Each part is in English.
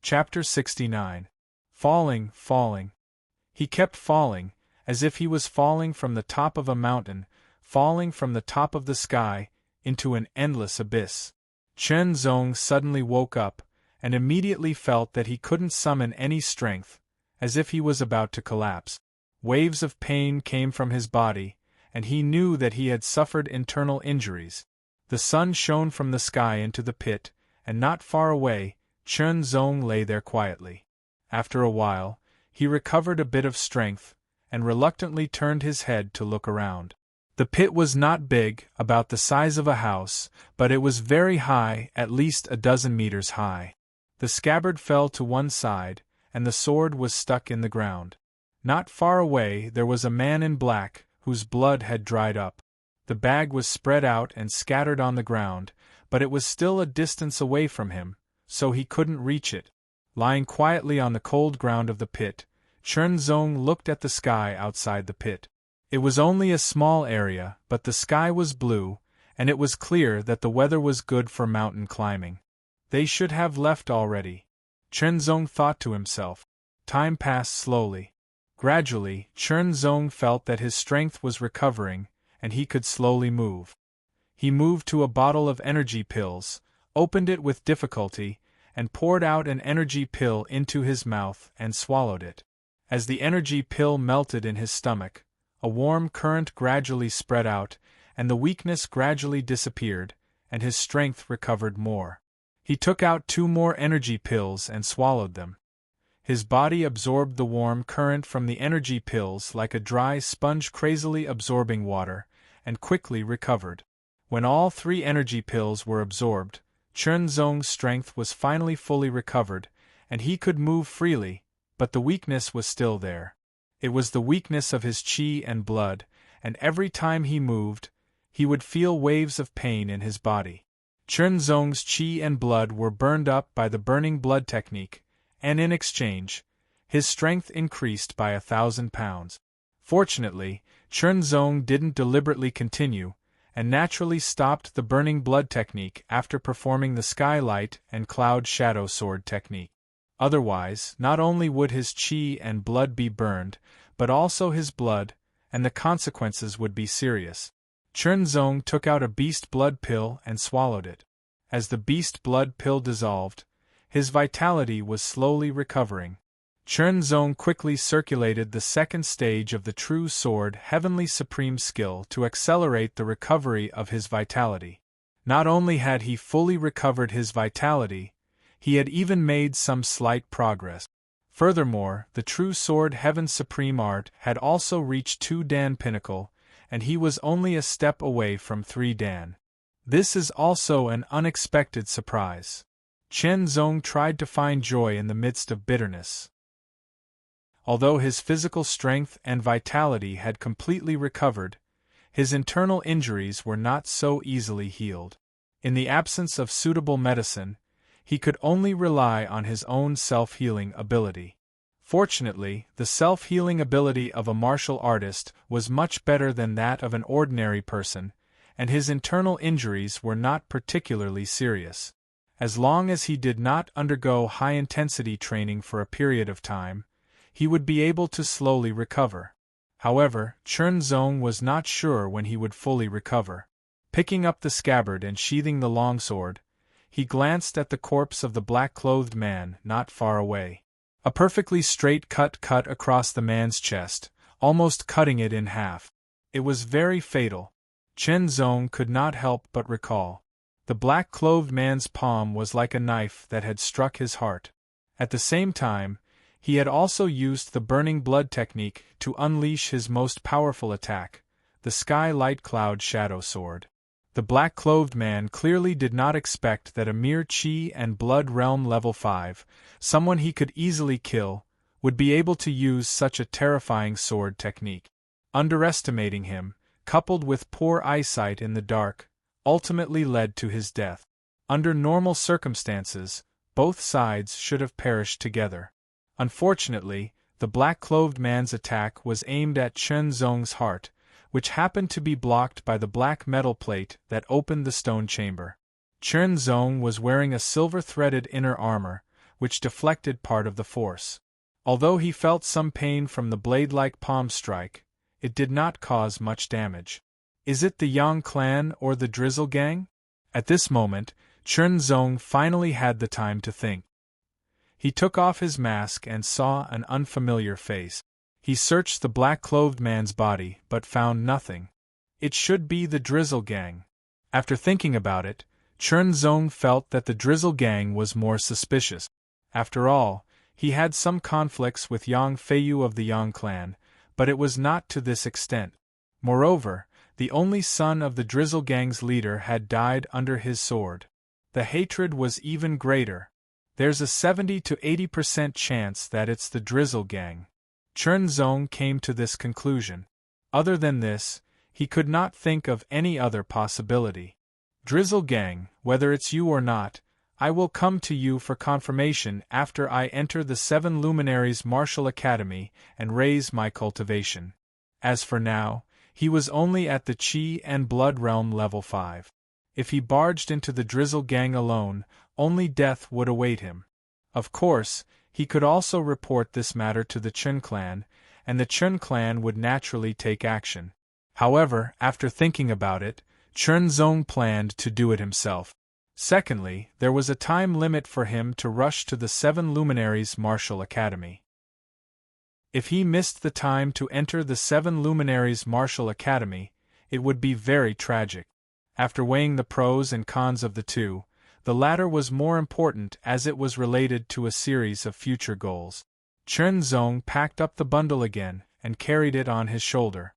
Chapter 69. Falling, falling. He kept falling, as if he was falling from the top of a mountain, falling from the top of the sky, into an endless abyss. Chen Zong suddenly woke up, and immediately felt that he couldn't summon any strength, as if he was about to collapse. Waves of pain came from his body, and he knew that he had suffered internal injuries. The sun shone from the sky into the pit, and not far away, Chen Zong lay there quietly. After a while, he recovered a bit of strength, and reluctantly turned his head to look around. The pit was not big, about the size of a house, but it was very high, at least a dozen meters high. The scabbard fell to one side, and the sword was stuck in the ground. Not far away there was a man in black, whose blood had dried up. The bag was spread out and scattered on the ground, but it was still a distance away from him, so he couldn't reach it. Lying quietly on the cold ground of the pit, Chen Zong looked at the sky outside the pit. It was only a small area, but the sky was blue, and it was clear that the weather was good for mountain climbing. They should have left already, Chen Zong thought to himself. Time passed slowly. Gradually, Chen Zong felt that his strength was recovering, and he could slowly move. He moved to a bottle of energy pills, opened it with difficulty, and poured out an energy pill into his mouth and swallowed it. As the energy pill melted in his stomach, a warm current gradually spread out, and the weakness gradually disappeared, and his strength recovered more. He took out 2 more energy pills and swallowed them. His body absorbed the warm current from the energy pills like a dry sponge crazily absorbing water, and quickly recovered. When all 3 energy pills were absorbed, Chen Zong's strength was finally fully recovered, and he could move freely, but the weakness was still there. It was the weakness of his qi and blood, and every time he moved, he would feel waves of pain in his body. Chen Zong's qi and blood were burned up by the burning blood technique, and in exchange, his strength increased by 1,000 pounds. Fortunately, Chen Zong didn't deliberately continue, and naturally stopped the burning blood technique after performing the skylight and cloud shadow sword technique. Otherwise, not only would his qi and blood be burned, but also his blood, and the consequences would be serious. Chen Zong took out a beast blood pill and swallowed it. As the beast blood pill dissolved, his vitality was slowly recovering. Chen Zong quickly circulated the second stage of the True Sword Heavenly Supreme Skill to accelerate the recovery of his vitality. Not only had he fully recovered his vitality, he had even made some slight progress. Furthermore, the True Sword Heaven Supreme Art had also reached 2 Dan Pinnacle, and he was only a step away from 3 Dan. This is also an unexpected surprise. Chen Zong tried to find joy in the midst of bitterness. Although his physical strength and vitality had completely recovered, his internal injuries were not so easily healed. In the absence of suitable medicine, he could only rely on his own self-healing ability. Fortunately, the self-healing ability of a martial artist was much better than that of an ordinary person, and his internal injuries were not particularly serious. As long as he did not undergo high-intensity training for a period of time, he would be able to slowly recover. However, Chen Zong was not sure when he would fully recover. Picking up the scabbard and sheathing the longsword, he glanced at the corpse of the black-clothed man not far away. A perfectly straight cut across the man's chest, almost cutting it in half. It was very fatal. Chen Zong could not help but recall. The black-clothed man's palm was like a knife that had struck his heart. At the same time, he had also used the burning blood technique to unleash his most powerful attack, the Sky Light Cloud Shadow Sword. The black-clothed man clearly did not expect that a mere Qi and Blood Realm level 5, someone he could easily kill, would be able to use such a terrifying sword technique. Underestimating him, coupled with poor eyesight in the dark, ultimately led to his death. Under normal circumstances, both sides should have perished together. Unfortunately, the black-clothed man's attack was aimed at Chen Zong's heart, which happened to be blocked by the black metal plate that opened the stone chamber. Chen Zong was wearing a silver-threaded inner armor, which deflected part of the force. Although he felt some pain from the blade-like palm strike, it did not cause much damage. Is it the Yang clan or the Drizzle gang? At this moment, Chen Zong finally had the time to think. He took off his mask and saw an unfamiliar face. He searched the black-clothed man's body but found nothing. It should be the Drizzle gang. After thinking about it, Chen Zong felt that the Drizzle gang was more suspicious. After all, he had some conflicts with Yang Feiyu of the Yang clan, but it was not to this extent. Moreover, the only son of the Drizzle gang's leader had died under his sword. The hatred was even greater. There's a 70 to 80% chance that it's the Drizzle gang. Chen Zong came to this conclusion. Other than this, he could not think of any other possibility. Drizzle gang, whether it's you or not, I will come to you for confirmation after I enter the 7 Luminaries Martial Academy and raise my cultivation. As for now, he was only at the Qi and Blood Realm level 5. If he barged into the Drizzle gang alone, only death would await him. Of course, he could also report this matter to the Chen clan, and the Chen clan would naturally take action. However, after thinking about it, Chen Zong planned to do it himself. Secondly, there was a time limit for him to rush to the 7 Luminaries Martial Academy. If he missed the time to enter the 7 Luminaries Martial Academy, it would be very tragic. After weighing the pros and cons of the two, the latter was more important as it was related to a series of future goals. Chen Zong packed up the bundle again and carried it on his shoulder.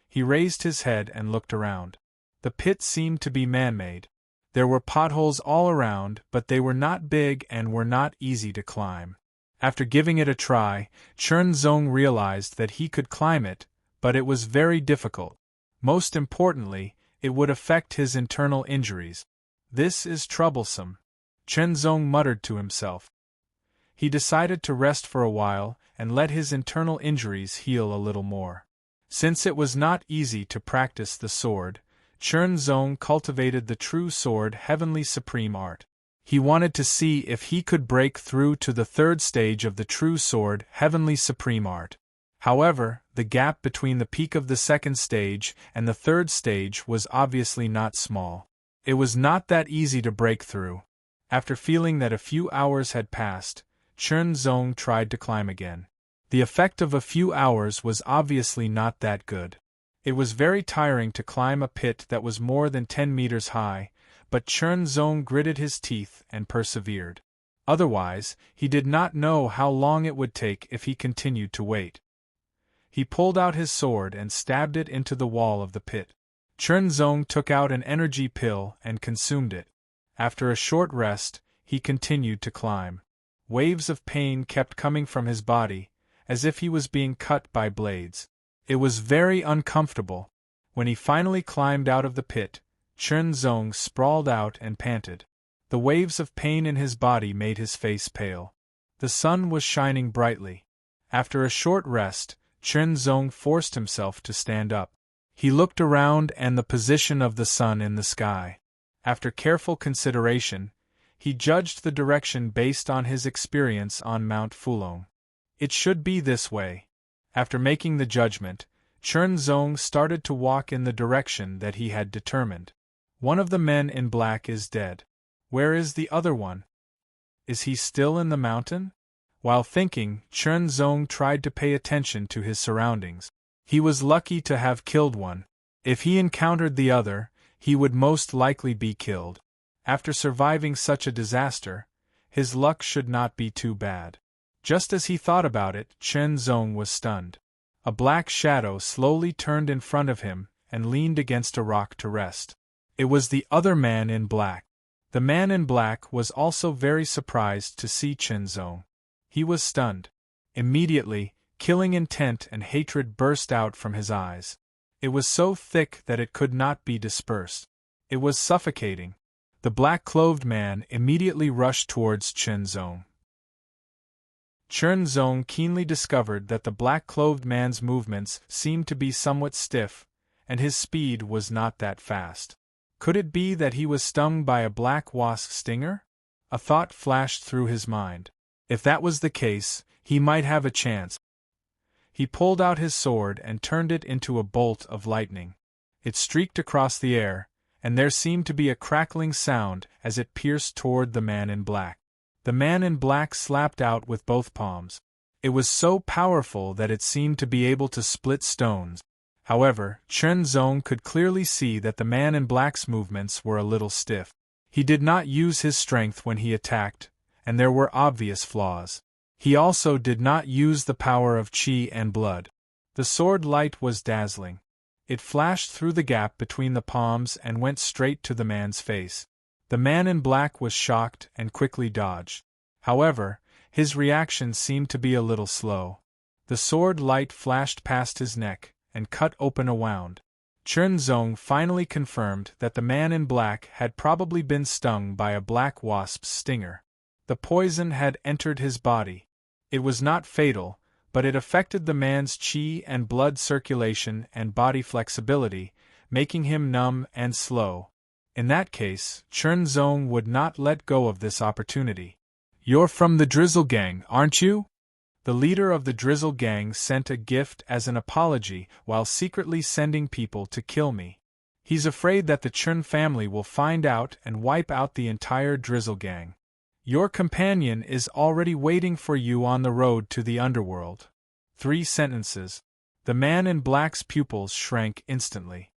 He raised his head and looked around. The pit seemed to be man-made. There were potholes all around, but they were not big and were not easy to climb. After giving it a try, Chen Zong realized that he could climb it, but it was very difficult. Most importantly, it would affect his internal injuries. This is troublesome, Chen Zong muttered to himself. He decided to rest for a while and let his internal injuries heal a little more. Since it was not easy to practice the sword, Chen Zong cultivated the true sword Heavenly Supreme Art. He wanted to see if he could break through to the 3rd stage of the true sword Heavenly Supreme Art. However, the gap between the peak of the 2nd stage and the 3rd stage was obviously not small. It was not that easy to break through. After feeling that a few hours had passed, Chen Zong tried to climb again. The effect of a few hours was obviously not that good. It was very tiring to climb a pit that was more than 10 meters high, but Chen Zong gritted his teeth and persevered. Otherwise, he did not know how long it would take if he continued to wait. He pulled out his sword and stabbed it into the wall of the pit. Chen Zong took out an energy pill and consumed it. After a short rest, he continued to climb. Waves of pain kept coming from his body, as if he was being cut by blades. It was very uncomfortable. When he finally climbed out of the pit, Chen Zong sprawled out and panted. The waves of pain in his body made his face pale. The sun was shining brightly. After a short rest, Chen Zong forced himself to stand up. He looked around and the position of the sun in the sky. After careful consideration, he judged the direction based on his experience on Mount Fulong. It should be this way. After making the judgment, Chen Zong started to walk in the direction that he had determined. One of the men in black is dead. Where is the other one? Is he still in the mountain? While thinking, Chen Zong tried to pay attention to his surroundings. He was lucky to have killed one. If he encountered the other, he would most likely be killed. After surviving such a disaster, his luck should not be too bad. Just as he thought about it, Chen Zong was stunned. A black shadow slowly turned in front of him and leaned against a rock to rest. It was the other man in black. The man in black was also very surprised to see Chen Zong. He was stunned. Immediately, killing intent and hatred burst out from his eyes. It was so thick that it could not be dispersed. It was suffocating. The black-clothed man immediately rushed towards Chen Zong. Chen Zong keenly discovered that the black-clothed man's movements seemed to be somewhat stiff, and his speed was not that fast. Could it be that he was stung by a black wasp stinger? A thought flashed through his mind. If that was the case, he might have a chance. He pulled out his sword and turned it into a bolt of lightning. It streaked across the air, and there seemed to be a crackling sound as it pierced toward the man in black. The man in black slapped out with both palms. It was so powerful that it seemed to be able to split stones. However, Chen Zong could clearly see that the man in black's movements were a little stiff. He did not use his strength when he attacked, and there were obvious flaws. He also did not use the power of qi and blood. The sword light was dazzling. It flashed through the gap between the palms and went straight to the man's face. The man in black was shocked and quickly dodged. However, his reaction seemed to be a little slow. The sword light flashed past his neck and cut open a wound. Chen Zong finally confirmed that the man in black had probably been stung by a black wasp's stinger. The poison had entered his body. It was not fatal, but it affected the man's qi and blood circulation and body flexibility, making him numb and slow. In that case, Chen Zong would not let go of this opportunity. "You're from the Drizzle Gang, aren't you?" The leader of the Drizzle Gang sent a gift as an apology while secretly sending people to kill me. He's afraid that the Chen family will find out and wipe out the entire Drizzle Gang. Your companion is already waiting for you on the road to the underworld. 3 sentences. The man in black's pupils shrank instantly.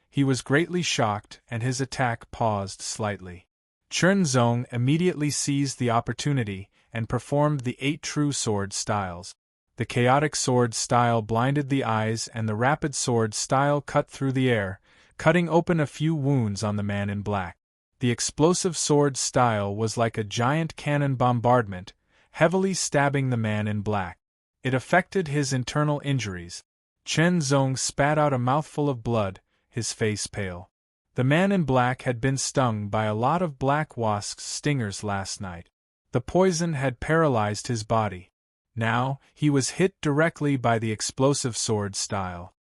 He was greatly shocked and his attack paused slightly. Chen Zong immediately seized the opportunity and performed the 8 true sword styles. The chaotic sword style blinded the eyes and the rapid sword style cut through the air, cutting open a few wounds on the man in black. The explosive sword style was like a giant cannon bombardment, heavily stabbing the man in black. It affected his internal injuries. Chen Zong spat out a mouthful of blood, his face pale. The man in black had been stung by a lot of black wasps' stingers last night. The poison had paralyzed his body. Now, he was hit directly by the explosive sword style.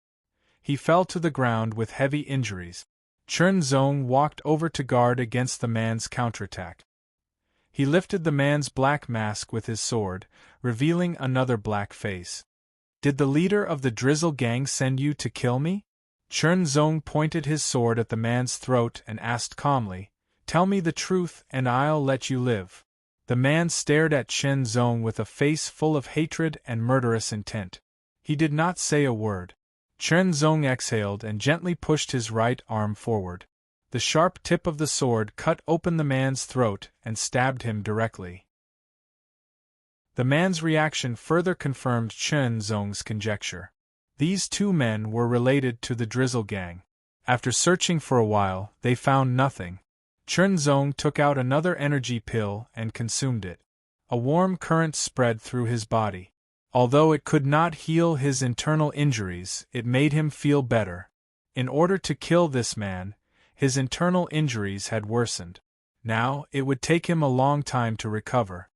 He fell to the ground with heavy injuries. Chen Zong walked over to guard against the man's counterattack. He lifted the man's black mask with his sword, revealing another black face. "Did the leader of the Drizzle Gang send you to kill me?" Chen Zong pointed his sword at the man's throat and asked calmly, "Tell me the truth and I'll let you live." The man stared at Chen Zong with a face full of hatred and murderous intent. He did not say a word. Chen Zong exhaled and gently pushed his right arm forward. The sharp tip of the sword cut open the man's throat and stabbed him directly. The man's reaction further confirmed Chen Zong's conjecture. These 2 men were related to the Drizzle Gang. After searching for a while, they found nothing. Chen Zong took out another energy pill and consumed it. A warm current spread through his body. Although it could not heal his internal injuries, it made him feel better. In order to kill this man, his internal injuries had worsened. Now, it would take him a long time to recover.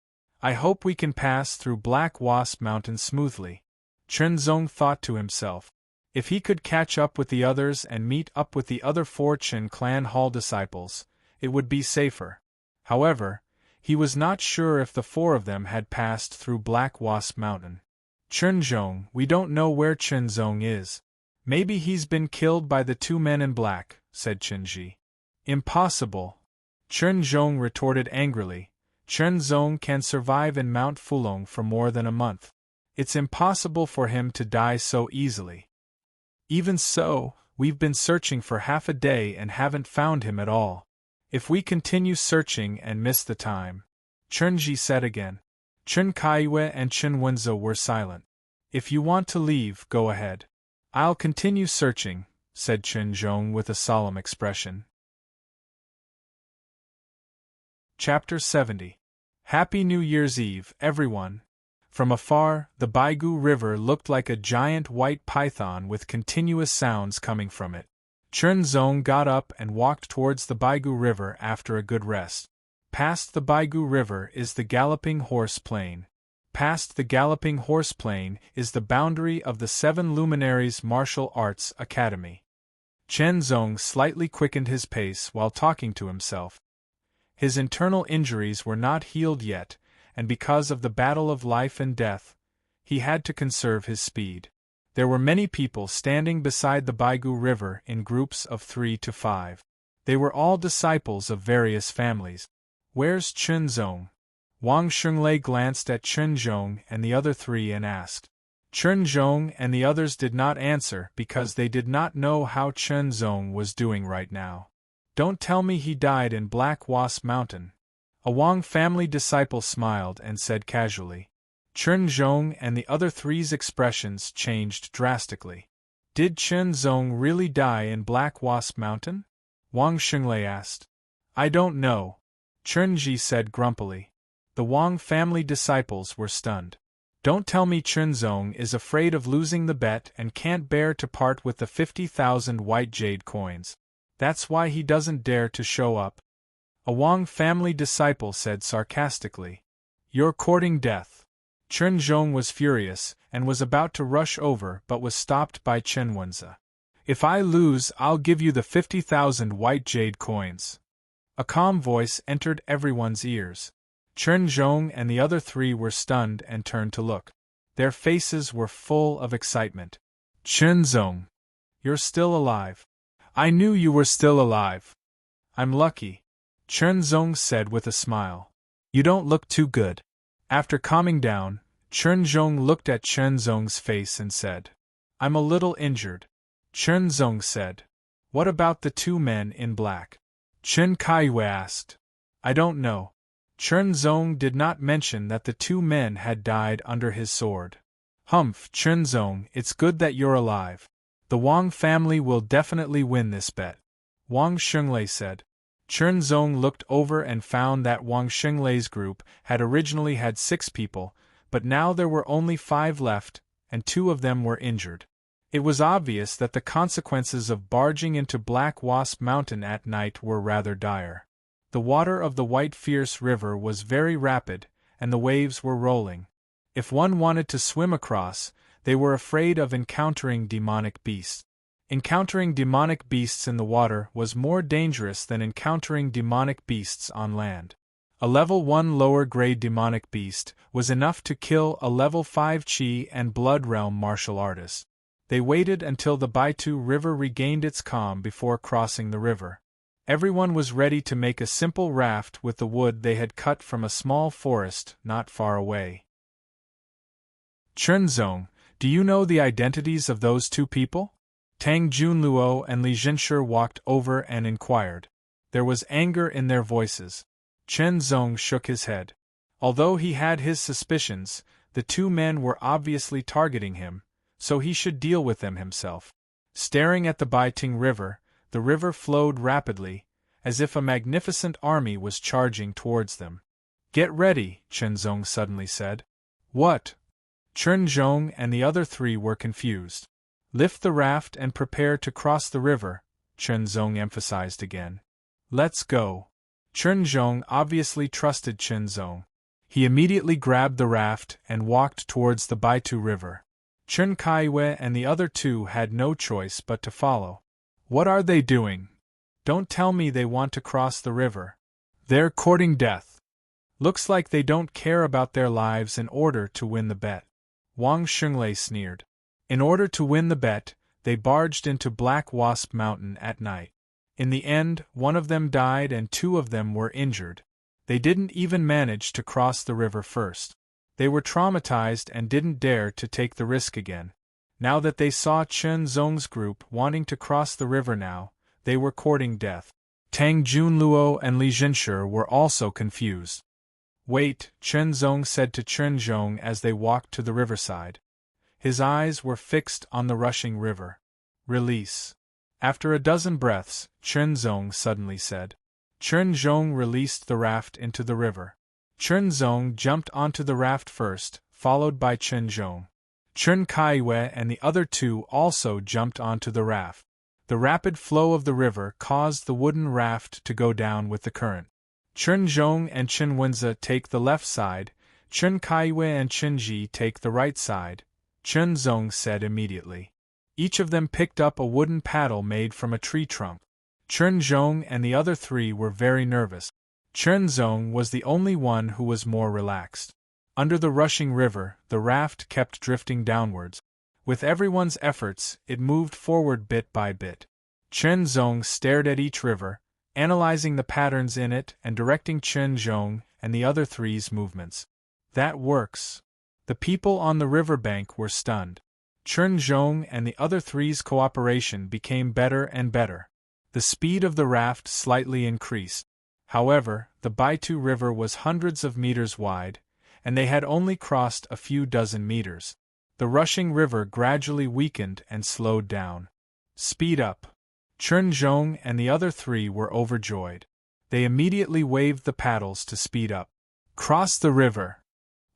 "I hope we can pass through Black Wasp Mountain smoothly," Chen Zong thought to himself. If he could catch up with the others and meet up with the other 4 Chen clan hall disciples, it would be safer. However, he was not sure if the 4 of them had passed through Black Wasp Mountain. "Chen Zong, we don't know where Chen Zong is. Maybe he's been killed by the 2 men in black," said Chen Ji. "Impossible," Chen Zong retorted angrily. "Chen Zong can survive in Mount Fulong for more than a month. It's impossible for him to die so easily. Even so, we've been searching for half a day and haven't found him at all. If we continue searching and miss the time," Chen Ji said again. Chen Kaiwe and Chen Wenze were silent. "If you want to leave, go ahead. I'll continue searching," said Chen Zong with a solemn expression. Chapter 70. Happy New Year's Eve, everyone. From afar, the Baigu River looked like a giant white python with continuous sounds coming from it. Chen Zong got up and walked towards the Baigu River after a good rest. Past the Baigu River is the Galloping Horse Plain. Past the Galloping Horse Plain is the boundary of the 7 Luminaries Martial Arts Academy. Chen Zong slightly quickened his pace while talking to himself. His internal injuries were not healed yet, and because of the battle of life and death, he had to conserve his speed. There were many people standing beside the Baigu River in groups of 3 to 5. They were all disciples of various families. "Where's Chunzong?" Wang Xunglei glanced at Chunzong and the other three and asked. Chunzong and the others did not answer because they did not know how Chunzong was doing right now. "Don't tell me he died in Black Wasp Mountain." A Wang family disciple smiled and said casually. Chunzong and the other three's expressions changed drastically. "Did Chunzong really die in Black Wasp Mountain?" Wang Xunglei asked. "I don't know," Chunji said grumpily. The Wang family disciples were stunned. "Don't tell me Chunzong is afraid of losing the bet and can't bear to part with the 50,000 white jade coins. That's why he doesn't dare to show up," a Wang family disciple said sarcastically. "You're courting death." Chunzong was furious and was about to rush over but was stopped by Chenwenza. "If I lose, I'll give you the 50,000 white jade coins." A calm voice entered everyone's ears. Chunzong and the other three were stunned and turned to look. Their faces were full of excitement. "Chunzong, you're still alive." "I knew you were still alive." "I'm lucky," Chunzong said with a smile. "You don't look too good." After calming down, Chunzong looked at Chunzong's face and said, "I'm a little injured." Chunzong said, "What about the two men in black?" Chen Kaiyue asked. "I don't know." Chunzong did not mention that the two men had died under his sword. "Humph, Chunzong, it's good that you're alive. The Wang family will definitely win this bet," Wang Xunglei said. Chunzong looked over and found that Wang Xunglei's group had originally had 6 people, but now there were only 5 left, and 2 of them were injured. It was obvious that the consequences of barging into Black Wasp Mountain at night were rather dire. The water of the White Fierce River was very rapid, and the waves were rolling. If one wanted to swim across, they were afraid of encountering demonic beasts. Encountering demonic beasts in the water was more dangerous than encountering demonic beasts on land. A level 1 lower-grade demonic beast was enough to kill a level 5 Qi and Blood Realm martial artist. They waited until the Baitu River regained its calm before crossing the river. Everyone was ready to make a simple raft with the wood they had cut from a small forest not far away. "Chunzong, do you know the identities of those 2 people?" Tang Junluo and Li Jinsher walked over and inquired. There was anger in their voices. Chunzong shook his head. Although he had his suspicions, the 2 men were obviously targeting him, so he should deal with them himself. Staring at the Baiting River, the river flowed rapidly, as if a magnificent army was charging towards them. "Get ready," Chunzong suddenly said. "What?" Chunzong and the other 3 were confused. "Lift the raft and prepare to cross the river," Chunzong emphasized again. "Let's go." Chunzong obviously trusted Chunzong. He immediately grabbed the raft and walked towards the Baitu River. Chen Kaiyue and the other 2 had no choice but to follow. "What are they doing? Don't tell me they want to cross the river. They're courting death. Looks like they don't care about their lives in order to win the bet," Wang Xunglei sneered. In order to win the bet, they barged into Black Wasp Mountain at night. In the end, 1 of them died and 2 of them were injured. They didn't even manage to cross the river first. They were traumatized and didn't dare to take the risk again. Now that they saw Chunzong's group wanting to cross the river now, they were courting death. Tang Junluo and Li Jinsher were also confused. "Wait," Chunzong said to Chunzong as they walked to the riverside. His eyes were fixed on the rushing river. "Release." After a dozen breaths, Chunzong suddenly said. Chunzong released the raft into the river. Chunzong jumped onto the raft first, followed by Chunzong. Chen Kaiyue and the other 2 also jumped onto the raft. The rapid flow of the river caused the wooden raft to go down with the current. Chunzong and Chenwenza take the left side, Chen Kaiyue and Chenji take the right side, Chunzong said immediately. Each of them picked up a wooden paddle made from a tree trunk. Chunzong and the other 3 were very nervous. Chernzong was the only one who was more relaxed. Under the rushing river, the raft kept drifting downwards. With everyone's efforts, it moved forward bit by bit. Chernzong stared at each river, analyzing the patterns in it and directing Chernzong and the other three's movements. That works. The people on the riverbank were stunned. Chernzong and the other three's cooperation became better and better. The speed of the raft slightly increased. However, the Baitu River was hundreds of meters wide, and they had only crossed a few dozen meters. The rushing river gradually weakened and slowed down. Speed up. Chernzong and the other three were overjoyed. They immediately waved the paddles to speed up. Cross the river.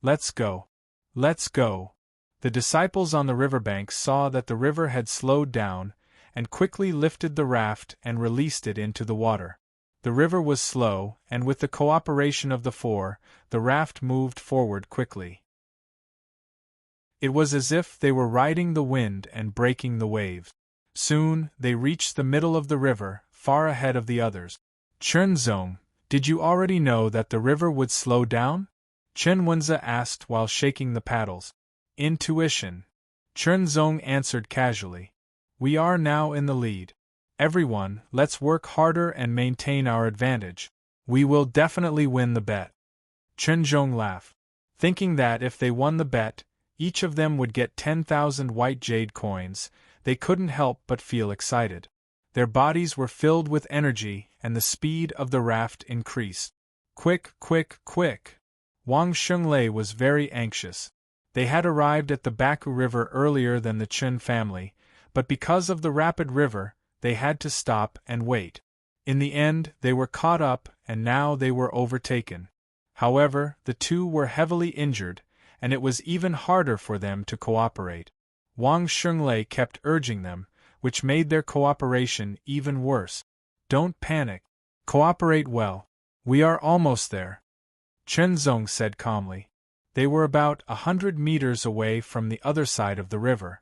Let's go. Let's go. The disciples on the riverbank saw that the river had slowed down, and quickly lifted the raft and released it into the water. The river was slow, and with the cooperation of the four, the raft moved forward quickly. It was as if they were riding the wind and breaking the waves. Soon, they reached the middle of the river, far ahead of the others. Chernzong, did you already know that the river would slow down? Chen Wenza asked while shaking the paddles. Intuition. Chernzong answered casually. We are now in the lead. Everyone, let's work harder and maintain our advantage. We will definitely win the bet. Chernzong laughed, thinking that if they won the bet, each of them would get 10,000 white jade coins. They couldn't help but feel excited. Their bodies were filled with energy, and the speed of the raft increased. Quick, quick, quick! Wang Xunglei was very anxious. They had arrived at the Baku River earlier than the Chen family, but because of the rapid river, they had to stop and wait. In the end, they were caught up, and now they were overtaken. However, the two were heavily injured, and it was even harder for them to cooperate. Wang Xunglei kept urging them, which made their cooperation even worse. Don't panic. Cooperate well. We are almost there. Chernzong said calmly. They were about 100 meters away from the other side of the river.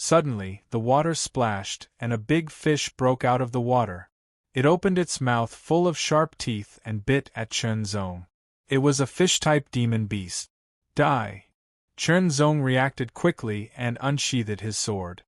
Suddenly, the water splashed, and a big fish broke out of the water. It opened its mouth full of sharp teeth and bit at Chernzong. It was a fish-type demon beast. Die! Chernzong reacted quickly and unsheathed his sword.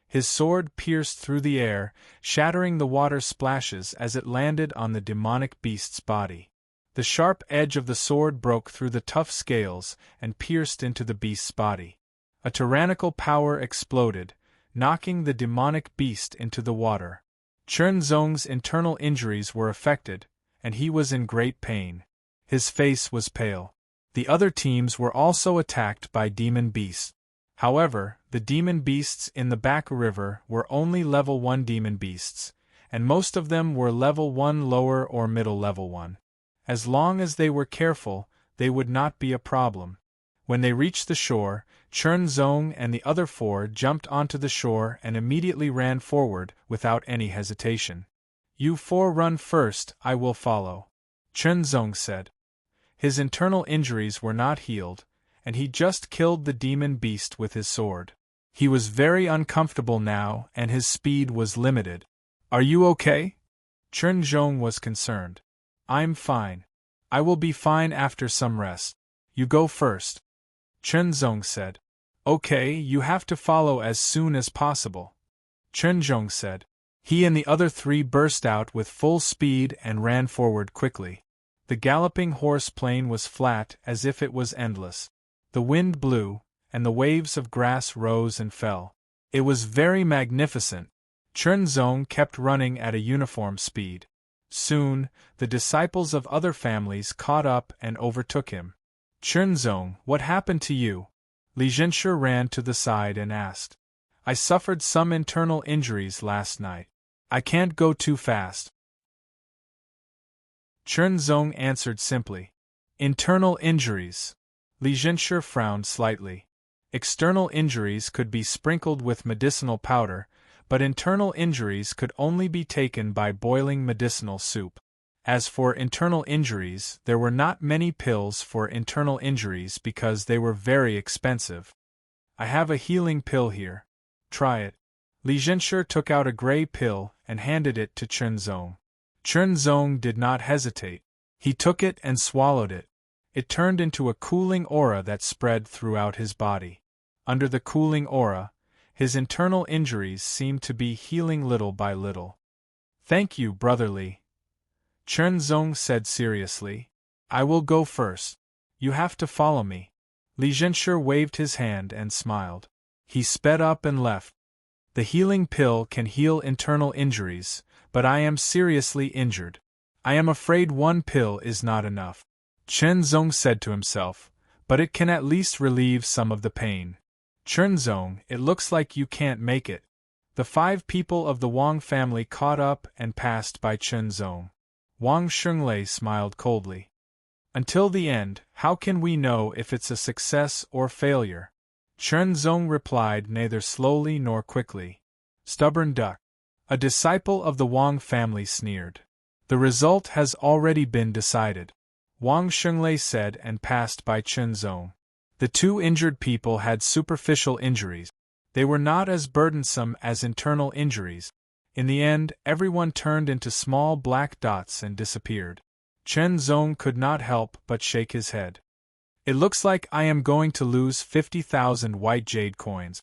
His sword pierced through the air, shattering the water splashes as it landed on the demonic beast's body. The sharp edge of the sword broke through the tough scales and pierced into the beast's body. A tyrannical power exploded, knocking the demonic beast into the water. Chernzong's internal injuries were affected, and he was in great pain. His face was pale. The other teams were also attacked by demon beasts. However, the demon beasts in the Baku River were only level 1 demon beasts, and most of them were level 1 lower or middle level 1. As long as they were careful, they would not be a problem. When they reached the shore, Chernzong and the other four jumped onto the shore and immediately ran forward without any hesitation. You four run first, I will follow. Chernzong said. His internal injuries were not healed, and he just killed the demon beast with his sword. He was very uncomfortable now and his speed was limited. Are you okay? Chernzong was concerned. I'm fine. I will be fine after some rest. You go first. Chernzong said. Okay, you have to follow as soon as possible. Chernzong said. He and the other three burst out with full speed and ran forward quickly. The galloping horse plain was flat as if it was endless. The wind blew, and the waves of grass rose and fell. It was very magnificent. Chernzong kept running at a uniform speed. Soon, the disciples of other families caught up and overtook him. Chernzong, what happened to you? Li Zhenshi ran to the side and asked. I suffered some internal injuries last night. I can't go too fast. Chernzong answered simply. Internal injuries. Li Zhenshi frowned slightly. External injuries could be sprinkled with medicinal powder, but internal injuries could only be taken by boiling medicinal soup. As for internal injuries, there were not many pills for internal injuries because they were very expensive. I have a healing pill here. Try it. Li Zhenshi took out a gray pill and handed it to Chernzong. Chernzong did not hesitate. He took it and swallowed it. It turned into a cooling aura that spread throughout his body. Under the cooling aura, his internal injuries seemed to be healing little by little. Thank you, brotherly. Chunzong said seriously. I will go first. You have to follow me. Li Zhenshi waved his hand and smiled. He sped up and left. The healing pill can heal internal injuries, but I am seriously injured. I am afraid one pill is not enough. Chunzong said to himself, but it can at least relieve some of the pain. Chunzong, it looks like you can't make it. The 5 people of the Wang family caught up and passed by Chunzong. Wang Xunglei smiled coldly. Until the end, how can we know if it's a success or failure? Chunzong replied neither slowly nor quickly. Stubborn duck. A disciple of the Wang family sneered. The result has already been decided, Wang Xunglei said and passed by Chunzong. The 2 injured people had superficial injuries. They were not as burdensome as internal injuries. In the end, everyone turned into small black dots and disappeared. Chunzong could not help but shake his head. It looks like I am going to lose 50,000 white jade coins,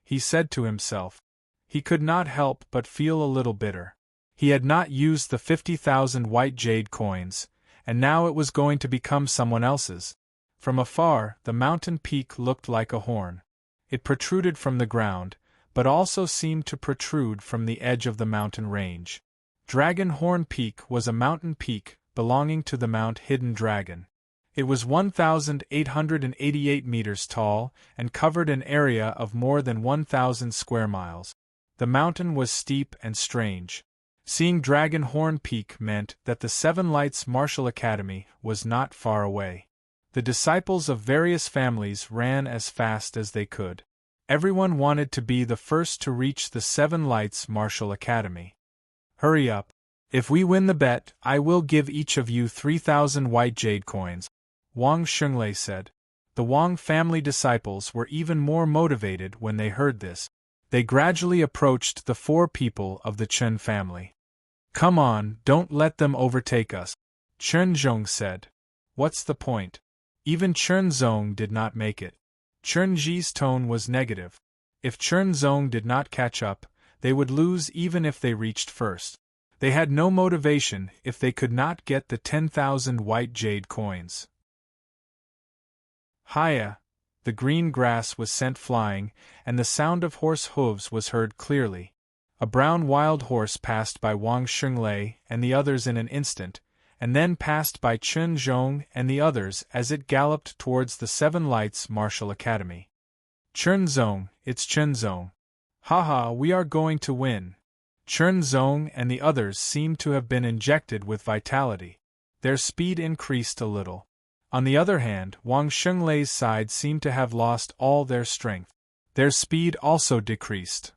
he said to himself. He could not help but feel a little bitter. He had not used the 50,000 white jade coins, and now it was going to become someone else's. From afar, the mountain peak looked like a horn. It protruded from the ground, but also seemed to protrude from the edge of the mountain range. Dragon Horn Peak was a mountain peak belonging to the Mount Hidden Dragon. It was 1,888 meters tall and covered an area of more than 1,000 square miles. The mountain was steep and strange. Seeing Dragon Horn Peak meant that the 7 Lights Martial Academy was not far away. The disciples of various families ran as fast as they could. Everyone wanted to be the first to reach the 7 Lights Martial Academy. Hurry up. If we win the bet, I will give each of you 3,000 white jade coins, Wang Xunglei said. The Wang family disciples were even more motivated when they heard this. They gradually approached the 4 people of the Chen family. Come on, don't let them overtake us, Chunzong said. What's the point? Even Chunzong did not make it. Chunji's tone was negative. If Chunzong did not catch up, they would lose even if they reached first. They had no motivation if they could not get the 10,000 white jade coins. Hiya! The green grass was sent flying, and the sound of horse hooves was heard clearly. A brown wild horse passed by Wang Xunglei and the others in an instant, and then passed by Chunzong and the others as it galloped towards the 7 Lights Martial Academy. Chunzong, it's Chunzong. Haha, we are going to win. Chunzong and the others seemed to have been injected with vitality. Their speed increased a little. On the other hand, Wang Xunglei's side seemed to have lost all their strength. Their speed also decreased.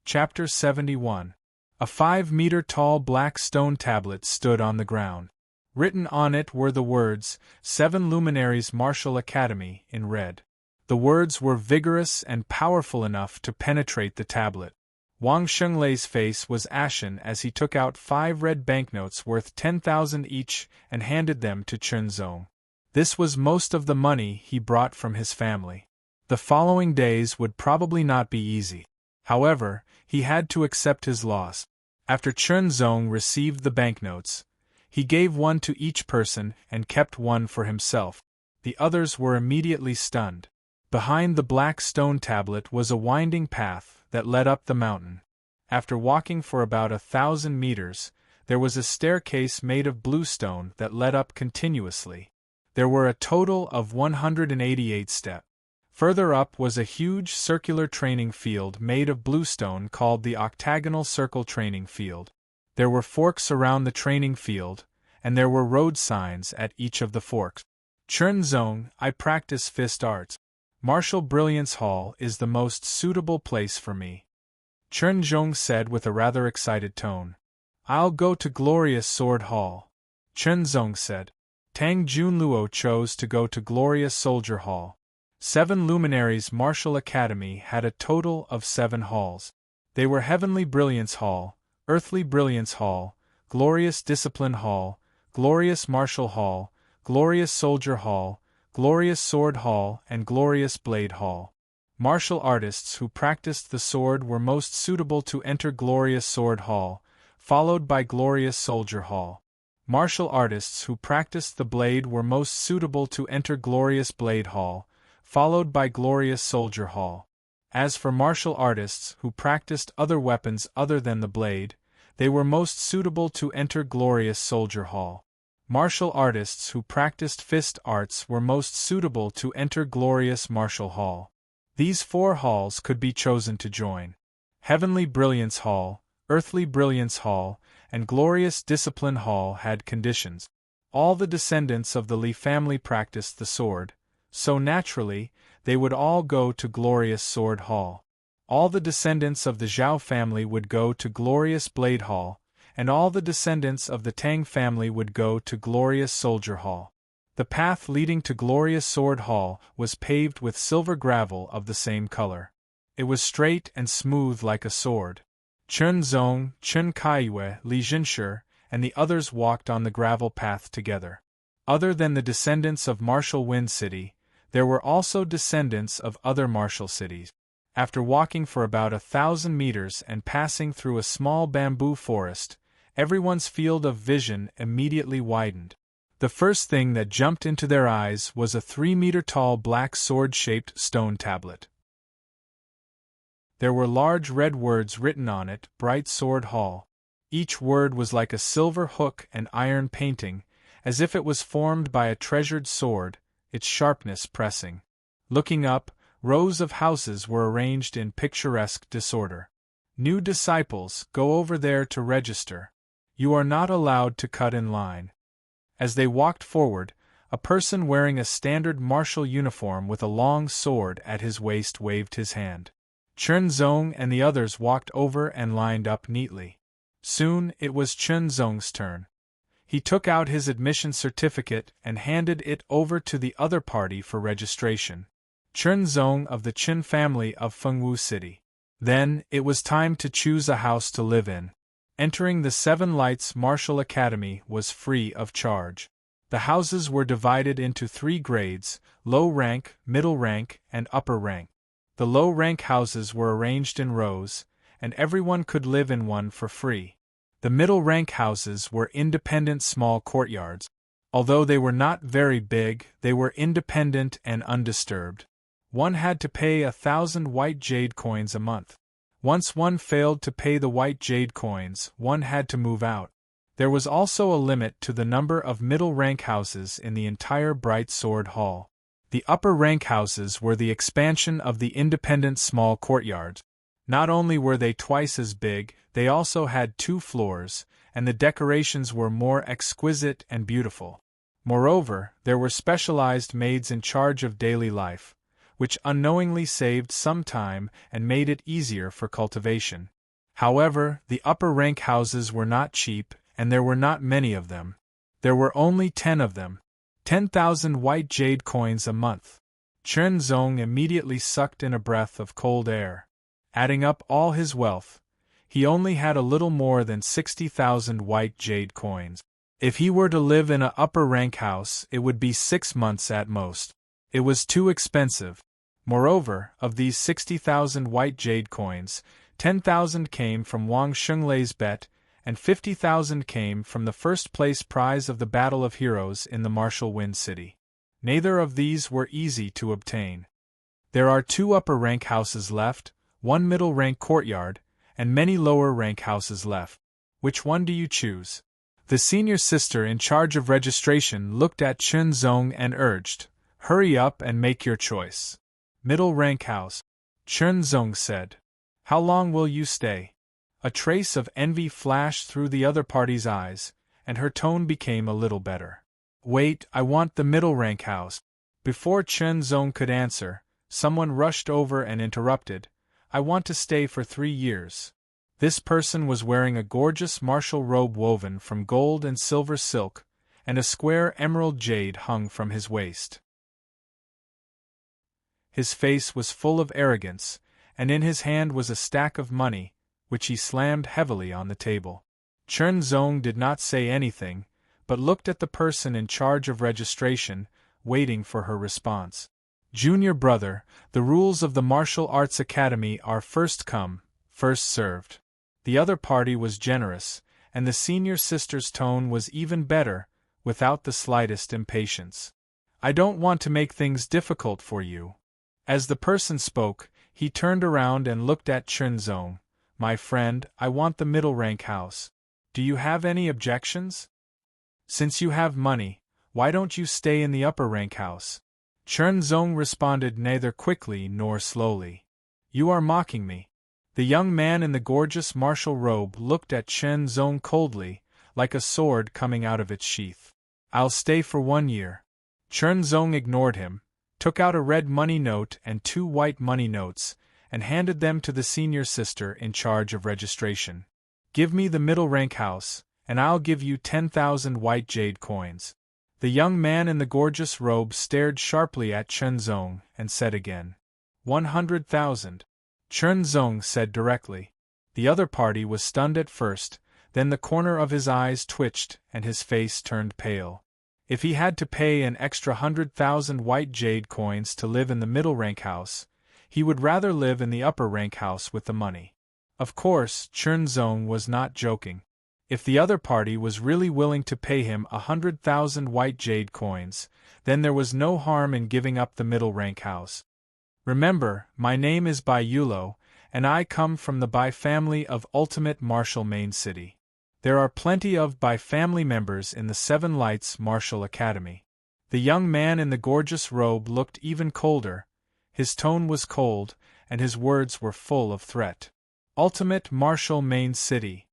Chapter 71. A 5-meter-tall black stone tablet stood on the ground. Written on it were the words, 7 Luminaries Martial Academy, in red. The words were vigorous and powerful enough to penetrate the tablet. Wang Xunglei's face was ashen as he took out 5 red banknotes worth 10,000 each and handed them to Chunzong. This was most of the money he brought from his family. The following days would probably not be easy. However, he had to accept his loss. After Chunzong received the banknotes, he gave one to each person and kept one for himself. The others were immediately stunned. Behind the black stone tablet was a winding path that led up the mountain. After walking for about 1,000 meters, there was a staircase made of blue stone that led up continuously. There were a total of 188 steps. Further up was a huge circular training field made of bluestone called the Octagonal Circle Training Field. There were forks around the training field, and there were road signs at each of the forks. Chunzong, I practice fist arts. Martial Brilliance Hall is the most suitable place for me, Chunzong said with a rather excited tone. I'll go to Glorious Sword Hall, Chunzong said. Tang Junluo chose to go to Glorious Soldier Hall. 7 Luminaries Martial Academy had a total of 7 halls. They were Heavenly Brilliance Hall, Earthly Brilliance Hall, glorious discipline hall, glorious martial hall, glorious soldier hall, glorious sword hall, and glorious blade hall. Martial artists who practiced the sword were most suitable to enter glorious sword hall, followed by glorious soldier hall. Martial artists who practiced the blade were most suitable to enter glorious blade hall, followed by glorious soldier hall. As for martial artists who practiced other weapons other than the blade, they were most suitable to enter glorious soldier hall. Martial artists who practiced fist arts were most suitable to enter glorious martial hall. These 4 halls could be chosen to join. Heavenly Brilliance Hall, Earthly Brilliance Hall, and Glorious Discipline Hall had conditions. All the descendants of the Li family practiced the sword, so naturally, they would all go to Glorious Sword Hall. All the descendants of the Zhao family would go to Glorious Blade Hall, and all the descendants of the Tang family would go to Glorious Soldier Hall. The path leading to Glorious Sword Hall was paved with silver gravel of the same color. It was straight and smooth like a sword. Chen Zong, Chen Kaiyue, Li Jinshi, and the others walked on the gravel path together. Other than the descendants of Martial Wind City, there were also descendants of other martial cities. After walking for about 1,000 meters and passing through a small bamboo forest, everyone's field of vision immediately widened. The first thing that jumped into their eyes was a 3-meter-tall black sword-shaped stone tablet. There were large red words written on it, Bright Sword Hall. Each word was like a silver hook and iron painting, as if it was formed by a treasured sword, its sharpness pressing. Looking up, rows of houses were arranged in picturesque disorder. New disciples, go over there to register. You are not allowed to cut in line. As they walked forward, a person wearing a standard martial uniform with a long sword at his waist waved his hand. Chen Zong and the others walked over and lined up neatly. Soon it was Chen Zong's turn. He took out his admission certificate and handed it over to the other party for registration. Chen Zong of the Qin family of Fengwu City. Then, it was time to choose a house to live in. Entering the Seven Lights Martial Academy was free of charge. The houses were divided into 3 grades, low rank, middle rank, and upper rank. The low rank houses were arranged in rows, and everyone could live in one for free. The middle rank houses were independent small courtyards. Although they were not very big, they were independent and undisturbed. One had to pay 1,000 white jade coins a month. Once one failed to pay the white jade coins, one had to move out. There was also a limit to the number of middle-rank houses in the entire Bright Sword Hall. The upper-rank houses were the expansion of the independent small courtyards. Not only were they twice as big, they also had 2 floors, and the decorations were more exquisite and beautiful. Moreover, there were specialized maids in charge of daily life, which unknowingly saved some time and made it easier for cultivation. However, the upper-rank houses were not cheap, and there were not many of them. There were only 10 of them. 10,000 white jade coins a month. Chen Zong immediately sucked in a breath of cold air. Adding up all his wealth, he only had a little more than 60,000 white jade coins. If he were to live in an upper-rank house, it would be 6 months at most. It was too expensive. Moreover, of these 60,000 white jade coins, 10,000 came from Wang Shenglei's bet, and 50,000 came from the first-place prize of the Battle of Heroes in the Martial Wind City. Neither of these were easy to obtain. There are 2 upper-rank houses left, 1 middle-rank courtyard, and many lower-rank houses left. Which one do you choose? The senior sister in charge of registration looked at Chen Zong and urged, "Hurry up and make your choice." Middle-rank house. Chen Zong said. "How long will you stay?" A trace of envy flashed through the other party's eyes, and her tone became a little better. "Wait, I want the middle-rank house." Before Chen Zong could answer, someone rushed over and interrupted, "I want to stay for 3 years." This person was wearing a gorgeous martial robe woven from gold and silver silk, and a square emerald jade hung from his waist. His face was full of arrogance, and in his hand was a stack of money, which he slammed heavily on the table. Chen Zong did not say anything, but looked at the person in charge of registration, waiting for her response. Junior brother, the rules of the Martial Arts Academy are first come, first served. The other party was generous, and the senior sister's tone was even better, without the slightest impatience. I don't want to make things difficult for you. As the person spoke, he turned around and looked at Chen Zong. My friend, I want the middle rank house. Do you have any objections? Since you have money, why don't you stay in the upper rank house? Chen Zong responded neither quickly nor slowly. You are mocking me. The young man in the gorgeous martial robe looked at Chen Zong coldly, like a sword coming out of its sheath. I'll stay for 1 year. Chen Zong ignored him, took out a red money note and 2 white money notes, and handed them to the senior sister in charge of registration. Give me the middle rank house, and I'll give you 10,000 white jade coins. The young man in the gorgeous robe stared sharply at Chen Zong and said again, 100,000. Chen Zong said directly. The other party was stunned at first, then the corner of his eyes twitched and his face turned pale. If he had to pay an extra 100,000 white jade coins to live in the middle rank house, he would rather live in the upper rank house with the money. Of course, Chen Zong was not joking. If the other party was really willing to pay him 100,000 white jade coins, then there was no harm in giving up the middle rank house. Remember, my name is Bai Yulo, and I come from the Bai family of Ultimate Martial Main City. There are plenty of Bai family members in the Seven Lights Martial Academy. The young man in the gorgeous robe looked even colder. His tone was cold, and his words were full of threat. Ultimate Martial Main City.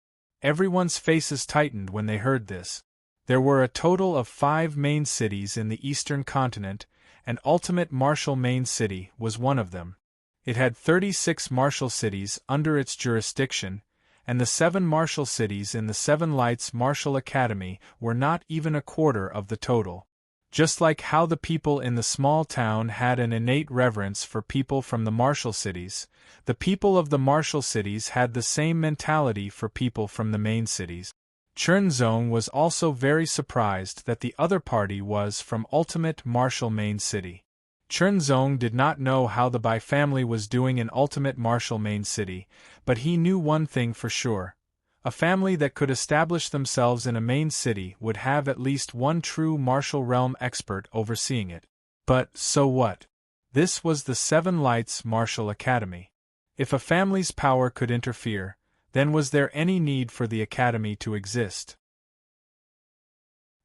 Everyone's faces tightened when they heard this. There were a total of 5 main cities in the eastern continent, and Ultimate Martial Main City was one of them. It had 36 martial cities under its jurisdiction, and the 7 martial cities in the Seven Lights Martial Academy were not even a quarter of the total. Just like how the people in the small town had an innate reverence for people from the martial cities, the people of the martial cities had the same mentality for people from the main cities. Chen Zong was also very surprised that the other party was from Ultimate Martial Main City. Chen Zong did not know how the Bai family was doing in Ultimate Martial Main City, but he knew one thing for sure. A family that could establish themselves in a main city would have at least one true martial realm expert overseeing it. But, so what? This was the Seven Lights Martial Academy. If a family's power could interfere, then was there any need for the academy to exist?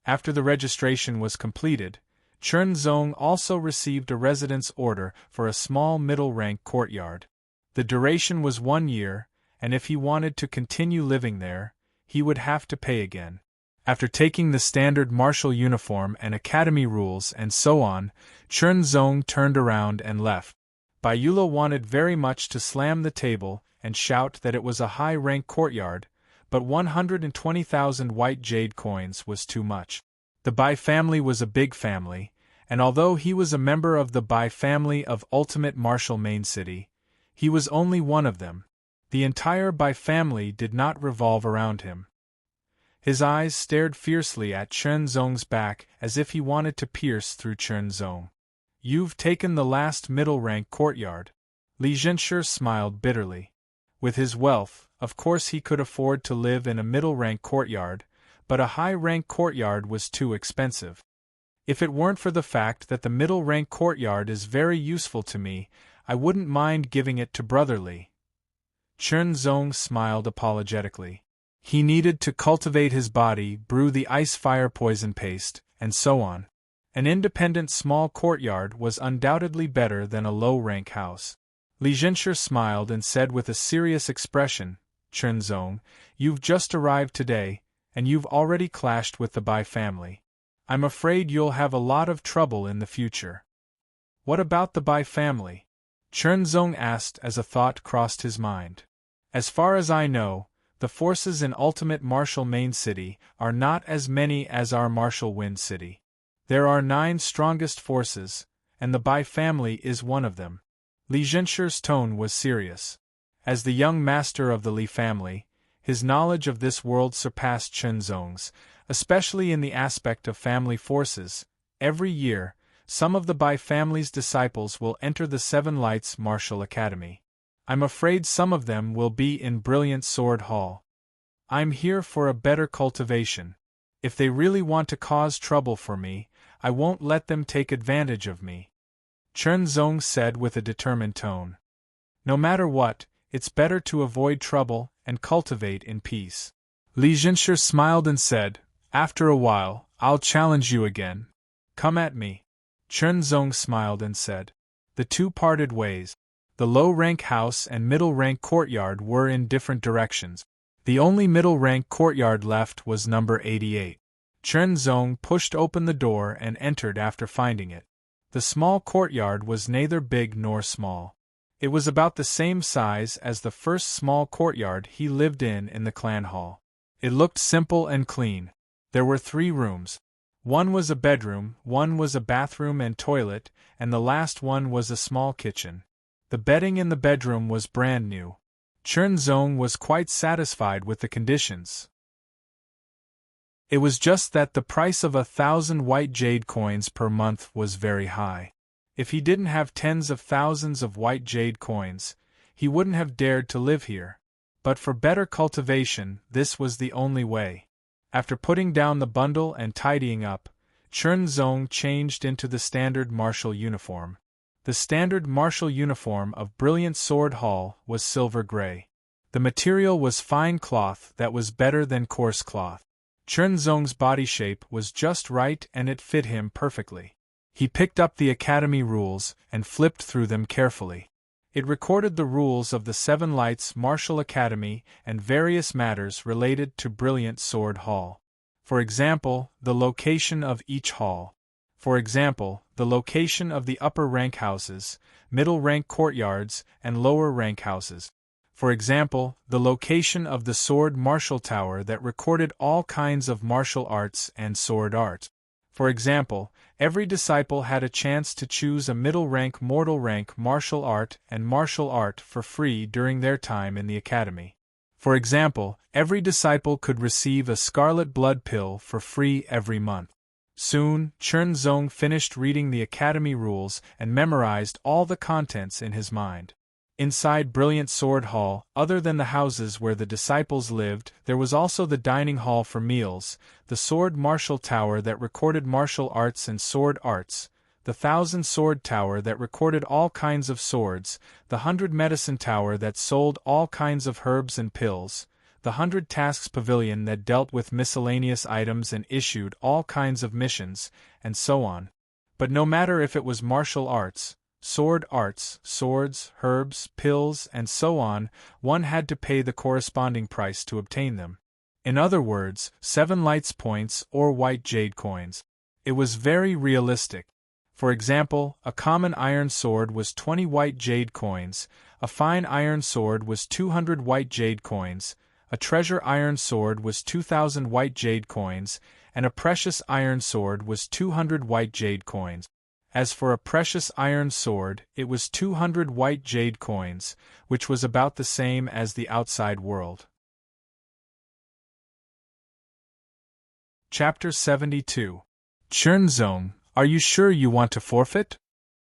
After the registration was completed, Chen Zong also received a residence order for a small middle-rank courtyard. The duration was 1 year, and if he wanted to continue living there, he would have to pay again. After taking the standard martial uniform and academy rules and so on, Chen Zong turned around and left. Bai Yulo wanted very much to slam the table and shout that it was a high-rank courtyard, but 120,000 white jade coins was too much. The Bai family was a big family, and although he was a member of the Bai family of Ultimate Martial Main City, he was only one of them. The entire Bai family did not revolve around him. His eyes stared fiercely at Chen Zong's back as if he wanted to pierce through Chen Zong. You've taken the last middle-rank courtyard. Li Zhenshi smiled bitterly. With his wealth, of course he could afford to live in a middle-rank courtyard, but a high-rank courtyard was too expensive. If it weren't for the fact that the middle-rank courtyard is very useful to me, I wouldn't mind giving it to Brother Li. Chen Zong smiled apologetically. He needed to cultivate his body, brew the ice-fire poison paste, and so on. An independent small courtyard was undoubtedly better than a low-rank house. Li Zhenshi smiled and said with a serious expression, Chen Zong, you've just arrived today, and you've already clashed with the Bai family. I'm afraid you'll have a lot of trouble in the future. What about the Bai family? Chen Zong asked as a thought crossed his mind. As far as I know, the forces in Ultimate Martial Main City are not as many as our Martial Wind City. There are 9 strongest forces, and the Bai family is one of them. Li Zhenshi's tone was serious. As the young master of the Li family, His knowledge of this world surpassed Chenzong's, especially in the aspect of family forces. Every year, some of the Bai family's disciples will enter the Seven Lights Martial Academy. I'm afraid some of them will be in Brilliant Sword Hall. I'm here for a better cultivation. If they really want to cause trouble for me, I won't let them take advantage of me. Chenzong said with a determined tone. No matter what, it's better to avoid trouble and cultivate in peace. Li Jinsher smiled and said, after a while, I'll challenge you again. Come at me. Chenzong smiled and said. The two parted ways. The low-rank house and middle-rank courtyard were in different directions. The only middle-rank courtyard left was number 88. Chenzong pushed open the door and entered after finding it. The small courtyard was neither big nor small. It was about the same size as the first small courtyard he lived in the clan hall. It looked simple and clean. There were 3 rooms. One was a bedroom, one was a bathroom and toilet, and the last one was a small kitchen. The bedding in the bedroom was brand new. Chenzong was quite satisfied with the conditions. It was just that the price of 1,000 white jade coins per month was very high. If he didn't have tens of thousands of white jade coins, he wouldn't have dared to live here. But for better cultivation, this was the only way. After putting down the bundle and tidying up, Chenzong changed into the standard martial uniform. The standard martial uniform of Brilliant Sword Hall was silver gray. The material was fine cloth that was better than coarse cloth. Chenzong's body shape was just right and it fit him perfectly. He picked up the academy rules and flipped through them carefully. It recorded the rules of the Seven Lights Martial Academy and various matters related to Brilliant Sword Hall. For example, the location of each hall. For example, the location of the upper rank houses, middle rank courtyards, and lower rank houses. For example, the location of the sword martial tower that recorded all kinds of martial arts and sword art. For example, every disciple had a chance to choose a middle rank mortal rank martial art and martial art for free during their time in the academy. For example, every disciple could receive a scarlet blood pill for free every month. Soon, Chenzong finished reading the academy rules and memorized all the contents in his mind. Inside Brilliant Sword Hall, other than the houses where the disciples lived, there was also the dining hall for meals, the sword martial tower that recorded martial arts and sword arts, the 1,000 sword tower that recorded all kinds of swords, the 100 medicine tower that sold all kinds of herbs and pills, the 100 tasks pavilion that dealt with miscellaneous items and issued all kinds of missions, and so on. But no matter if it was martial arts, sword arts, swords, herbs, pills, and so on, one had to pay the corresponding price to obtain them. In other words, 7 lights points or white jade coins. It was very realistic. For example, a common iron sword was 20 white jade coins, a fine iron sword was 200 white jade coins, a treasure iron sword was 2,000 white jade coins, and a precious iron sword was 200 white jade coins. As for a precious iron sword, it was 200 white jade coins, which was about the same as the outside world. Chapter 72. Chenzong, are you sure you want to forfeit?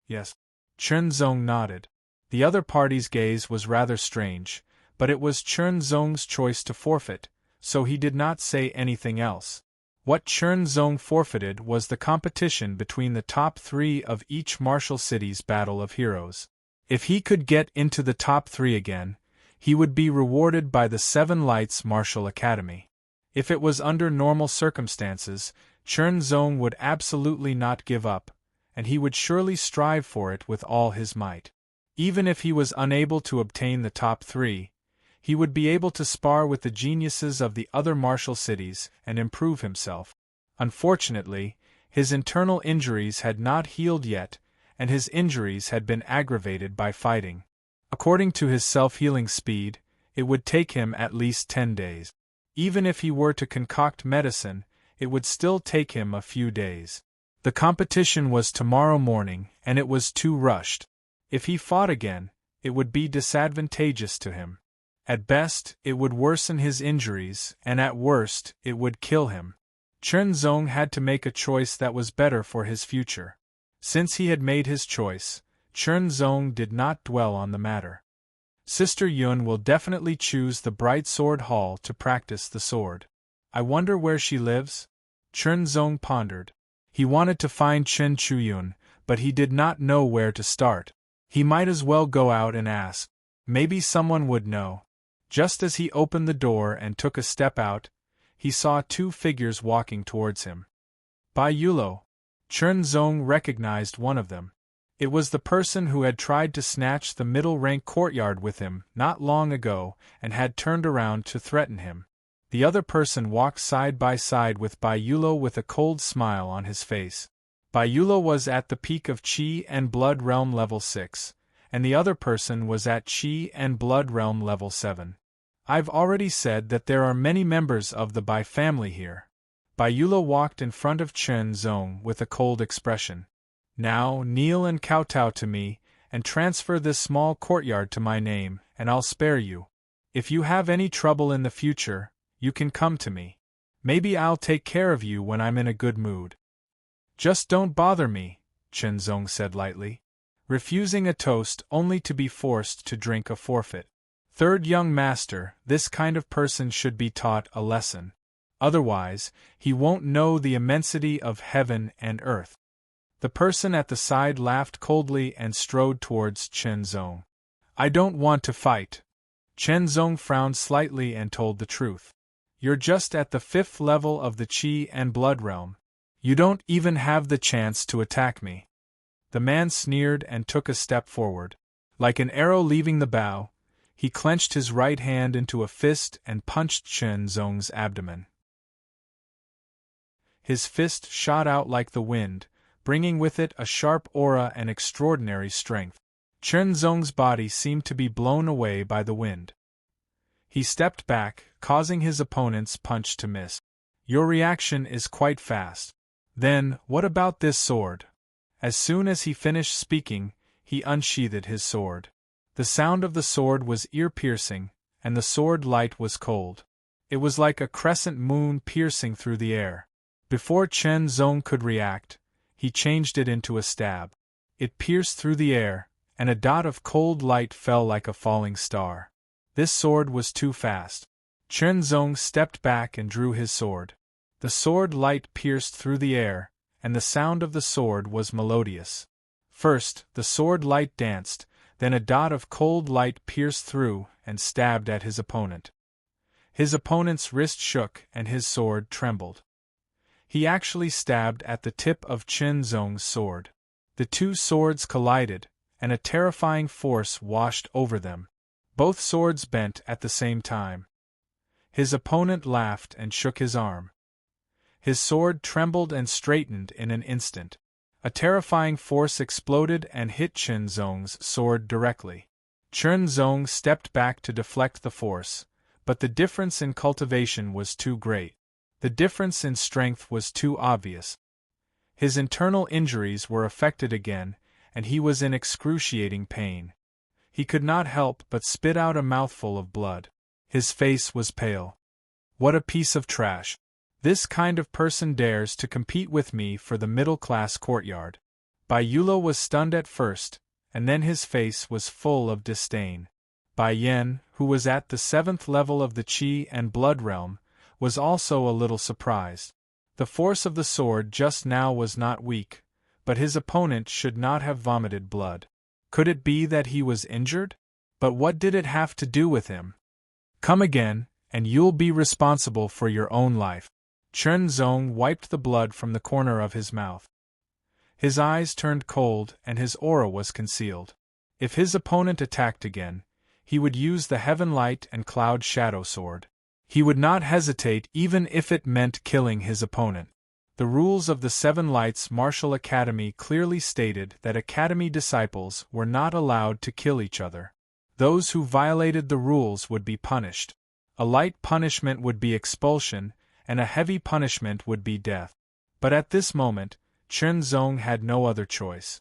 Yes. Chenzong nodded. The other party's gaze was rather strange, but it was Chenzong's choice to forfeit, so he did not say anything else. What Chenzong forfeited was the competition between the top 3 of each martial city's Battle of Heroes. If he could get into the top 3 again, he would be rewarded by the Seven Lights Martial Academy. If it was under normal circumstances, Chenzong would absolutely not give up, and he would surely strive for it with all his might. Even if he was unable to obtain the top 3, he would be able to spar with the geniuses of the other martial cities and improve himself. Unfortunately, his internal injuries had not healed yet, and his injuries had been aggravated by fighting. According to his self-healing speed, it would take him at least 10 days. Even if he were to concoct medicine, it would still take him a few days. The competition was tomorrow morning, and it was too rushed. If he fought again, it would be disadvantageous to him. At best, it would worsen his injuries, and at worst, it would kill him. Chen Zong had to make a choice that was better for his future. Since he had made his choice, Chen Zong did not dwell on the matter. Sister Yun will definitely choose the Bright Sword Hall to practice the sword. I wonder where she lives? Chen Zong pondered. He wanted to find Chen Chuyun, but he did not know where to start. He might as well go out and ask. Maybe someone would know. Just as he opened the door and took a step out, he saw two figures walking towards him. Bai Yulo. Chen Zong recognized one of them. It was the person who had tried to snatch the middle-rank courtyard with him not long ago and had turned around to threaten him. The other person walked side by side with Bai Yulo with a cold smile on his face. Bai Yulo was at the peak of Qi and Blood Realm level 6, and the other person was at Qi and Blood Realm level 7. I've already said that there are many members of the Bai family here. Bai Yulo walked in front of Chen Zong with a cold expression. Now kneel and kowtow to me, and transfer this small courtyard to my name, and I'll spare you. If you have any trouble in the future, you can come to me. Maybe I'll take care of you when I'm in a good mood. Just don't bother me, Chen Zong said lightly, refusing a toast only to be forced to drink a forfeit. Third young master, this kind of person should be taught a lesson. Otherwise, he won't know the immensity of heaven and earth. The person at the side laughed coldly and strode towards Chen Zong. I don't want to fight. Chen Zong frowned slightly and told the truth. You're just at the 5th level of the Qi and Blood Realm. You don't even have the chance to attack me. The man sneered and took a step forward. Like an arrow leaving the bow, he clenched his right hand into a fist and punched Chen Zong's abdomen. His fist shot out like the wind, bringing with it a sharp aura and extraordinary strength. Chen Zong's body seemed to be blown away by the wind. He stepped back, causing his opponent's punch to miss. Your reaction is quite fast. Then, what about this sword? As soon as he finished speaking, he unsheathed his sword. The sound of the sword was ear-piercing, and the sword light was cold. It was like a crescent moon piercing through the air. Before Chen Zong could react, he changed it into a stab. It pierced through the air, and a dot of cold light fell like a falling star. This sword was too fast. Chen Zong stepped back and drew his sword. The sword light pierced through the air, and the sound of the sword was melodious. First, the sword light danced, then a dot of cold light pierced through and stabbed at his opponent. His opponent's wrist shook and his sword trembled. He actually stabbed at the tip of Chen Zong's sword. The two swords collided, and a terrifying force washed over them. Both swords bent at the same time. His opponent laughed and shook his arm. His sword trembled and straightened in an instant. A terrifying force exploded and hit Chen Zong's sword directly. Chen Zong stepped back to deflect the force, but the difference in cultivation was too great. The difference in strength was too obvious. His internal injuries were affected again, and he was in excruciating pain. He could not help but spit out a mouthful of blood. His face was pale. What a piece of trash. This kind of person dares to compete with me for the middle-class courtyard. Bai Yulo was stunned at first, and then his face was full of disdain. Bai Yen, who was at the 7th level of the Qi and Blood Realm, was also a little surprised. The force of the sword just now was not weak, but his opponent should not have vomited blood. Could it be that he was injured? But what did it have to do with him? Come again, and you'll be responsible for your own life. Chen Zong wiped the blood from the corner of his mouth. His eyes turned cold and his aura was concealed. If his opponent attacked again, he would use the Heaven Light and Cloud Shadow Sword. He would not hesitate even if it meant killing his opponent. The rules of the Seven Lights Martial Academy clearly stated that Academy disciples were not allowed to kill each other. Those who violated the rules would be punished. A light punishment would be expulsion, and a heavy punishment would be death. But at this moment, Chen Zong had no other choice.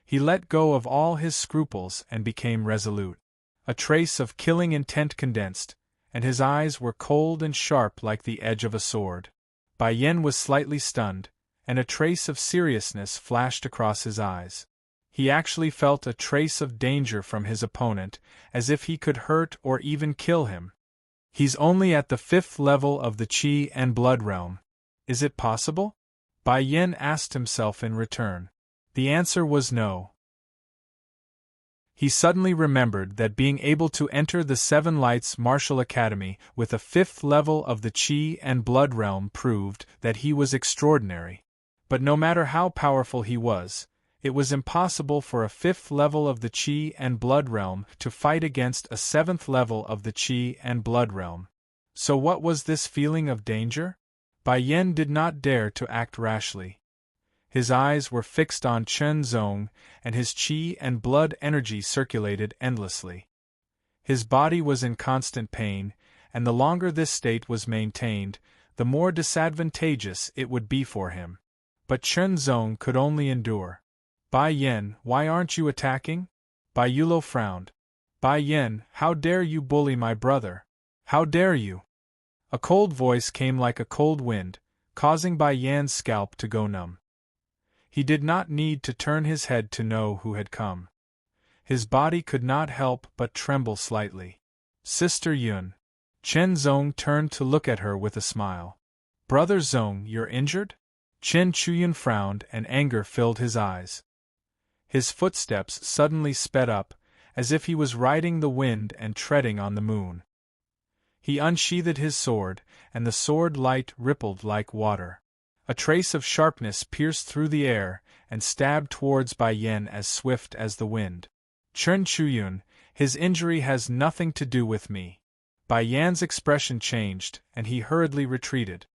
He let go of all his scruples and became resolute. a trace of killing intent condensed, and his eyes were cold and sharp like the edge of a sword. Bai Yen was slightly stunned, and a trace of seriousness flashed across his eyes. He actually felt a trace of danger from his opponent, as if he could hurt or even kill him. He's only at the 5th level of the Qi and Blood realm. Is it possible? Bai Yen asked himself in return. The answer was no. He suddenly remembered that being able to enter the Seven Lights Martial Academy with a 5th level of the Qi and Blood realm proved that he was extraordinary. But no matter how powerful he was, it was impossible for a 5th level of the Qi and Blood realm to fight against a 7th level of the Qi and Blood realm. So what was this feeling of danger? Bai Yen did not dare to act rashly. His eyes were fixed on Chen Zong, and his Qi and blood energy circulated endlessly. His body was in constant pain, and the longer this state was maintained, the more disadvantageous it would be for him. But Chen Zong could only endure. Bai Yen, why aren't you attacking? Bai Yulo frowned. Bai Yen, how dare you bully my brother? How dare you? A cold voice came like a cold wind, causing Bai Yan's scalp to go numb. He did not need to turn his head to know who had come. His body could not help but tremble slightly. Sister Yun. Chen Zong turned to look at her with a smile. Brother Zong, you're injured? Chen Chuyun frowned and anger filled his eyes. His footsteps suddenly sped up, as if he was riding the wind and treading on the moon. He unsheathed his sword, and the sword light rippled like water. A trace of sharpness pierced through the air, and stabbed towards Bai Yen as swift as the wind. Chen Chuyun, his injury has nothing to do with me. Bai Yan's expression changed, and he hurriedly retreated.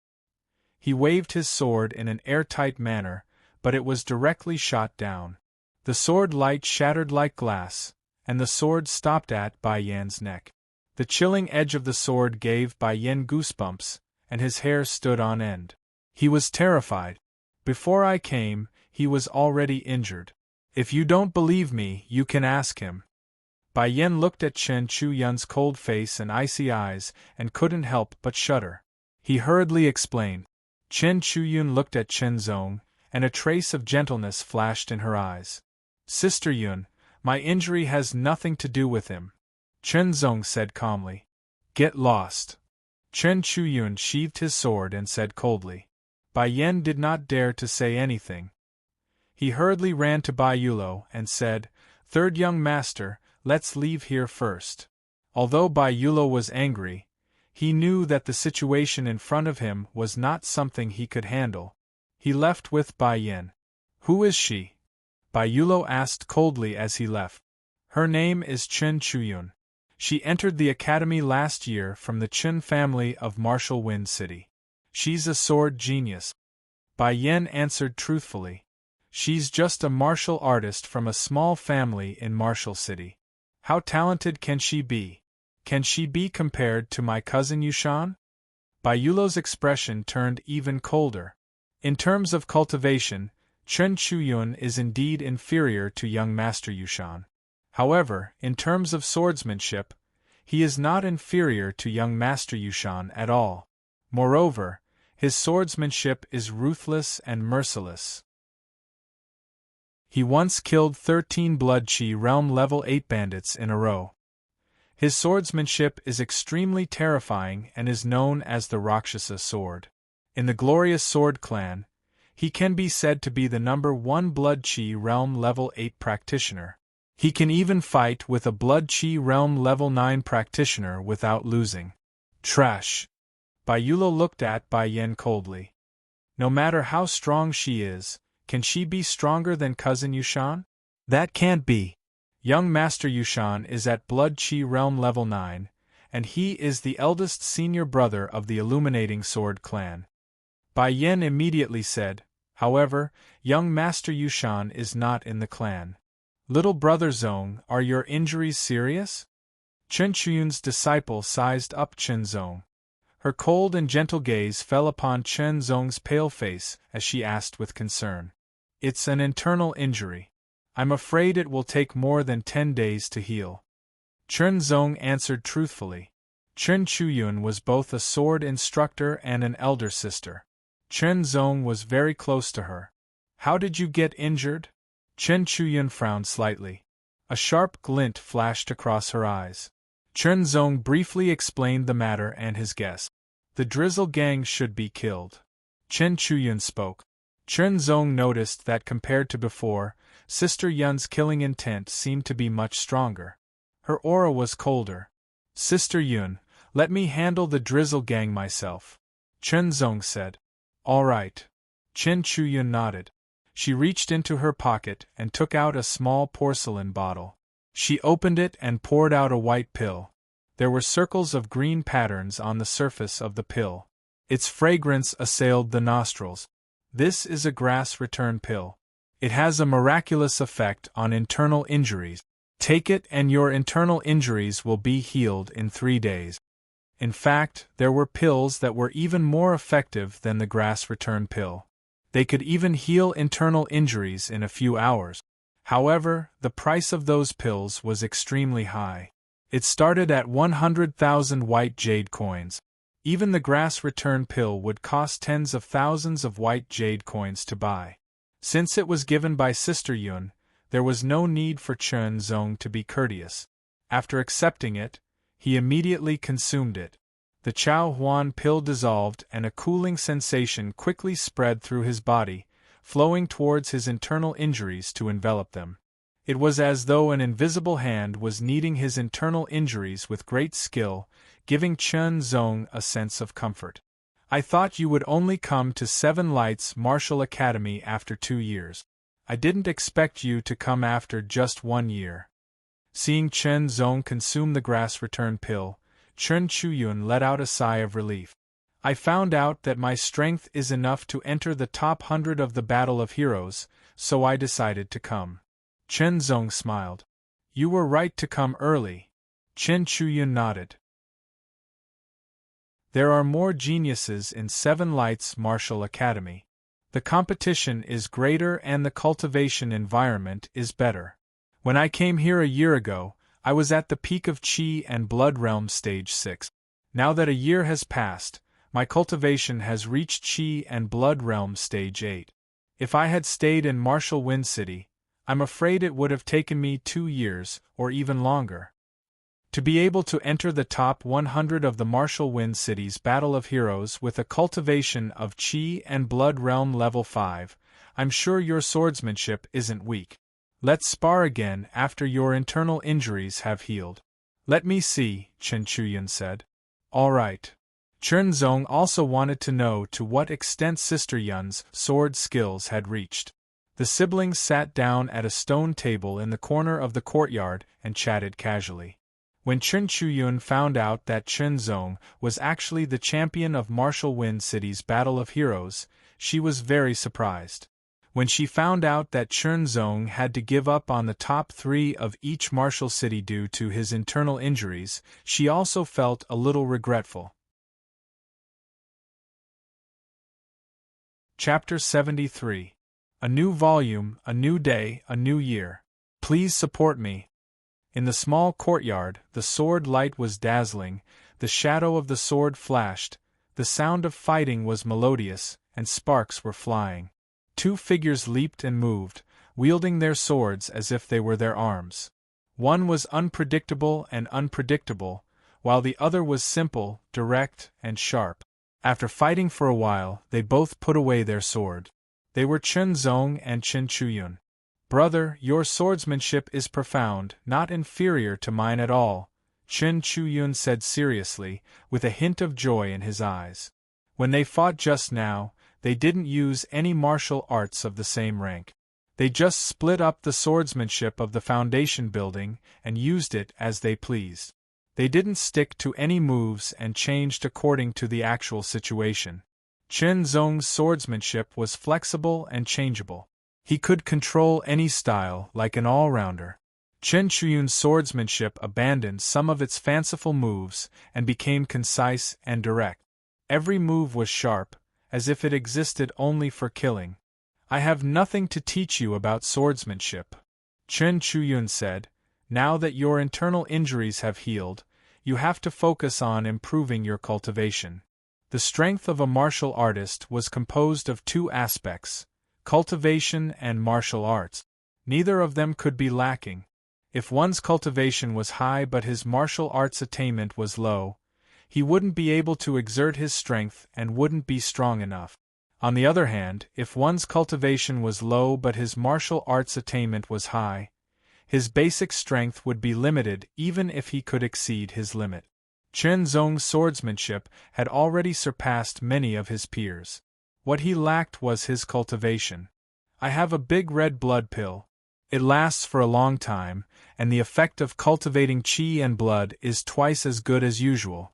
He waved his sword in an airtight manner, but it was directly shot down. The sword light shattered like glass, and the sword stopped at Bai Yan's neck. The chilling edge of the sword gave Bai Yen goosebumps, and his hair stood on end. He was terrified. Before I came, he was already injured. If you don't believe me, you can ask him. Bai Yen looked at Chen Chuyun's cold face and icy eyes, and couldn't help but shudder. He hurriedly explained. Chen Chuyun looked at Chen Zong, and a trace of gentleness flashed in her eyes. Sister Yun, my injury has nothing to do with him. Chen Zong said calmly. Get lost. Chen Chuyun sheathed his sword and said coldly. Bai Yen did not dare to say anything. He hurriedly ran to Bai Yulo and said, Third young master, let's leave here first. Although Bai Yulo was angry, he knew that the situation in front of him was not something he could handle. He left with Bai Yen. Who is she? Bai Yulo asked coldly as he left. Her name is Chen Chuyun. She entered the academy last year from the Chen family of Martial Wind City. She's a sword genius. Bai Yen answered truthfully. She's just a martial artist from a small family in Martial City. How talented can she be? Can she be compared to my cousin Yushan? Bai Yulo's expression turned even colder. In terms of cultivation, Chen Chuyun is indeed inferior to young Master Yushan. However, in terms of swordsmanship, he is not inferior to young Master Yushan at all. Moreover, his swordsmanship is ruthless and merciless. He once killed 13 Blood Qi Realm Level 8 bandits in a row. His swordsmanship is extremely terrifying and is known as the Rakshasa sword. In the Glorious Sword clan, he can be said to be the #1 Blood Qi Realm Level 8 practitioner. He can even fight with a Blood Qi Realm Level 9 practitioner without losing. Trash. Bai Yulo looked at Bai Yen coldly. No matter how strong she is, can she be stronger than cousin Yushan? That can't be. Young Master Yushan is at Blood Qi Realm Level 9, and he is the eldest senior brother of the Illuminating Sword clan. Bai Yen immediately said, however, young Master Yushan is not in the clan. Little brother Zong, are your injuries serious? Chen Chuyun's disciple sized up Chen Zong. Her cold and gentle gaze fell upon Chen Zong's pale face as she asked with concern. It's an internal injury. I'm afraid it will take more than 10 days to heal. Chen Zong answered truthfully. Chen Chuyun was both a sword instructor and an elder sister. Chen Zong was very close to her. How did you get injured? Chen Chuyun frowned slightly. A sharp glint flashed across her eyes. Chen Zong briefly explained the matter and his guess. The drizzle gang should be killed. Chen Chuyun spoke. Chen Zong noticed that compared to before, Sister Yun's killing intent seemed to be much stronger. Her aura was colder. Sister Yun, let me handle the drizzle gang myself, Chen Zong said. All right. Chen Chuyun nodded. She reached into her pocket and took out a small porcelain bottle. She opened it and poured out a white pill. There were circles of green patterns on the surface of the pill. Its fragrance assailed the nostrils. This is a grass return pill. It has a miraculous effect on internal injuries. Take it and your internal injuries will be healed in 3 days. In fact, there were pills that were even more effective than the grass return pill. They could even heal internal injuries in a few hours. However, the price of those pills was extremely high. It started at 100,000 white jade coins. Even the grass return pill would cost tens of thousands of white jade coins to buy. Since it was given by Sister Yun, there was no need for Chen Zong to be courteous. After accepting it, he immediately consumed it. The Chao Huan pill dissolved and a cooling sensation quickly spread through his body, flowing towards his internal injuries to envelop them. It was as though an invisible hand was kneading his internal injuries with great skill, giving Chen Zong a sense of comfort. I thought you would only come to Seven Lights Martial Academy after 2 years. I didn't expect you to come after just 1 year. Seeing Chen Zong consume the grass return pill, Chen Chuyun let out a sigh of relief. I found out that my strength is enough to enter the top 100 of the Battle of Heroes, so I decided to come. Chen Zong smiled. You were right to come early. Chen Chuyun nodded. There are more geniuses in Seven Lights Martial Academy. The competition is greater and the cultivation environment is better. When I came here a year ago, I was at the peak of Qi and Blood Realm Stage 6. Now that a year has passed, my cultivation has reached Qi and Blood Realm Stage 8. If I had stayed in Martial Wind City, I'm afraid it would have taken me 2 years, or even longer. To be able to enter the top 100 of the Martial Wind City's Battle of Heroes with a cultivation of Qi and Blood Realm Level 5, I'm sure your swordsmanship isn't weak. Let's spar again after your internal injuries have healed. Let me see, Chen Chuyun said. All right. Chen Zong also wanted to know to what extent Sister Yun's sword skills had reached. The siblings sat down at a stone table in the corner of the courtyard and chatted casually. When Chen Chuyun found out that Chen Zong was actually the champion of Martial Wind City's Battle of Heroes, she was very surprised. When she found out that Chen Zong had to give up on the top 3 of each martial city due to his internal injuries, she also felt a little regretful. Chapter 73. A new volume, a new day, a new year. Please support me. In the small courtyard, the sword light was dazzling, the shadow of the sword flashed, the sound of fighting was melodious, and sparks were flying. 2 figures leaped and moved, wielding their swords as if they were their arms. One was unpredictable, while the other was simple, direct, and sharp. After fighting for a while, they both put away their sword. They were Chen Zong and Chen Chuyun. Brother, your swordsmanship is profound, not inferior to mine at all, Chen Chuyun said seriously, with a hint of joy in his eyes. When they fought just now, they didn't use any martial arts of the same rank. They just split up the swordsmanship of the foundation building and used it as they pleased. They didn't stick to any moves and changed according to the actual situation. Chen Zong's swordsmanship was flexible and changeable. He could control any style like an all-rounder. Chen Chuyun's swordsmanship abandoned some of its fanciful moves and became concise and direct. Every move was sharp, as if it existed only for killing. I have nothing to teach you about swordsmanship, Chen Chuyun said, Now that your internal injuries have healed, you have to focus on improving your cultivation. The strength of a martial artist was composed of two aspects: cultivation and martial arts. Neither of them could be lacking. If one's cultivation was high but his martial arts attainment was low, he wouldn't be able to exert his strength and wouldn't be strong enough. On the other hand, if one's cultivation was low but his martial arts attainment was high, his basic strength would be limited even if he could exceed his limit. Chen Zong's swordsmanship had already surpassed many of his peers. What he lacked was his cultivation. I have a big red blood pill. It lasts for a long time, and the effect of cultivating qi and blood is twice as good as usual.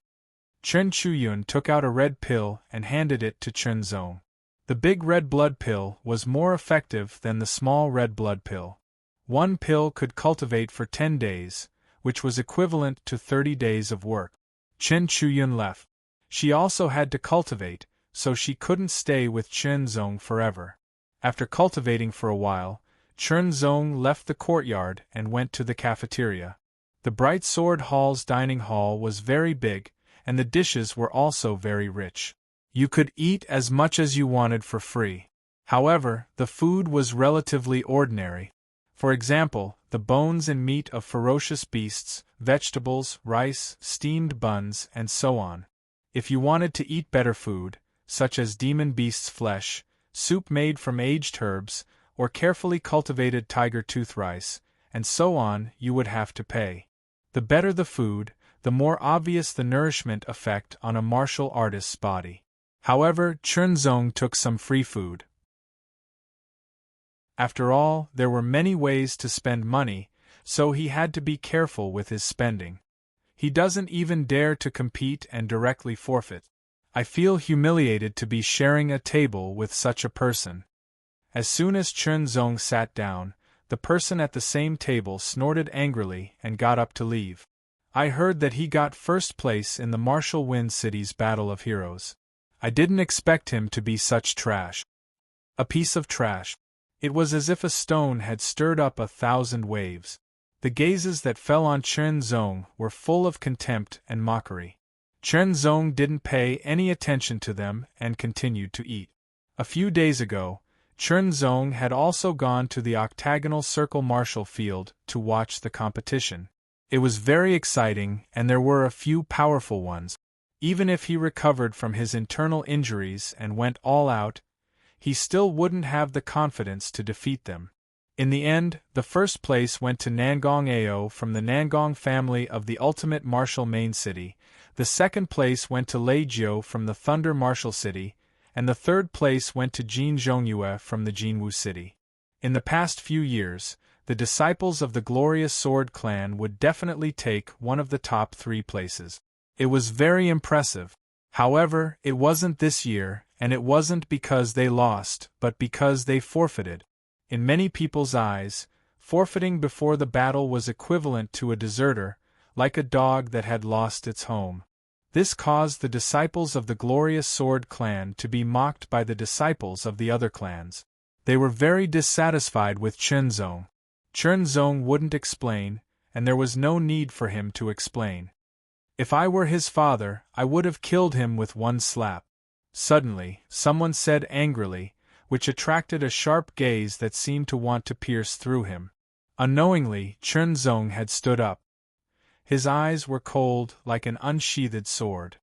Chen Chuyun took out a red pill and handed it to Chen Zong. The big red blood pill was more effective than the small red blood pill. One pill could cultivate for 10 days, which was equivalent to 30 days of work. Chen Chuyun left. She also had to cultivate, so she couldn't stay with Chen Zong forever. After cultivating for a while, Chen Zong left the courtyard and went to the cafeteria. The Bright Sword Hall's dining hall was very big, and the dishes were also very rich. You could eat as much as you wanted for free. However, the food was relatively ordinary. For example, the bones and meat of ferocious beasts, vegetables, rice, steamed buns, and so on. If you wanted to eat better food, such as demon beast's flesh, soup made from aged herbs, or carefully cultivated tiger tooth rice, and so on, you would have to pay. The better the food, the more obvious the nourishment effect on a martial artist's body. However, Chen Zong took some free food. After all, there were many ways to spend money, so he had to be careful with his spending. He doesn't even dare to compete and directly forfeit. I feel humiliated to be sharing a table with such a person. As soon as Chen Zong sat down, the person at the same table snorted angrily and got up to leave. I heard that he got first place in the Martial Wind City's Battle of Heroes. I didn't expect him to be such trash. A piece of trash. It was as if a stone had stirred up 1,000 waves. The gazes that fell on Chen Zong were full of contempt and mockery. Chen Zong didn't pay any attention to them and continued to eat. A few days ago, Chen Zong had also gone to the octagonal circle martial field to watch the competition. It was very exciting and there were a few powerful ones. Even if he recovered from his internal injuries and went all out, he still wouldn't have the confidence to defeat them. In the end, the first place went to Nangong Ao from the Nangong family of the Ultimate Martial Main City, the second place went to Lei Jiu from the Thunder Martial City, and the third place went to Jin Zhongyue from the Jinwu City. In the past few years, the disciples of the Glorious Sword Clan would definitely take one of the top 3 places. It was very impressive. However, it wasn't this year, and it wasn't because they lost, but because they forfeited. In many people's eyes, forfeiting before the battle was equivalent to a deserter, like a dog that had lost its home. This caused the disciples of the Glorious Sword Clan to be mocked by the disciples of the other clans. They were very dissatisfied with Chen Zong. Chen Zong wouldn't explain, and there was no need for him to explain. If I were his father, I would have killed him with one slap. Suddenly, someone said angrily, which attracted a sharp gaze that seemed to want to pierce through him. Unknowingly, Chen Zong had stood up. His eyes were cold like an unsheathed sword.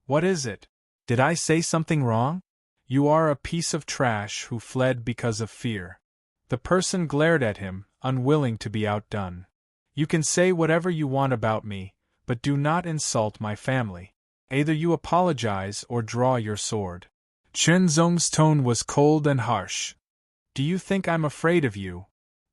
What is it? Did I say something wrong? You are a piece of trash who fled because of fear. The person glared at him, unwilling to be outdone. You can say whatever you want about me, but do not insult my family. Either you apologize or draw your sword. Chen Zong's tone was cold and harsh. Do you think I'm afraid of you?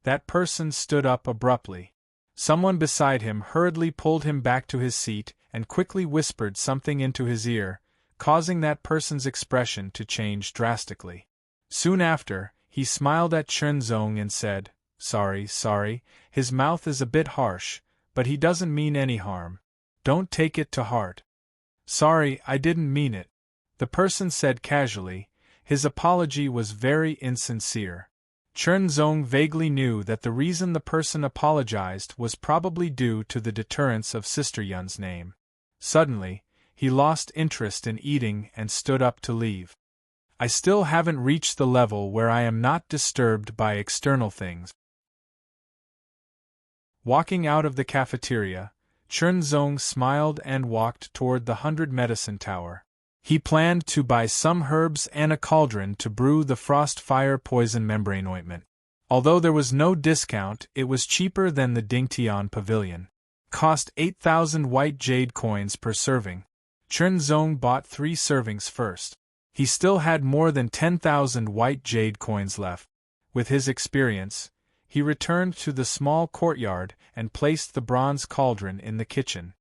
That person stood up abruptly. Someone beside him hurriedly pulled him back to his seat and quickly whispered something into his ear, causing that person's expression to change drastically. Soon after, he smiled at Chen Zong and said, Sorry, his mouth is a bit harsh, but he doesn't mean any harm. Don't take it to heart." "Sorry, I didn't mean it," the person said casually. His apology was very insincere. Chernzong vaguely knew that the reason the person apologized was probably due to the deterrence of Sister Yun's name. Suddenly, he lost interest in eating and stood up to leave. I still haven't reached the level where I am not disturbed by external things. Walking out of the cafeteria, Chernzong smiled and walked toward the 100 Medicine Tower. He planned to buy some herbs and a cauldron to brew the frost fire poison membrane ointment. Although there was no discount, it was cheaper than the Dingtian Pavilion. Cost 8,000 white jade coins per serving. Chernzong bought 3 servings first. He still had more than 10,000 white jade coins left. With his experience, he returned to the small courtyard and placed the bronze cauldron in the kitchen.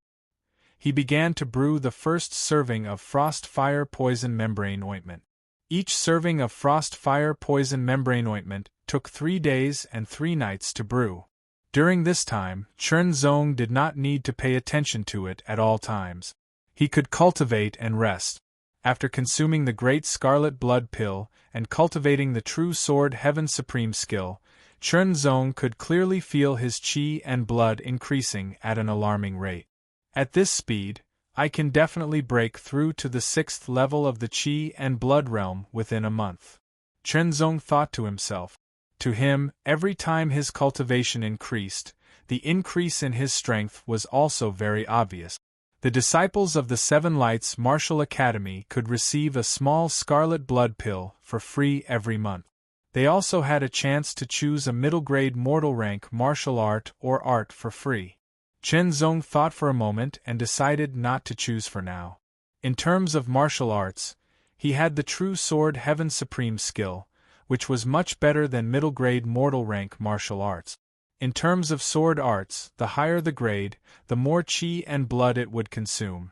He began to brew the first serving of frost fire poison membrane ointment. Each serving of frost fire poison membrane ointment took 3 days and 3 nights to brew. During this time, Chernzong did not need to pay attention to it at all times. He could cultivate and rest. After consuming the Great Scarlet Blood Pill and cultivating the True Sword Heaven Supreme skill, Chernzong could clearly feel his qi and blood increasing at an alarming rate. At this speed, I can definitely break through to the 6th level of the qi and blood realm within a month. Chernzong thought to himself. To him, every time his cultivation increased, the increase in his strength was also very obvious. The disciples of the Seven Lights Martial Academy could receive a small scarlet blood pill for free every month. They also had a chance to choose a middle-grade mortal rank martial art or art for free. Chernzong thought for a moment and decided not to choose for now. In terms of martial arts, he had the True Sword Heaven Supreme skill, which was much better than middle-grade mortal rank martial arts. In terms of sword arts, the higher the grade, the more qi and blood it would consume.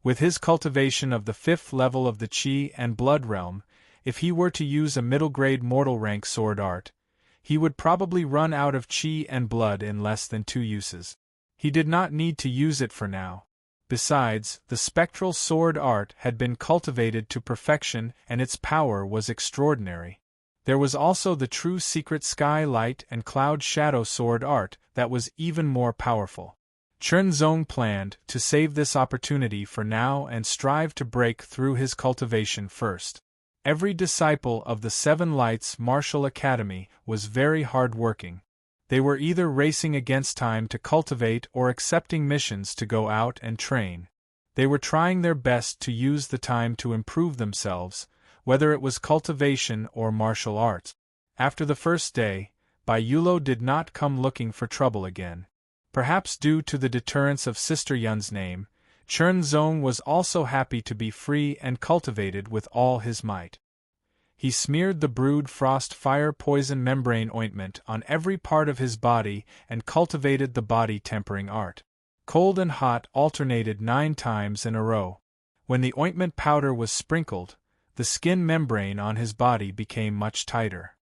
With his cultivation of the 5th level of the qi and blood realm, if he were to use a middle-grade mortal rank sword art, he would probably run out of qi and blood in less than 2 uses. He did not need to use it for now. Besides, the spectral sword art had been cultivated to perfection and its power was extraordinary. There was also the true secret sky light and cloud shadow sword art that was even more powerful. Chernzong planned to save this opportunity for now and strive to break through his cultivation first. Every disciple of the Seven Lights Martial Academy was very hard-working. They were either racing against time to cultivate or accepting missions to go out and train. They were trying their best to use the time to improve themselves, whether it was cultivation or martial arts. After the first day, Bai Yulo did not come looking for trouble again. Perhaps due to the deterrence of Sister Yun's name, Chernzong was also happy to be free and cultivated with all his might. He smeared the brewed frost fire poison membrane ointment on every part of his body and cultivated the body tempering art. Cold and hot alternated 9 times in a row. When the ointment powder was sprinkled, the skin membrane on his body became much tighter.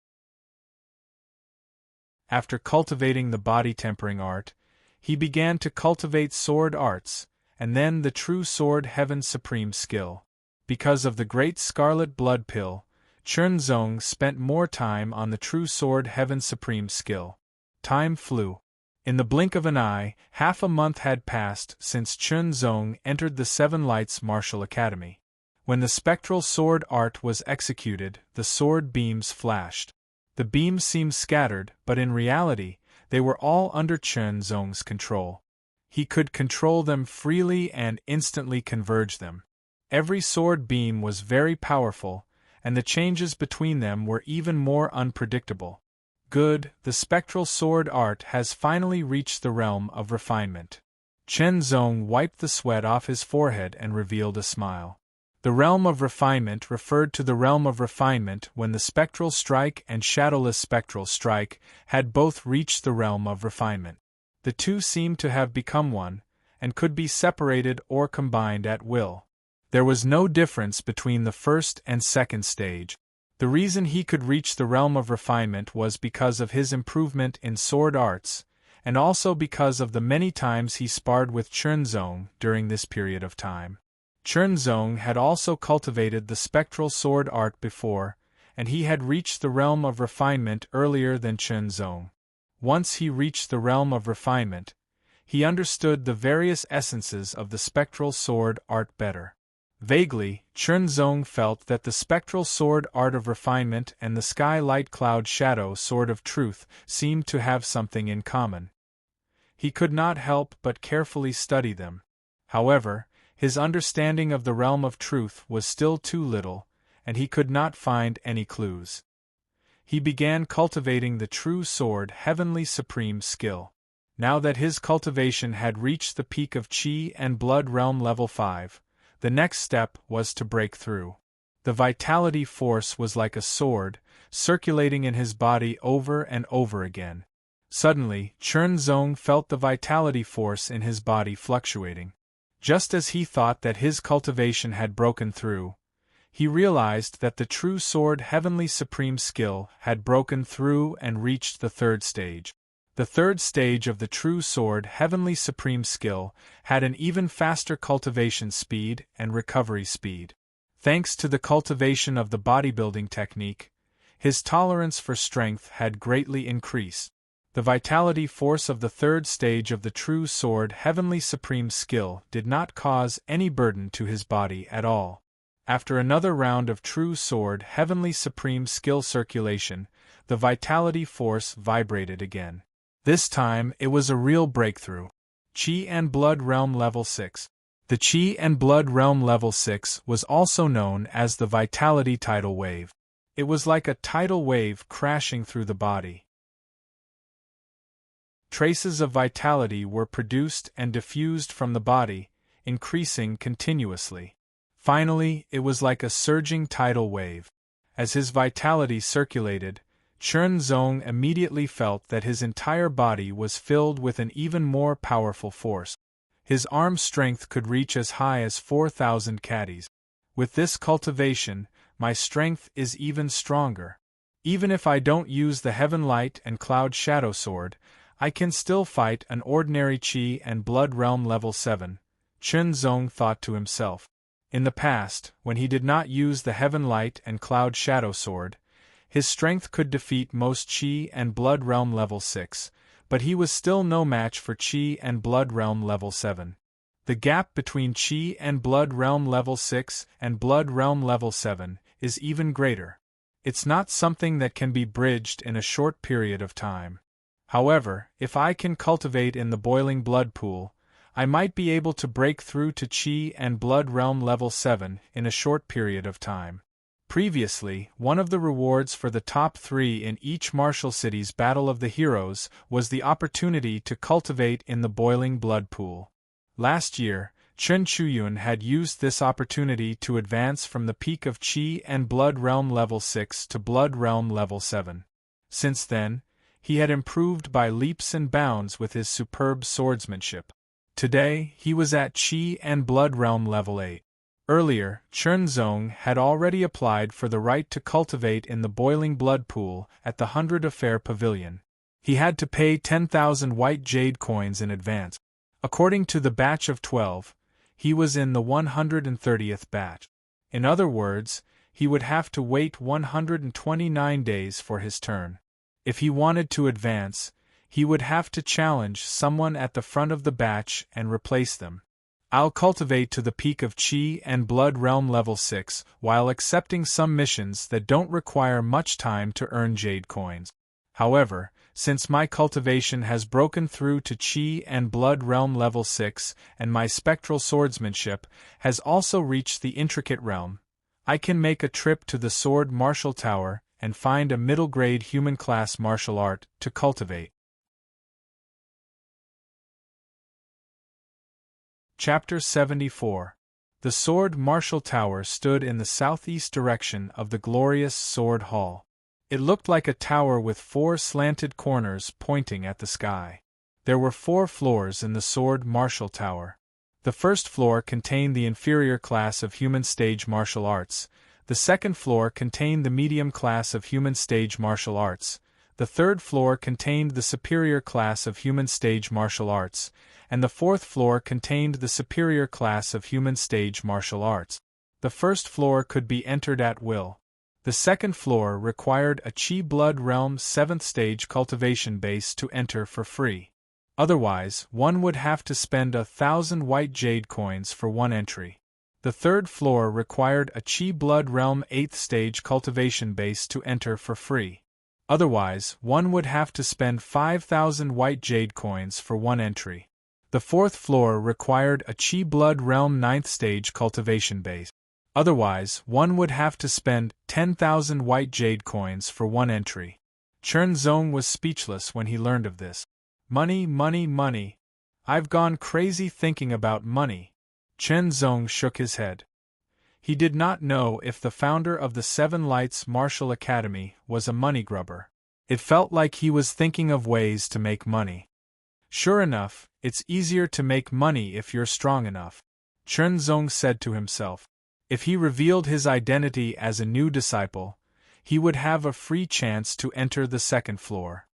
After cultivating the body tempering art, he began to cultivate sword arts, and then the True Sword Heaven Supreme skill. Because of the Great Scarlet Blood Pill, Chernzong spent more time on the True Sword Heaven Supreme skill. Time flew. In the blink of an eye, half a month had passed since Chernzong entered the Seven Lights Martial Academy. When the spectral sword art was executed, the sword beams flashed. The beams seemed scattered, but in reality, they were all under Chernzong's control. He could control them freely and instantly converge them. Every sword beam was very powerful, and the changes between them were even more unpredictable. Good, the spectral sword art has finally reached the realm of refinement. Chernzong wiped the sweat off his forehead and revealed a smile. The realm of refinement referred to the realm of refinement when the spectral strike and shadowless spectral strike had both reached the realm of refinement. The two seemed to have become one, and could be separated or combined at will. There was no difference between the first and second stage. The reason he could reach the realm of refinement was because of his improvement in sword arts, and also because of the many times he sparred with Chernzong during this period of time. Chernzong had also cultivated the spectral sword art before, and he had reached the realm of refinement earlier than Chen Zong. Once he reached the realm of refinement, he understood the various essences of the spectral sword art better. Vaguely, Chen Zong felt that the spectral sword art of refinement and the sky light cloud shadow sword of truth seemed to have something in common. He could not help but carefully study them. However, his understanding of the realm of truth was still too little, and he could not find any clues. He began cultivating the true sword heavenly supreme skill. Now that his cultivation had reached the peak of Qi and Blood Realm level 5, the next step was to break through. The vitality force was like a sword, circulating in his body over and over again. Suddenly, Chen Zong felt the vitality force in his body fluctuating. Just as he thought that his cultivation had broken through, he realized that the true sword heavenly supreme skill had broken through and reached the third stage. The third stage of the true sword heavenly supreme skill had an even faster cultivation speed and recovery speed. Thanks to the cultivation of the bodybuilding technique, his tolerance for strength had greatly increased. The vitality force of the third stage of the true sword heavenly supreme skill did not cause any burden to his body at all. After another round of true sword heavenly supreme skill circulation, the vitality force vibrated again. This time it was a real breakthrough. Qi and Blood Realm Level 6. The Qi and Blood Realm Level 6 was also known as the Vitality Tidal Wave. It was like a tidal wave crashing through the body. Traces of vitality were produced and diffused from the body, increasing continuously. Finally, it was like a surging tidal wave. As his vitality circulated, Chen Zong immediately felt that his entire body was filled with an even more powerful force. His arm strength could reach as high as 4,000 caddies. With this cultivation, my strength is even stronger. Even if I don't use the Heaven Light and Cloud Shadow Sword, I can still fight an ordinary Qi and Blood Realm Level 7, Chen Zong thought to himself. In the past, when he did not use the Heaven Light and Cloud Shadow Sword, his strength could defeat most Qi and Blood Realm Level 6, but he was still no match for Qi and Blood Realm Level 7. The gap between Qi and Blood Realm Level 6 and Blood Realm Level 7 is even greater. It's not something that can be bridged in a short period of time. However, if I can cultivate in the boiling blood pool, I might be able to break through to Qi and Blood Realm Level 7 in a short period of time. Previously, one of the rewards for the top 3 in each Martial City's Battle of the Heroes was the opportunity to cultivate in the boiling blood pool. Last year, Chen Chuyun had used this opportunity to advance from the peak of Qi and Blood Realm Level 6 to Blood Realm Level 7. Since then, he had improved by leaps and bounds with his superb swordsmanship. Today, he was at Qi and Blood Realm Level 8. Earlier, Chen Zong had already applied for the right to cultivate in the boiling blood pool at the 100 Affair Pavilion. He had to pay 10,000 white jade coins in advance. According to the batch of 12, he was in the 130th batch. In other words, he would have to wait 129 days for his turn. If he wanted to advance, he would have to challenge someone at the front of the batch and replace them. I'll cultivate to the peak of Qi and Blood Realm Level 6 while accepting some missions that don't require much time to earn jade coins. However, since my cultivation has broken through to Qi and Blood Realm Level 6 and my spectral swordsmanship has also reached the intricate realm, I can make a trip to the Sword Martial Tower and find a middle-grade human-class martial art to cultivate. Chapter 74. The Sword Martial Tower stood in the southeast direction of the glorious Sword Hall. It looked like a tower with 4 slanted corners pointing at the sky. There were 4 floors in the Sword Martial Tower. The first floor contained the inferior class of human stage martial arts, the second floor contained the medium class of human stage martial arts, the third floor contained the superior class of human stage martial arts, and the fourth floor contained the superior class of human stage martial arts. The first floor could be entered at will. The second floor required a Chi Blood Realm 7th stage cultivation base to enter for free. Otherwise, one would have to spend 1,000 white jade coins for one entry. The third floor required a Chi Blood Realm 8th stage cultivation base to enter for free. Otherwise, one would have to spend 5,000 white jade coins for one entry. The fourth floor required a Chi Blood Realm 9th stage cultivation base. Otherwise, one would have to spend 10,000 white jade coins for one entry. Chen Zong was speechless when he learned of this. Money, money, money. I've gone crazy thinking about money. Chen Zong shook his head. He did not know if the founder of the Seven Lights Martial Academy was a money grubber. It felt like he was thinking of ways to make money. Sure enough, it's easier to make money if you're strong enough, Chen Zong said to himself. If he revealed his identity as a new disciple, he would have a free chance to enter the second floor.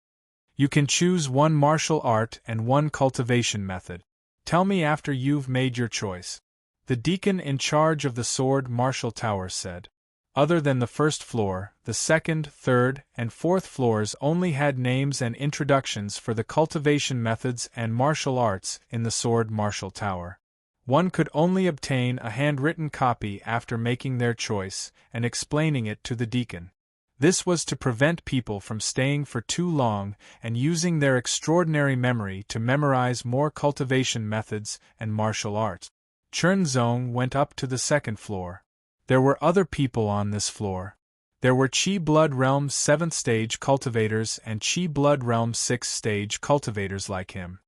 You can choose one martial art and one cultivation method. Tell me after you've made your choice. The deacon in charge of the Sword Martial Tower said. Other than the first floor, the second, third, and fourth floors only had names and introductions for the cultivation methods and martial arts in the Sword Martial Tower. One could only obtain a handwritten copy after making their choice and explaining it to the deacon. This was to prevent people from staying for too long and using their extraordinary memory to memorize more cultivation methods and martial arts. Chen Zong went up to the second floor. There were other people on this floor. There were Chi Blood Realm 7th stage cultivators and Chi Blood Realm 6th stage cultivators like him.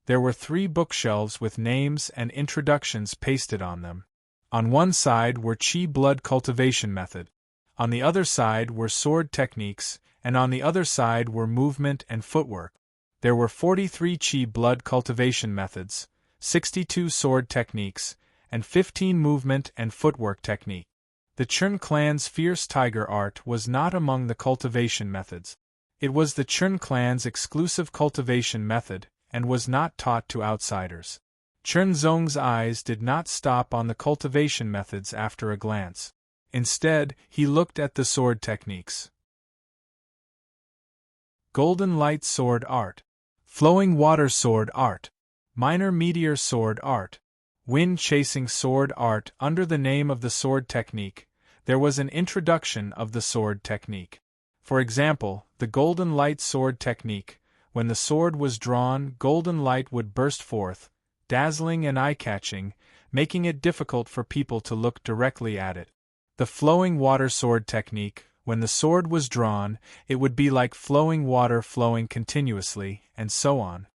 There were 3 bookshelves with names and introductions pasted on them. On one side were Chi Blood cultivation method. On the other side were sword techniques, and on the other side were movement and footwork. There were 43 Chi Blood cultivation methods, 62 sword techniques, and 15 movement and footwork technique. The Chun clan's fierce tiger art was not among the cultivation methods. It was the Chun clan's exclusive cultivation method, and was not taught to outsiders. Chen Zong's eyes did not stop on the cultivation methods after a glance. Instead, he looked at the sword techniques. Golden Light Sword Art, Flowing Water Sword Art, Minor Meteor Sword Art, Wind Chasing Sword Art. Under the name of the sword technique, there was an introduction of the sword technique. For example, the Golden Light Sword Technique. When the sword was drawn, golden light would burst forth, dazzling and eye-catching, making it difficult for people to look directly at it. The Flowing Water Sword Technique. When the sword was drawn, it would be like flowing water flowing continuously, and so on.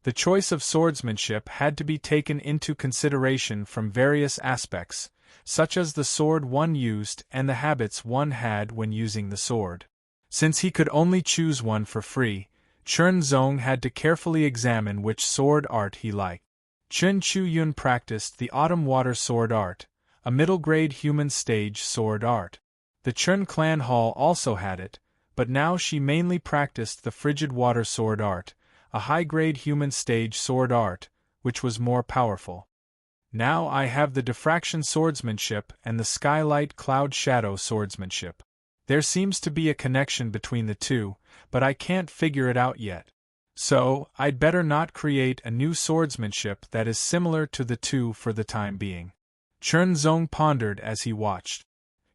The choice of swordsmanship had to be taken into consideration from various aspects, such as the sword one used and the habits one had when using the sword. Since he could only choose one for free, Chen Zong had to carefully examine which sword art he liked. Chen Chuyun practiced the Autumn Water Sword Art, a middle-grade human stage sword art. The Chen clan hall also had it, but now she mainly practiced the Frigid Water Sword Art, a high-grade human stage sword art, which was more powerful. Now I have the Diffraction Swordsmanship and the Skylight Cloud Shadow Swordsmanship. There seems to be a connection between the two, but I can't figure it out yet. So, I'd better not create a new swordsmanship that is similar to the two for the time being. Chen Zong pondered as he watched.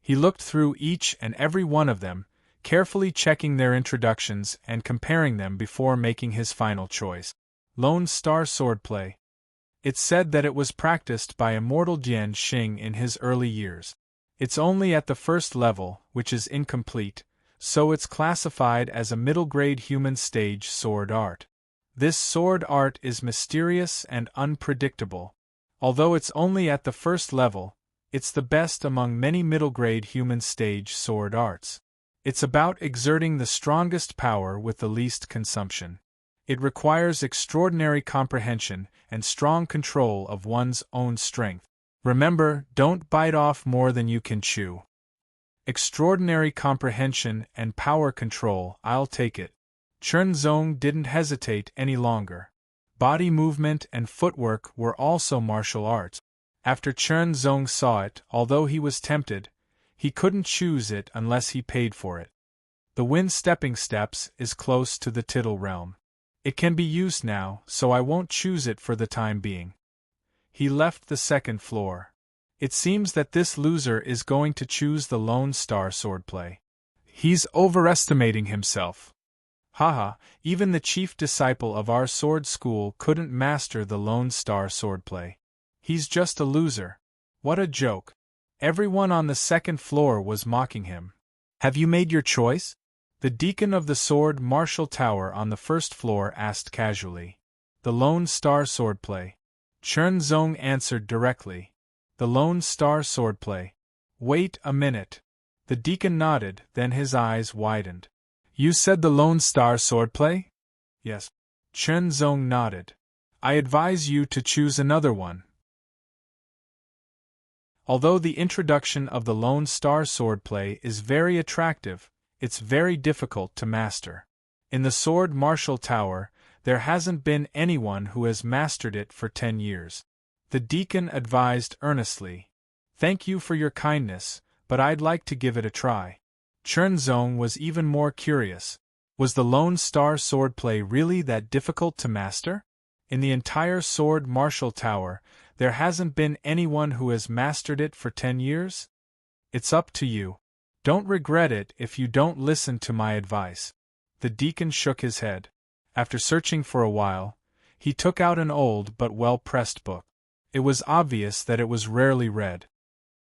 He looked through each and every one of them, carefully checking their introductions and comparing them before making his final choice. Lone Star Swordplay. It's said that it was practiced by immortal Jian Xing in his early years. It's only at the first level, which is incomplete, so it's classified as a middle-grade human stage sword art. This sword art is mysterious and unpredictable. Although it's only at the first level, it's the best among many middle-grade human stage sword arts. It's about exerting the strongest power with the least consumption. It requires extraordinary comprehension and strong control of one's own strength. Remember, don't bite off more than you can chew. Extraordinary comprehension and power control, I'll take it. Chen Zong didn't hesitate any longer. Body movement and footwork were also martial arts. After Chen Zong saw it, although he was tempted, He couldn't choose it unless he paid for it. The wind stepping steps is close to the tittle realm. It can be used now, so I won't choose it for the time being. He left the second floor. It seems that this loser is going to choose the Lone Star swordplay. He's overestimating himself. Haha, even the chief disciple of our sword school couldn't master the Lone Star swordplay. He's just a loser. What a joke. Everyone on the second floor was mocking him. Have you made your choice? The deacon of the sword martial tower on the first floor asked casually. The Lone Star swordplay. Chen Zong answered directly. The Lone Star swordplay. Wait a minute. The deacon nodded, then his eyes widened. You said the Lone Star swordplay? Yes. Chen Zong nodded. I advise you to choose another one. Although the introduction of the Lone Star swordplay is very attractive, it's very difficult to master. In the sword martial tower, there hasn't been anyone who has mastered it for 10 years. The deacon advised earnestly. Thank you for your kindness, but I'd like to give it a try. Chen Zong was even more curious. Was the Lone Star swordplay really that difficult to master? In the entire sword martial tower, there hasn't been anyone who has mastered it for 10 years? It's up to you. Don't regret it if you don't listen to my advice. The deacon shook his head. After searching for a while, he took out an old but well-pressed book. It was obvious that it was rarely read.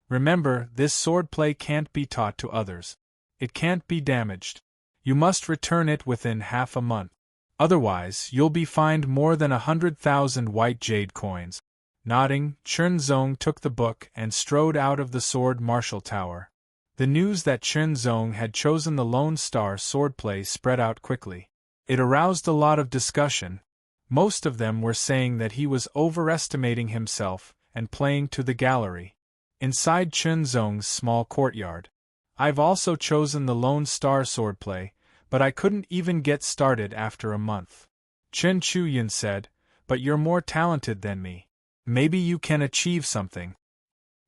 Remember, this swordplay can't be taught to others. It can't be damaged. You must return it within half a month. Otherwise, you'll be fined more than 100,000 white jade coins. Nodding, Chen Zong took the book and strode out of the sword martial tower. The news that Chen Zong had chosen the Lone Star swordplay spread out quickly. It aroused a lot of discussion. Most of them were saying that he was overestimating himself and playing to the gallery. Inside Chen Zong's small courtyard. I've also chosen the Lone Star swordplay, but I couldn't even get started after a month. Chen Chuyin said, but you're more talented than me. Maybe you can achieve something.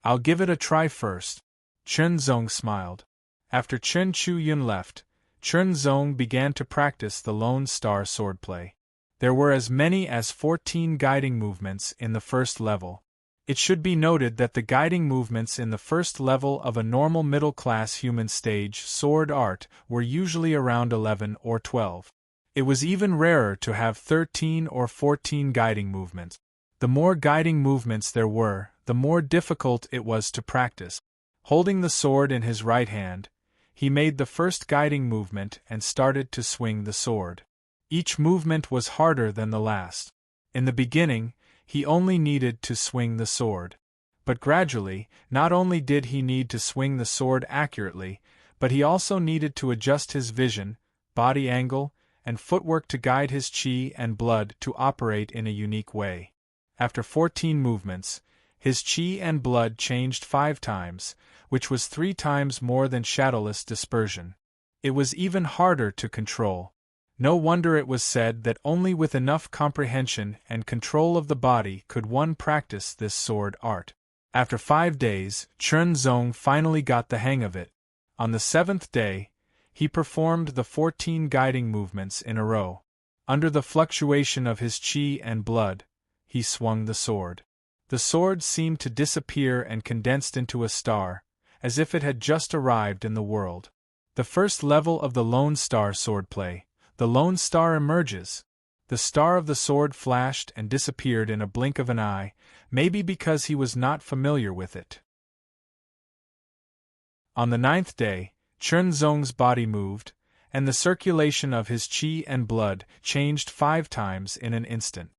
I'll give it a try first. Chen Zong smiled. After Chen Chuyin left, Chen Zong began to practice the Lone Star swordplay. There were as many as 14 guiding movements in the first level. It should be noted that the guiding movements in the first level of a normal middle-class human stage sword art were usually around 11 or 12. It was even rarer to have 13 or 14 guiding movements. The more guiding movements there were, the more difficult it was to practice. Holding the sword in his right hand, he made the first guiding movement and started to swing the sword. Each movement was harder than the last. In the beginning, he only needed to swing the sword. But gradually, not only did he need to swing the sword accurately, but he also needed to adjust his vision, body angle, and footwork to guide his chi and blood to operate in a unique way. After 14 movements, his chi and blood changed 5 times, which was 3 times more than shadowless dispersion. It was even harder to control. No wonder it was said that only with enough comprehension and control of the body could one practice this sword art. After 5 days, Chen Zong finally got the hang of it. On the 7th day, he performed the 14 guiding movements in a row. Under the fluctuation of his chi and blood, he swung the sword. The sword seemed to disappear and condensed into a star, as if it had just arrived in the world. The first level of the Lone Star swordplay. The Lone Star emerges. The star of the sword flashed and disappeared in a blink of an eye, maybe because he was not familiar with it. On the 9th day, Chen Zong's body moved, and the circulation of his chi and blood changed 5 times in an instant.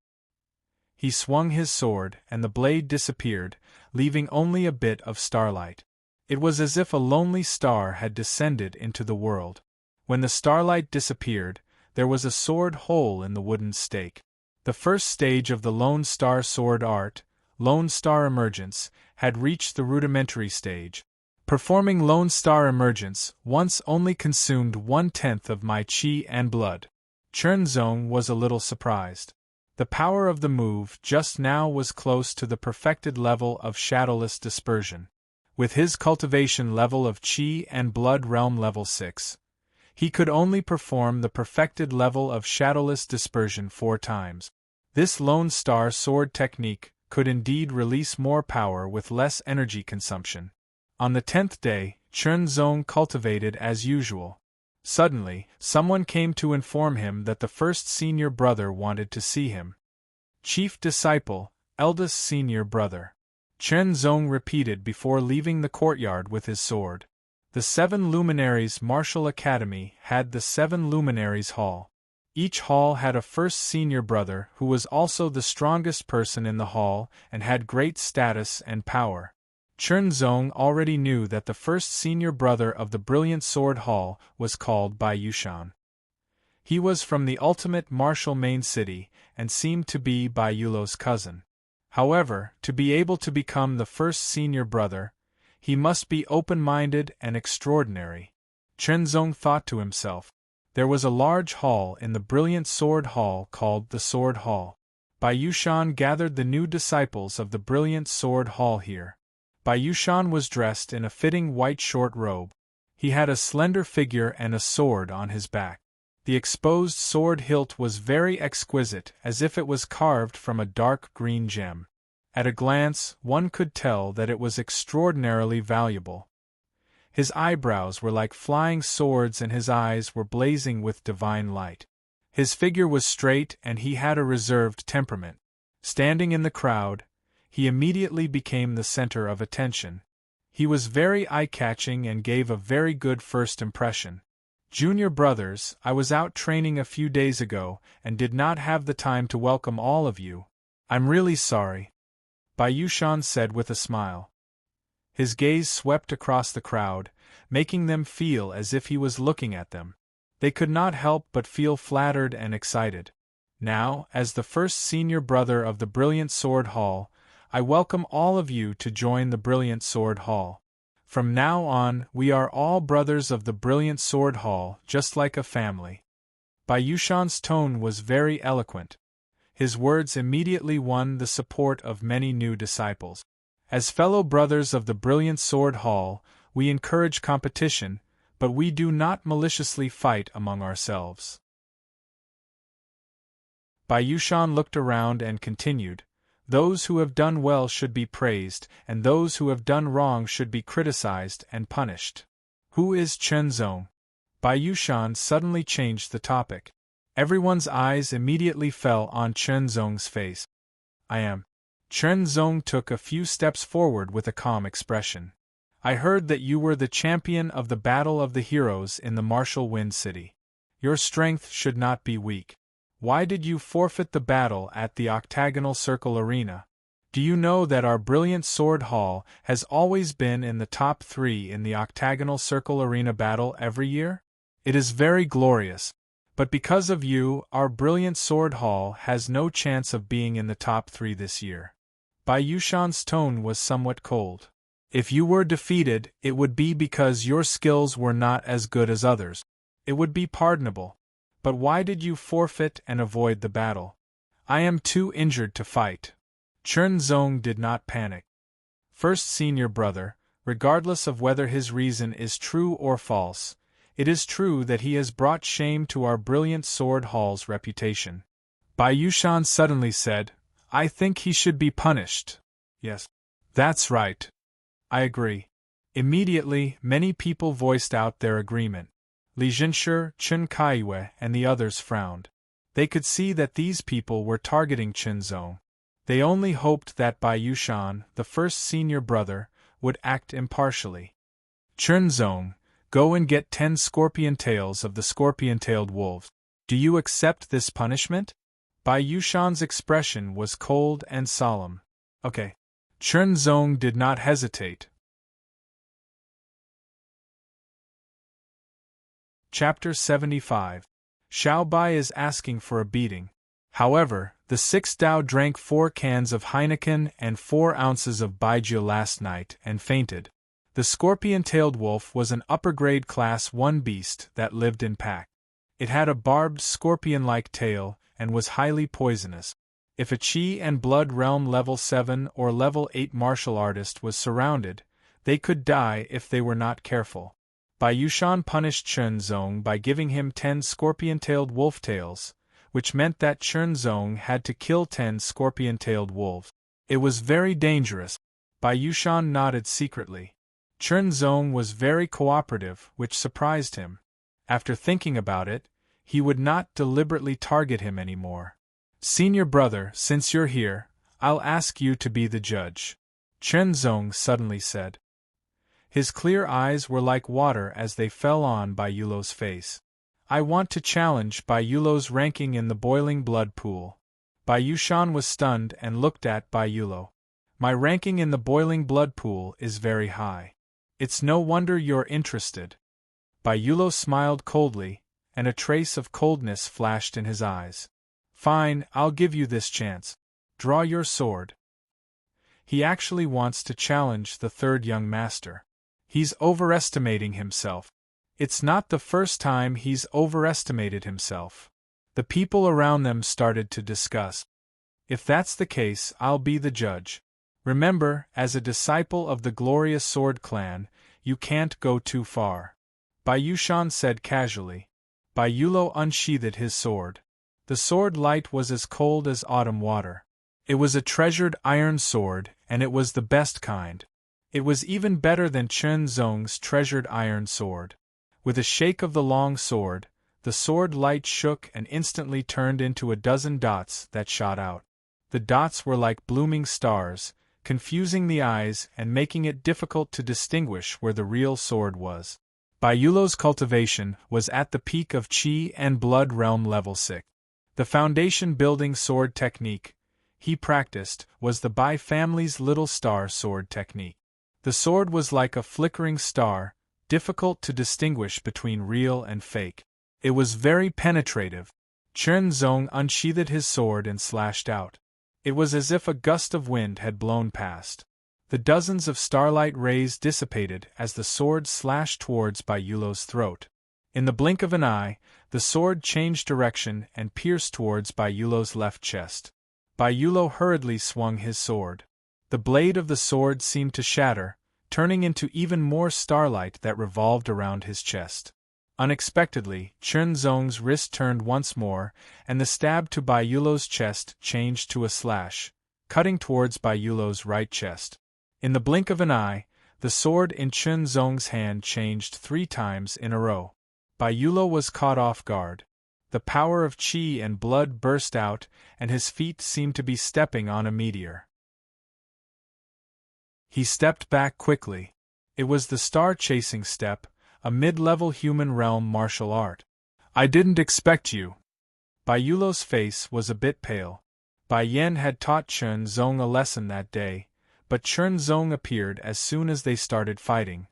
He swung his sword, and the blade disappeared, leaving only a bit of starlight. It was as if a lonely star had descended into the world. When the starlight disappeared, there was a sword hole in the wooden stake. The first stage of the Lone Star sword art, Lone Star Emergence, had reached the rudimentary stage. Performing Lone Star Emergence once only consumed 1/10 of my chi and blood. Chen Zong was a little surprised. The power of the move just now was close to the perfected level of shadowless dispersion. With his cultivation level of Qi and Blood Realm level 6, he could only perform the perfected level of Shadowless Dispersion 4 times. This Lone Star Sword technique could indeed release more power with less energy consumption. On the 10th day, Chen Zong cultivated as usual. Suddenly, someone came to inform him that the first senior brother wanted to see him. Chief disciple, eldest senior brother. Chen Zong repeated before leaving the courtyard with his sword. The 7 Luminaries Martial Academy had the 7 Luminaries Hall. Each hall had a first senior brother who was also the strongest person in the hall and had great status and power. Chen Zong already knew that the first senior brother of the Brilliant Sword Hall was called Bai Yushan. He was from the ultimate martial main city and seemed to be Bai Yulo's cousin. However, to be able to become the first senior brother, he must be open-minded and extraordinary. Chen Zong thought to himself. There was a large hall in the Brilliant Sword Hall called the Sword Hall. Bai Yushan gathered the new disciples of the Brilliant Sword Hall here. Bai Yushan was dressed in a fitting white short robe. He had a slender figure and a sword on his back. The exposed sword hilt was very exquisite, as if it was carved from a dark green gem. At a glance, one could tell that it was extraordinarily valuable. His eyebrows were like flying swords and his eyes were blazing with divine light. His figure was straight and he had a reserved temperament. Standing in the crowd, he immediately became the center of attention. He was very eye-catching and gave a very good first impression. Junior brothers, I was out training a few days ago and did not have the time to welcome all of you. I'm really sorry, Bai Yushan said with a smile. His gaze swept across the crowd, making them feel as if he was looking at them. They could not help but feel flattered and excited. Now, as the first senior brother of the Brilliant Sword Hall, I welcome all of you to join the Brilliant Sword Hall. From now on, we are all brothers of the Brilliant Sword Hall, just like a family. Bai Yushan's tone was very eloquent. His words immediately won the support of many new disciples. As fellow brothers of the Brilliant Sword Hall, we encourage competition, but we do not maliciously fight among ourselves. Bai Yushan looked around and continued, those who have done well should be praised, and those who have done wrong should be criticized and punished. Who is Chen Zong? Bai Yushan suddenly changed the topic. Everyone's eyes immediately fell on Chen Zong's face. I am. Chen Zong took a few steps forward with a calm expression. I heard that you were the champion of the Battle of the Heroes in the Martial Wind City. Your strength should not be weak. Why did you forfeit the battle at the Octagonal Circle Arena? Do you know that our Brilliant Sword Hall has always been in the top 3 in the Octagonal Circle Arena battle every year? It is very glorious. But because of you, our Brilliant Sword Hall has no chance of being in the top 3 this year. Bai Yushan's tone was somewhat cold. If you were defeated, it would be because your skills were not as good as others. It would be pardonable. But why did you forfeit and avoid the battle? I am too injured to fight. Chen Zong did not panic. First senior brother, regardless of whether his reason is true or false, it is true that he has brought shame to our Brilliant Sword Hall's reputation. Bai Yushan suddenly said, I think he should be punished. Yes. That's right. I agree. Immediately, many people voiced out their agreement. Li Jinshi, Chen Kaiyue, and the others frowned. They could see that these people were targeting Chen Zong. They only hoped that Bai Yushan, the first senior brother, would act impartially. Chen Zong, go and get 10 scorpion tails of the scorpion-tailed wolves. Do you accept this punishment? Bai Yushan's expression was cold and solemn. Okay. Chen Zong did not hesitate. Chapter 75. Xiao Bai is asking for a beating. However, the 6 Dao drank 4 cans of Heineken and 4 ounces of baijiu last night and fainted. The scorpion-tailed wolf was an upper-grade Class 1 beast that lived in pack. It had a barbed scorpion-like tail and was highly poisonous. If a Qi and Blood Realm level 7 or level 8 martial artist was surrounded, They could die if they were not careful. Bai Yushan punished Chen Zong by giving him 10 scorpion-tailed wolf tails, which meant that Chen Zong had to kill 10 scorpion-tailed wolves. It was very dangerous. Bai Yushan nodded secretly. Chen Zong was very cooperative, which surprised him. After thinking about it, he would not deliberately target him anymore. Senior brother, since you're here, I'll ask you to be the judge, Chen Zong suddenly said. His clear eyes were like water as they fell on Bai Yulo's face. I want to challenge Bai Yulo's ranking in the boiling blood pool. Bai Yushan was stunned and looked at Bai Yulo. My ranking in the boiling blood pool is very high. It's no wonder you're interested. Bai Yulo smiled coldly, and a trace of coldness flashed in his eyes. Fine, I'll give you this chance. Draw your sword. He actually wants to challenge the third young master. He's overestimating himself. It's not the first time he's overestimated himself. The people around them started to discuss. If that's the case, I'll be the judge. Remember, as a disciple of the glorious Sword Clan, you can't go too far. Bai Yushan said casually. Bai Yulo unsheathed his sword. The sword light was as cold as autumn water. It was a treasured iron sword, and it was the best kind. It was even better than Chen Zong's treasured iron sword. With a shake of the long sword, the sword light shook and instantly turned into a dozen dots that shot out. The dots were like blooming stars, confusing the eyes and making it difficult to distinguish where the real sword was. Bai Yulo's cultivation was at the peak of Qi and Blood Realm level 6. The foundation building sword technique he practiced was the Bai family's little star sword technique. The sword was like a flickering star, difficult to distinguish between real and fake. It was very penetrative. Chen Zong unsheathed his sword and slashed out. It was as if a gust of wind had blown past. The dozens of starlight rays dissipated as the sword slashed towards Bai Yulo's throat. In the blink of an eye, the sword changed direction and pierced towards Bai Yulo's left chest. Bai Yulo hurriedly swung his sword. The blade of the sword seemed to shatter, turning into even more starlight that revolved around his chest. Unexpectedly, Chen Zong's wrist turned once more, and the stab to Bai Yulo's chest changed to a slash, cutting towards Bai Yulo's right chest. In the blink of an eye, the sword in Chen Zong's hand changed 3 times in a row. Bai Yulo was caught off guard. The power of qi and blood burst out, and his feet seemed to be stepping on a meteor. He stepped back quickly. It was the star-chasing step, a mid-level human realm martial art. I didn't expect you. Bai Yulo's face was a bit pale. Bai Yan had taught Chen Zong a lesson that day, but Chen Zong appeared as soon as they started fighting.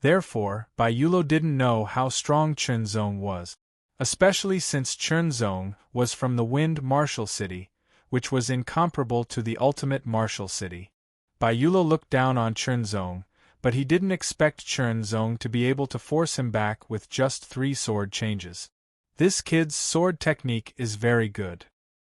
Therefore, Bai Yulo didn't know how strong Chen Zong was, especially since Chen Zong was from the Wind Martial City, which was incomparable to the ultimate martial city. Bai Yulo looked down on Chen Zong, but he didn't expect Chen Zong to be able to force him back with just 3 sword changes. This kid's sword technique is very good.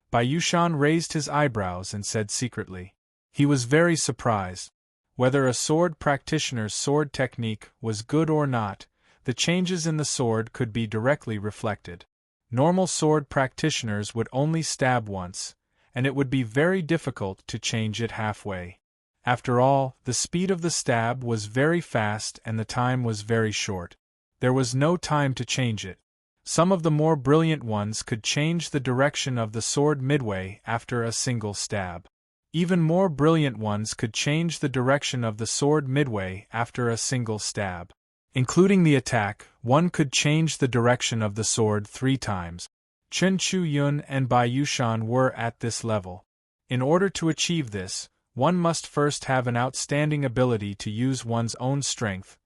Bai Yushan raised his eyebrows and said secretly. He was very surprised. Whether a sword practitioner's sword technique was good or not, the changes in the sword could be directly reflected. Normal sword practitioners would only stab once, and it would be very difficult to change it halfway. After all, the speed of the stab was very fast and the time was very short. There was no time to change it. Some of the more brilliant ones could change the direction of the sword midway after a single stab. Even more brilliant ones could change the direction of the sword midway after a single stab. Including the attack, one could change the direction of the sword 3 times. Chen Chu-yun and Bai Yushan were at this level. In order to achieve this, one must first have an outstanding ability to use one's own strength,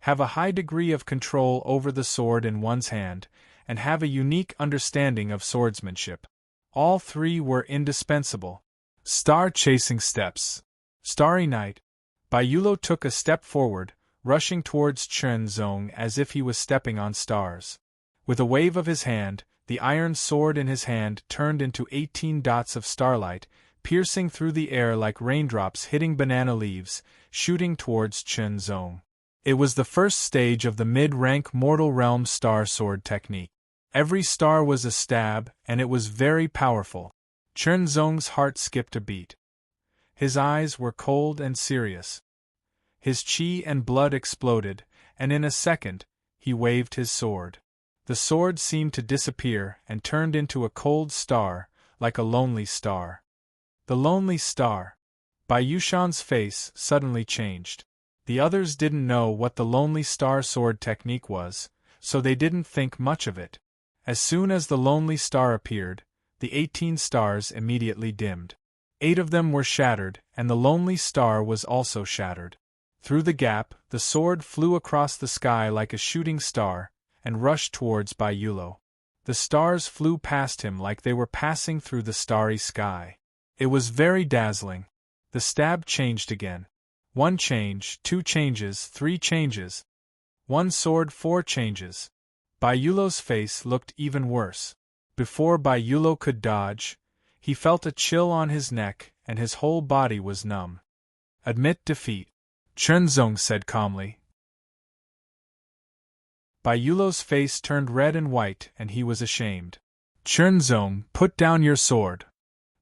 have a high degree of control over the sword in one's hand, and have a unique understanding of swordsmanship. All 3 were indispensable. Star-chasing steps. Starry Night. Bai Yulo took a step forward, rushing towards Chen Zong as if he was stepping on stars. With a wave of his hand, the iron sword in his hand turned into 18 dots of starlight, piercing through the air like raindrops hitting banana leaves, shooting towards Chen Zong. It was the first stage of the mid-rank Mortal Realm star sword technique. Every star was a stab, and it was very powerful. Chen Zong's heart skipped a beat. His eyes were cold and serious. His chi and blood exploded, and in a second, he waved his sword. The sword seemed to disappear and turned into a cold star, like a lonely star. The lonely star. Bai Yushan's face suddenly changed. The others didn't know what the lonely star sword technique was, so they didn't think much of it. As soon as the lonely star appeared, the 18 stars immediately dimmed. 8 of them were shattered, and the lonely star was also shattered. Through the gap, the sword flew across the sky like a shooting star, and rushed towards Bai Yulo. The stars flew past him like they were passing through the starry sky. It was very dazzling. The stab changed again. 1 change, 2 changes, 3 changes. 1 sword, 4 changes. Bai Yulo's face looked even worse. Before Bai Yulo could dodge, he felt a chill on his neck and his whole body was numb. Admit defeat, Chen Zong said calmly. Bai Yulo's face turned red and white and he was ashamed. Chen Zong, put down your sword.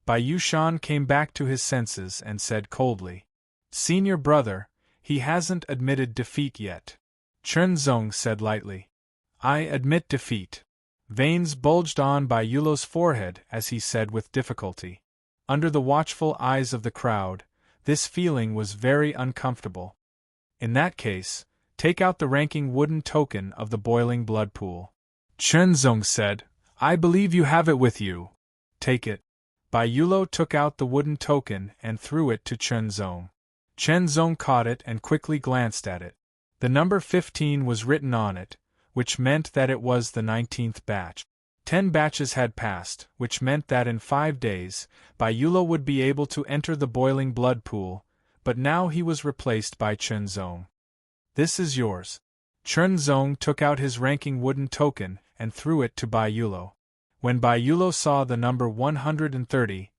Bai Yushan came back to his senses and said coldly. Senior brother, he hasn't admitted defeat yet. Chen Zong said lightly. I admit defeat. Veins bulged on Bai Yulo's forehead as he said with difficulty. Under the watchful eyes of the crowd, this feeling was very uncomfortable. In that case, take out the ranking wooden token of the boiling blood pool. Chen Zong said, I believe you have it with you. Take it. Bai Yulo took out the wooden token and threw it to Chen Zong. Chen Zong caught it and quickly glanced at it. The number 15 was written on it, which meant that it was the 19th batch. 10 batches had passed, which meant that in 5 days, Bai Yulo would be able to enter the boiling blood pool, but now he was replaced by Chen Zong. This is yours. Chen Zong took out his ranking wooden token and threw it to Bai Yulo. When Bai Yulo saw the number 130,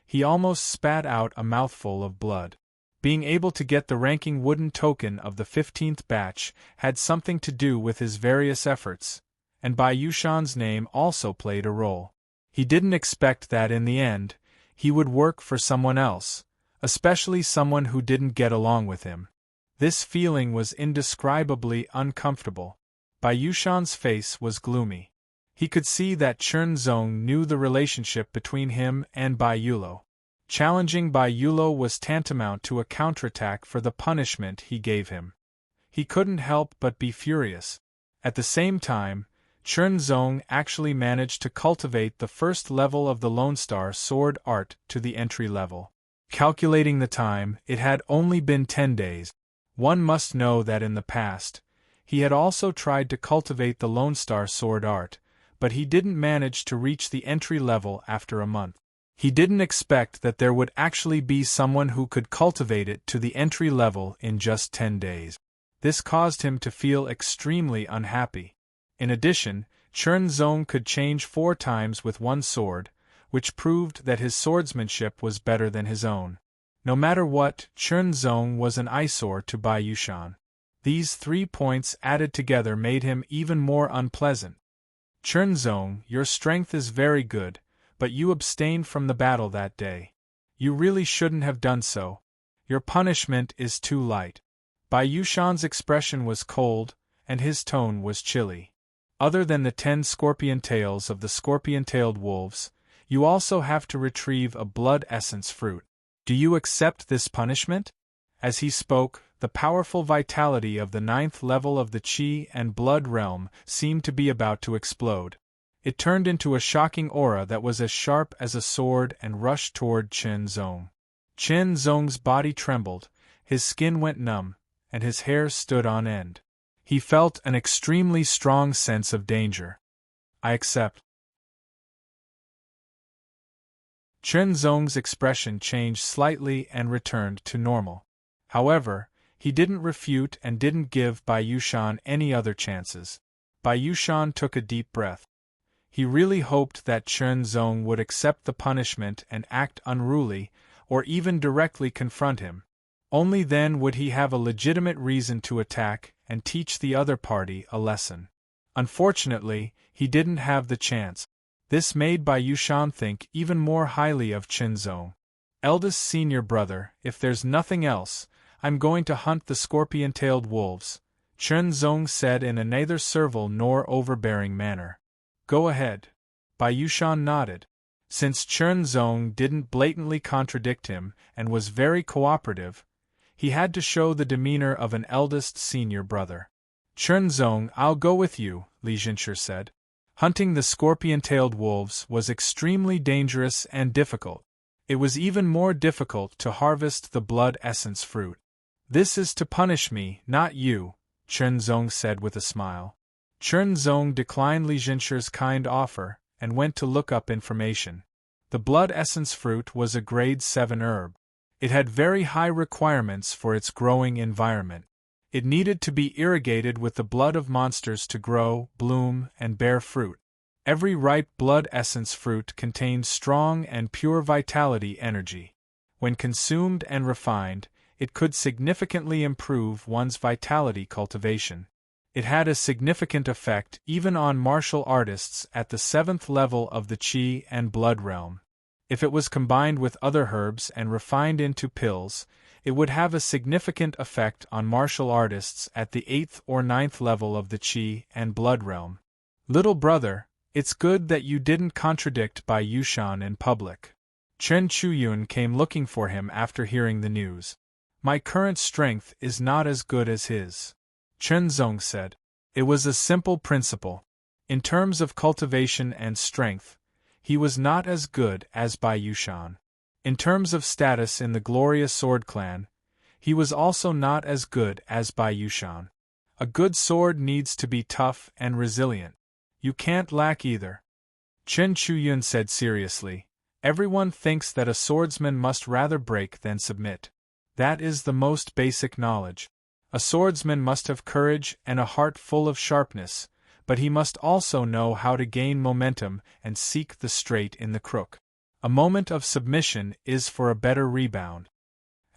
he almost spat out a mouthful of blood. Being able to get the ranking wooden token of the 15th batch had something to do with his various efforts, and Bai Yushan's name also played a role. He didn't expect that in the end, he would work for someone else, especially someone who didn't get along with him. This feeling was indescribably uncomfortable. Bai Yushan's face was gloomy. He could see that Chen Zong knew the relationship between him and Bai Yulo. Challenging Bai Yulo was tantamount to a counterattack for the punishment he gave him. He couldn't help but be furious. At the same time, Chen Zong actually managed to cultivate the first level of the Lone Star sword art to the entry level. Calculating the time, it had only been 10 days. One must know that in the past, he had also tried to cultivate the Lone Star sword art, but he didn't manage to reach the entry level after a month. He didn't expect that there would actually be someone who could cultivate it to the entry level in just 10 days. This caused him to feel extremely unhappy. In addition, Chen Zong could change 4 times with one sword, which proved that his swordsmanship was better than his own. No matter what, Chen Zong was an eyesore to Bai Yushan. These 3 points added together made him even more unpleasant. Chen Zong, your strength is very good, but you abstained from the battle that day. You really shouldn't have done so. Your punishment is too light. Bai Yushan's expression was cold, and his tone was chilly. Other than the 10 scorpion tails of the scorpion-tailed wolves, you also have to retrieve a blood essence fruit. Do you accept this punishment? As he spoke, the powerful vitality of the 9th level of the Qi and Blood realm seemed to be about to explode. It turned into a shocking aura that was as sharp as a sword and rushed toward Chen Zong. Chen Zong's body trembled, his skin went numb, and his hair stood on end. He felt an extremely strong sense of danger. I accept. Chen Zong's expression changed slightly and returned to normal. However, he didn't refute and didn't give Bai Yushan any other chances. Bai Yushan took a deep breath. He really hoped that Chen Zong would accept the punishment and act unruly, or even directly confront him. Only then would he have a legitimate reason to attack and teach the other party a lesson. Unfortunately, he didn't have the chance. This made Bai Yushan think even more highly of Chen Zong. Eldest senior brother, if there's nothing else, I'm going to hunt the scorpion-tailed wolves, Chen Zong said in a neither servile nor overbearing manner. Go ahead. Bai Yushan nodded. Since Chen Zong didn't blatantly contradict him and was very cooperative, he had to show the demeanor of an eldest senior brother. Chen Zong, I'll go with you, Li Jinshi said. Hunting the scorpion-tailed wolves was extremely dangerous and difficult. It was even more difficult to harvest the blood essence fruit. This is to punish me, not you, Chen Zong said with a smile. Chen Zong declined Li Jinshi's kind offer and went to look up information. The blood essence fruit was a grade 7 herb. It had very high requirements for its growing environment. It needed to be irrigated with the blood of monsters to grow, bloom, and bear fruit. Every ripe blood essence fruit contained strong and pure vitality energy. When consumed and refined, it could significantly improve one's vitality cultivation. It had a significant effect even on martial artists at the 7th level of the Qi and Blood realm. If it was combined with other herbs and refined into pills, it would have a significant effect on martial artists at the 8th or 9th level of the Qi and Blood realm. Little brother, it's good that you didn't contradict Bai Yushan in public. Chen Chuyun came looking for him after hearing the news. My current strength is not as good as his, Chen Zong said. It was a simple principle. In terms of cultivation and strength, he was not as good as Bai Yushan. In terms of status in the glorious sword clan, he was also not as good as Bai Yushan. A good sword needs to be tough and resilient. You can't lack either. Chen Chuyun said seriously. Everyone thinks that a swordsman must rather break than submit. That is the most basic knowledge. A swordsman must have courage and a heart full of sharpness, but he must also know how to gain momentum and seek the straight in the crook. A moment of submission is for a better rebound.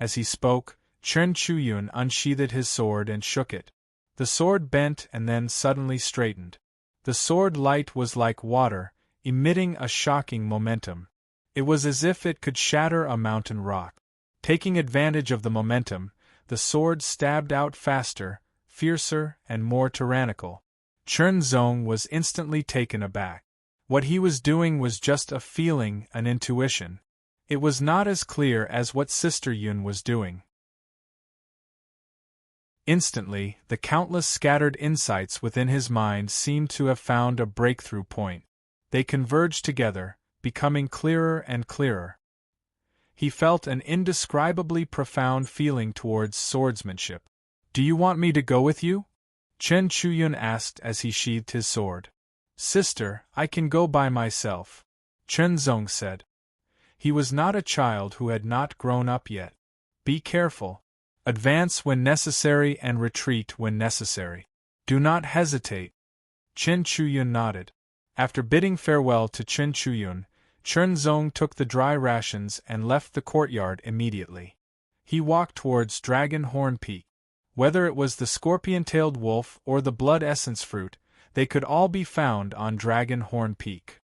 As he spoke, Chen Chuyun unsheathed his sword and shook it. The sword bent and then suddenly straightened. The sword light was like water, emitting a shocking momentum. It was as if it could shatter a mountain rock. Taking advantage of the momentum, the sword stabbed out faster, fiercer, and more tyrannical. Chen Zong was instantly taken aback. What he was doing was just a feeling, an intuition. It was not as clear as what Sister Yun was doing. Instantly, the countless scattered insights within his mind seemed to have found a breakthrough point. They converged together, becoming clearer and clearer. He felt an indescribably profound feeling towards swordsmanship. Do you want me to go with you? Chen Chuyun asked as he sheathed his sword. Sister, I can go by myself, Chen Zong said. He was not a child who had not grown up yet. Be careful. Advance when necessary and retreat when necessary. Do not hesitate. Chen Chuyun nodded. After bidding farewell to Chen Chuyun, Chen Zong took the dry rations and left the courtyard immediately. He walked towards Dragon Horn Peak. Whether it was the scorpion-tailed wolf or the blood essence fruit, they could all be found on Dragon Horn Peak.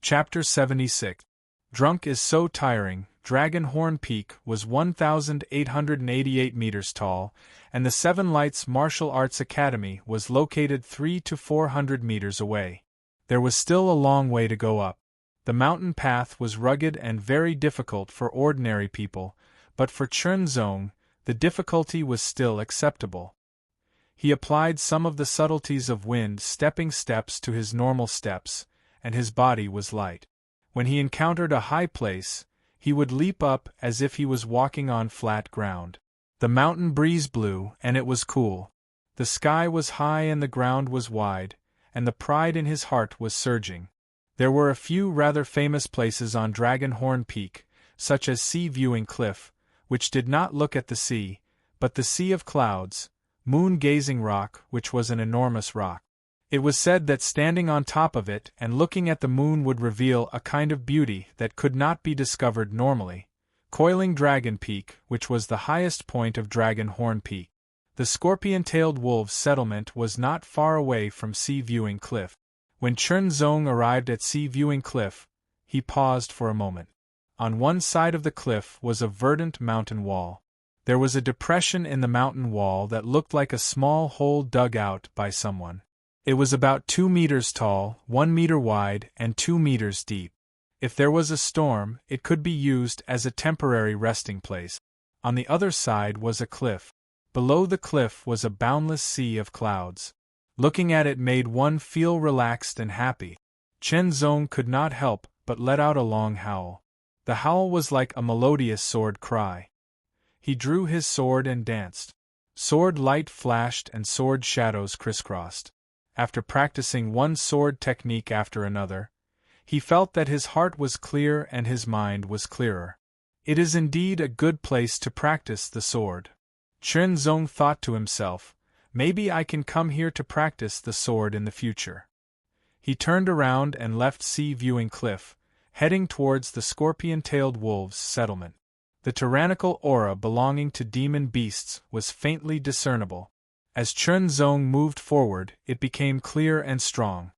Chapter 76. Drunk is so tiring. Dragon Horn Peak was 1,888 meters tall, and the Seven Lights Martial Arts Academy was located 300 to 400 meters away. There was still a long way to go up. The mountain path was rugged and very difficult for ordinary people, but for Chen Zong, the difficulty was still acceptable. He applied some of the subtleties of wind stepping steps to his normal steps, and his body was light. When he encountered a high place, he would leap up as if he was walking on flat ground. The mountain breeze blew, and it was cool. The sky was high and the ground was wide, and the pride in his heart was surging. There were a few rather famous places on Dragon Horn Peak, such as Sea Viewing Cliff, which did not look at the sea, but the sea of clouds, moon-gazing rock, which was an enormous rock. It was said that standing on top of it and looking at the moon would reveal a kind of beauty that could not be discovered normally. Coiling Dragon Peak, which was the highest point of Dragon Horn Peak. The scorpion-tailed wolves' settlement was not far away from Sea Viewing Cliff. When Chen Zong arrived at Sea Viewing Cliff, he paused for a moment. On one side of the cliff was a verdant mountain wall. There was a depression in the mountain wall that looked like a small hole dug out by someone. It was about 2 meters tall, 1 meter wide, and 2 meters deep. If there was a storm, it could be used as a temporary resting place. On the other side was a cliff. Below the cliff was a boundless sea of clouds. Looking at it made one feel relaxed and happy. Chen Zong could not help but let out a long howl. The howl was like a melodious sword cry. He drew his sword and danced. Sword light flashed and sword shadows crisscrossed. After practicing one sword technique after another, he felt that his heart was clear and his mind was clearer. It is indeed a good place to practice the sword. Chen Zong thought to himself, maybe I can come here to practice the sword in the future. He turned around and left Sea Viewing Cliff, heading towards the scorpion-tailed wolves' settlement. The tyrannical aura belonging to demon beasts was faintly discernible. As Chen Zong moved forward, it became clear and strong.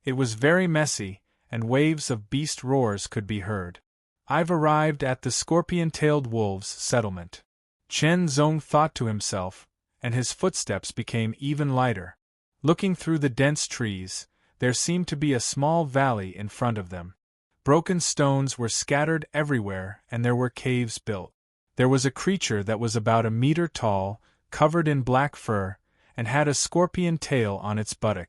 It was very messy, and waves of beast roars could be heard. I've arrived at the scorpion-tailed wolves' settlement. Chen Zong thought to himself, and his footsteps became even lighter. Looking through the dense trees, there seemed to be a small valley in front of them. Broken stones were scattered everywhere and there were caves built. There was a creature that was about 1 meter tall, covered in black fur, and had a scorpion tail on its buttock.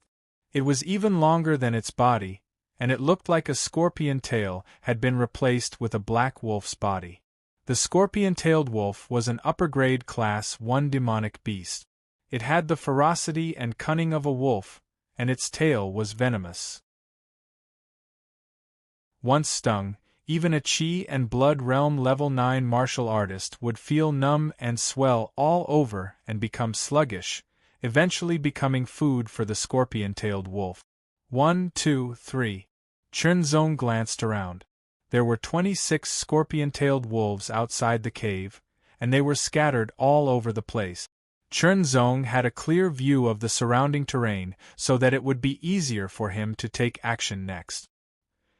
It was even longer than its body, and it looked like a scorpion tail had been replaced with a black wolf's body. The scorpion-tailed wolf was an upper-grade Class 1 demonic beast. It had the ferocity and cunning of a wolf, and its tail was venomous. Once stung, even a Qi and Blood Realm Level 9 martial artist would feel numb and swell all over and become sluggish, eventually becoming food for the scorpion-tailed wolf. 1, 2, 3. Chen Zong glanced around. There were 26 scorpion-tailed wolves outside the cave, and they were scattered all over the place. Chen Zong had a clear view of the surrounding terrain so that it would be easier for him to take action next.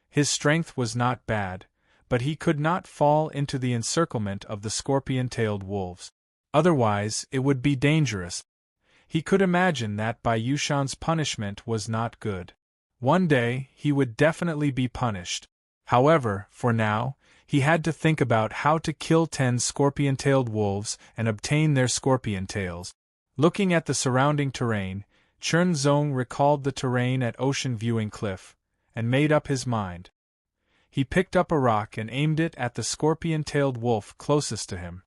His strength was not bad, but he could not fall into the encirclement of the scorpion-tailed wolves. Otherwise, it would be dangerous. He could imagine that Bai Yushan's punishment was not good. One day, he would definitely be punished. However, for now, he had to think about how to kill 10 scorpion-tailed wolves and obtain their scorpion tails. Looking at the surrounding terrain, Chen Zong recalled the terrain at Ocean Viewing Cliff, and made up his mind. He picked up a rock and aimed it at the scorpion-tailed wolf closest to him.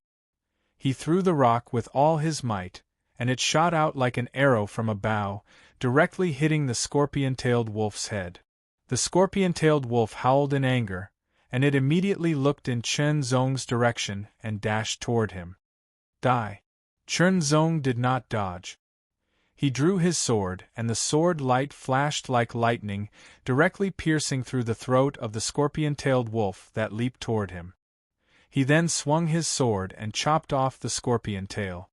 He threw the rock with all his might, and it shot out like an arrow from a bow, directly hitting the scorpion-tailed wolf's head. The scorpion-tailed wolf howled in anger, and it immediately looked in Chen Zong's direction and dashed toward him. Die! Chen Zong did not dodge. He drew his sword, and the sword light flashed like lightning, directly piercing through the throat of the scorpion-tailed wolf that leaped toward him. He then swung his sword and chopped off the scorpion tail.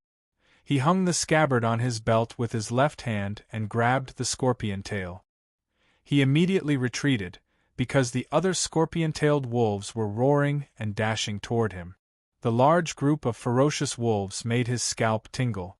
He hung the scabbard on his belt with his left hand and grabbed the scorpion tail. He immediately retreated, because the other scorpion-tailed wolves were roaring and dashing toward him. The large group of ferocious wolves made his scalp tingle.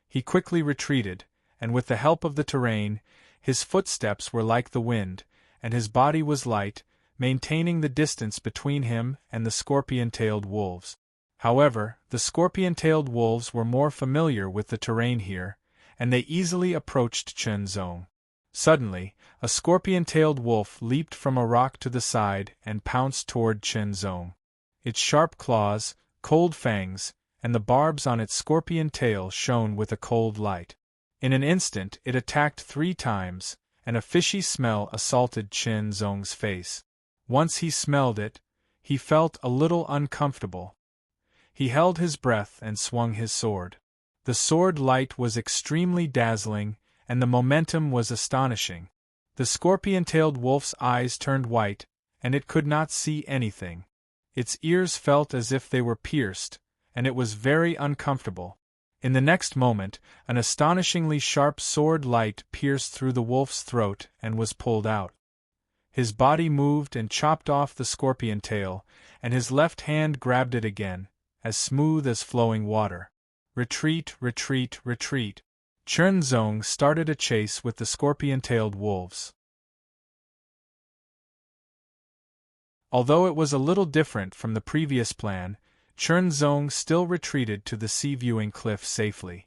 He quickly retreated, and with the help of the terrain, his footsteps were like the wind, and his body was light, maintaining the distance between him and the scorpion-tailed wolves. However, the scorpion-tailed wolves were more familiar with the terrain here, and they easily approached Chen Zong. Suddenly, a scorpion-tailed wolf leaped from a rock to the side and pounced toward Chen Zong. Its sharp claws, cold fangs, and the barbs on its scorpion tail shone with a cold light. In an instant it attacked 3 times, and a fishy smell assaulted Chen Zong's face. Once he smelled it, he felt a little uncomfortable. He held his breath and swung his sword. The sword light was extremely dazzling, and the momentum was astonishing. The scorpion-tailed wolf's eyes turned white, and it could not see anything. Its ears felt as if they were pierced, and it was very uncomfortable. In the next moment, an astonishingly sharp sword light pierced through the wolf's throat and was pulled out. His body moved and chopped off the scorpion tail, and his left hand grabbed it again, as smooth as flowing water. Retreat, retreat, retreat. Chernzong started a chase with the scorpion-tailed wolves. Although it was a little different from the previous plan, Chernzong still retreated to the sea-viewing cliff safely.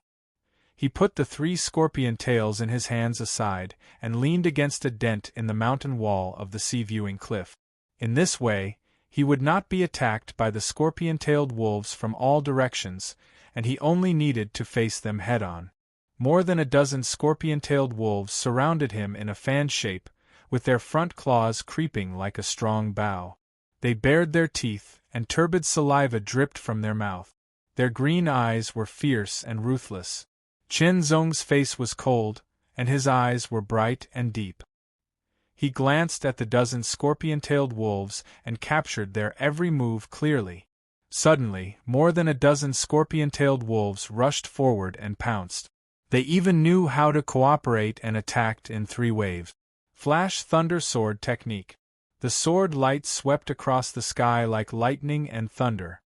He put the 3 scorpion tails in his hands aside and leaned against a dent in the mountain wall of the sea-viewing cliff. In this way, he would not be attacked by the scorpion-tailed wolves from all directions, and he only needed to face them head-on. More than a dozen scorpion-tailed wolves surrounded him in a fan shape, with their front claws creeping like a strong bow. They bared their teeth, and turbid saliva dripped from their mouth. Their green eyes were fierce and ruthless. Chernzong's face was cold, and his eyes were bright and deep. He glanced at the dozen scorpion-tailed wolves and captured their every move clearly. Suddenly, more than a dozen scorpion-tailed wolves rushed forward and pounced. They even knew how to cooperate and attacked in 3 waves. Flash thunder sword technique. The sword light swept across the sky like lightning and thunder.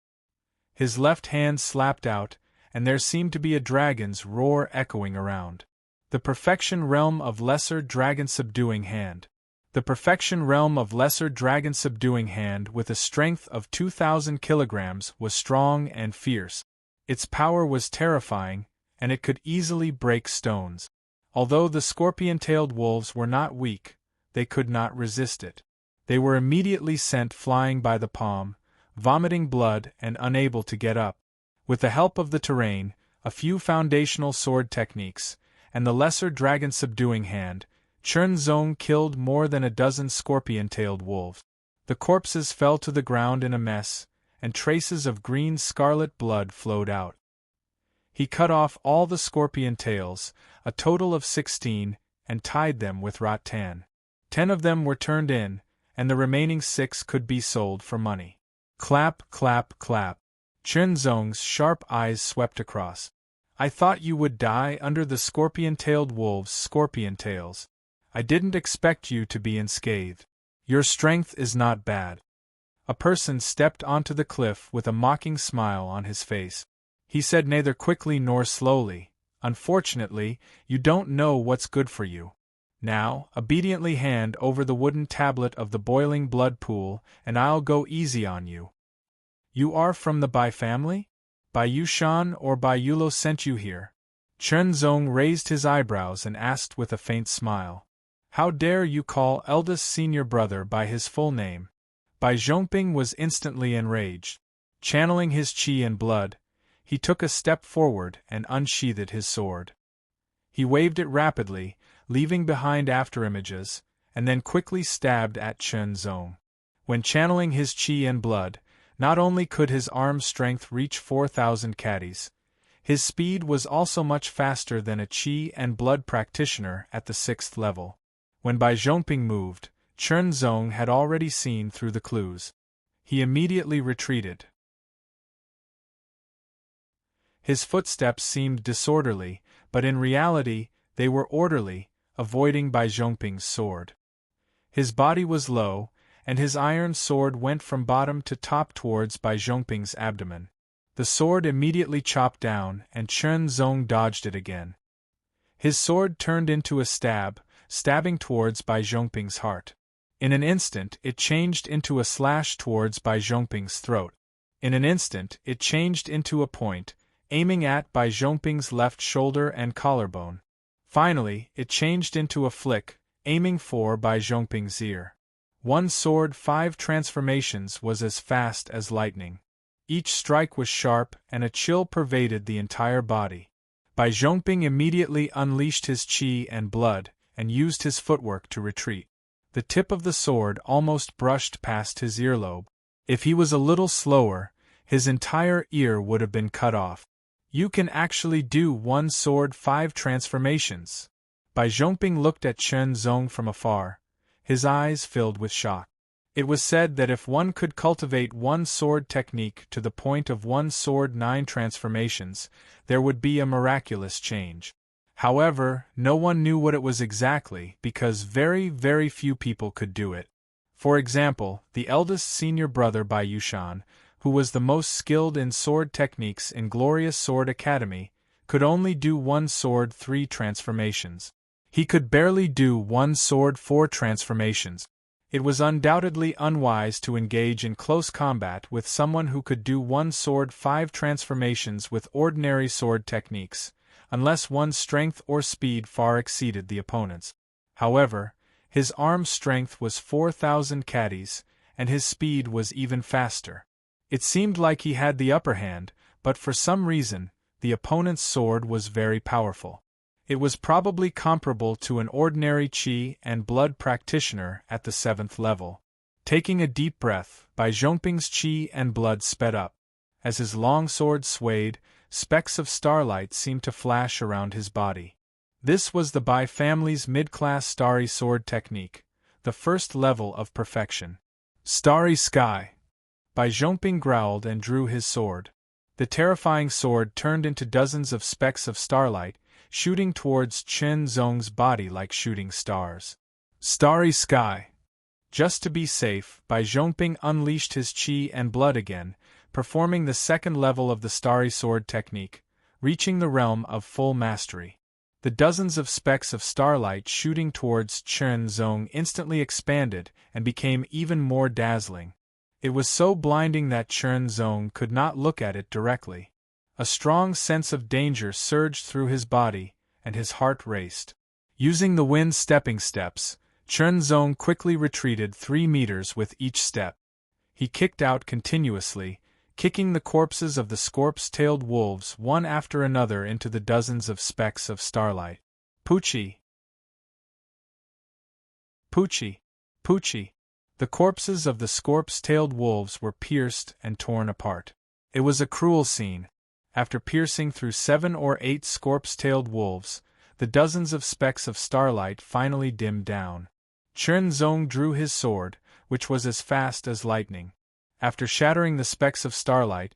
His left hand slapped out, and there seemed to be a dragon's roar echoing around. The perfection realm of lesser dragon subduing hand. The perfection realm of lesser dragon subduing hand with a strength of 2,000 kilograms was strong and fierce. Its power was terrifying, and it could easily break stones. Although the scorpion-tailed wolves were not weak, they could not resist it. They were immediately sent flying by the palm, vomiting blood and unable to get up. With the help of the terrain, a few foundational sword techniques, and the lesser dragon subduing hand, Chernzong killed more than a dozen scorpion-tailed wolves. The corpses fell to the ground in a mess, and traces of green-scarlet blood flowed out. He cut off all the scorpion tails, a total of 16, and tied them with rattan. 10 of them were turned in, and the remaining 6 could be sold for money. Clap, clap, clap. Chernzong's sharp eyes swept across. I thought you would die under the scorpion-tailed wolves' scorpion tails. I didn't expect you to be unscathed. Your strength is not bad. A person stepped onto the cliff with a mocking smile on his face. He said neither quickly nor slowly, "Unfortunately, you don't know what's good for you. Now, obediently hand over the wooden tablet of the boiling blood pool, and I'll go easy on you." You are from the Bai family? Bai Yushan or Bai Yulo sent you here? Chernzong raised his eyebrows and asked with a faint smile. How dare you call eldest senior brother by his full name? Bai Zhongping was instantly enraged. Channeling his qi and blood, he took a step forward and unsheathed his sword. He waved it rapidly, leaving behind afterimages, and then quickly stabbed at Chernzong. When channeling his qi and blood, not only could his arm strength reach 4,000 caddies, his speed was also much faster than a qi and blood practitioner at the 6th level. When Bai Zhongping moved, Chernzong had already seen through the clues. He immediately retreated. His footsteps seemed disorderly, but in reality, they were orderly, avoiding Bai Zhongping's sword. His body was low, and his iron sword went from bottom to top towards Bai Zhongping's abdomen. The sword immediately chopped down, and Chernzong dodged it again. His sword turned into a stab, stabbing towards Bai Zhongping's heart. In an instant it changed into a slash towards Bai Zhongping's throat. In an instant it changed into a point, aiming at Bai Zhongping's left shoulder and collarbone. Finally, it changed into a flick, aiming for Bai Zhongping's ear. One sword 5 transformations was as fast as lightning. Each strike was sharp, and a chill pervaded the entire body. Bai Zhongping immediately unleashed his qi and blood, and used his footwork to retreat. The tip of the sword almost brushed past his earlobe. If he was a little slower, his entire ear would have been cut off. You can actually do one sword 5 transformations. Bai Zhongping looked at Chen Zong from afar, his eyes filled with shock. It was said that if one could cultivate one sword technique to the point of one sword 9 transformations, there would be a miraculous change. However, no one knew what it was exactly because very, very few people could do it. For example, the eldest senior brother Bai Yushan, who was the most skilled in sword techniques in Glorious Sword Academy, could only do one sword 3 transformations. He could barely do one sword 4 transformations. It was undoubtedly unwise to engage in close combat with someone who could do one sword 5 transformations with ordinary sword techniques, unless one's strength or speed far exceeded the opponent's. However, his arm strength was 4,000 caddies, and his speed was even faster. It seemed like he had the upper hand, but for some reason, the opponent's sword was very powerful. It was probably comparable to an ordinary qi and blood practitioner at the 7th level. Taking a deep breath, Bai Zhongping's qi and blood sped up. As his long sword swayed, specks of starlight seemed to flash around his body. This was the Bai family's mid-class starry sword technique, the first level of perfection. Starry sky! Bai Zhongping growled and drew his sword. The terrifying sword turned into dozens of specks of starlight, shooting towards Chen Zong's body like shooting stars. Starry sky! Just to be safe, Bai Zhongping unleashed his qi and blood again, performing the 2nd level of the starry sword technique, reaching the realm of full mastery. The dozens of specks of starlight shooting towards Chen Zong instantly expanded and became even more dazzling. It was so blinding that Chen Zong could not look at it directly. A strong sense of danger surged through his body, and his heart raced. Using the wind stepping steps, Chen Zong quickly retreated 3 meters with each step. He kicked out continuously, kicking the corpses of the scorp's-tailed wolves one after another into the dozens of specks of starlight. Poochie! Poochie! Poochie! The corpses of the scorp's-tailed wolves were pierced and torn apart. It was a cruel scene. After piercing through 7 or 8 scorp's-tailed wolves, the dozens of specks of starlight finally dimmed down. Chen Zong drew his sword, which was as fast as lightning. After shattering the specks of starlight,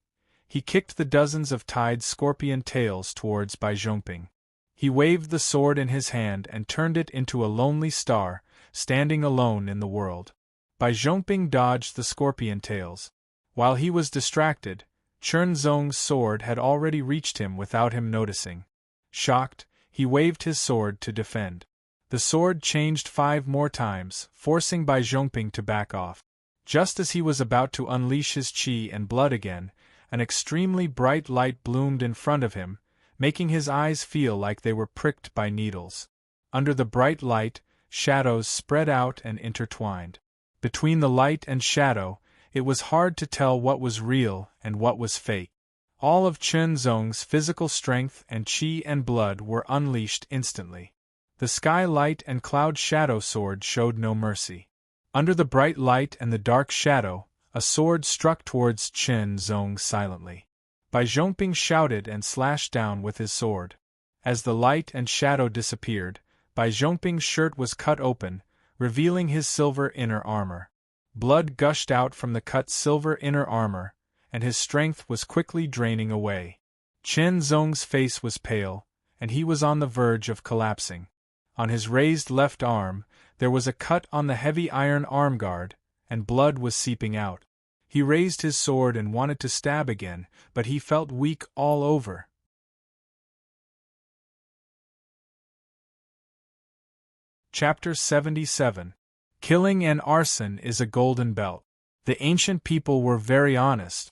he kicked the dozens of tied scorpion tails towards Bai Zhongping. He waved the sword in his hand and turned it into a lonely star, standing alone in the world. Bai Zhongping dodged the scorpion tails. While he was distracted, Chen Zong's sword had already reached him without him noticing. Shocked, he waved his sword to defend. The sword changed 5 more times, forcing Bai Zhongping to back off. Just as he was about to unleash his qi and blood again, an extremely bright light bloomed in front of him, making his eyes feel like they were pricked by needles. Under the bright light, shadows spread out and intertwined. Between the light and shadow, it was hard to tell what was real and what was fake. All of Chen Zong's physical strength and qi and blood were unleashed instantly. The sky light and cloud shadow sword showed no mercy. Under the bright light and the dark shadow, a sword struck towards Chen Zong silently. Bai Zhongping shouted and slashed down with his sword. As the light and shadow disappeared, Bai Zhongping's shirt was cut open, revealing his silver inner armor. Blood gushed out from the cut silver inner armor, and his strength was quickly draining away. Chen Zong's face was pale, and he was on the verge of collapsing. On his raised left arm, there was a cut on the heavy iron arm guard, and blood was seeping out. He raised his sword and wanted to stab again, but he felt weak all over. Chapter 77. Killing and Arson is a Golden Belt. The ancient people were very honest.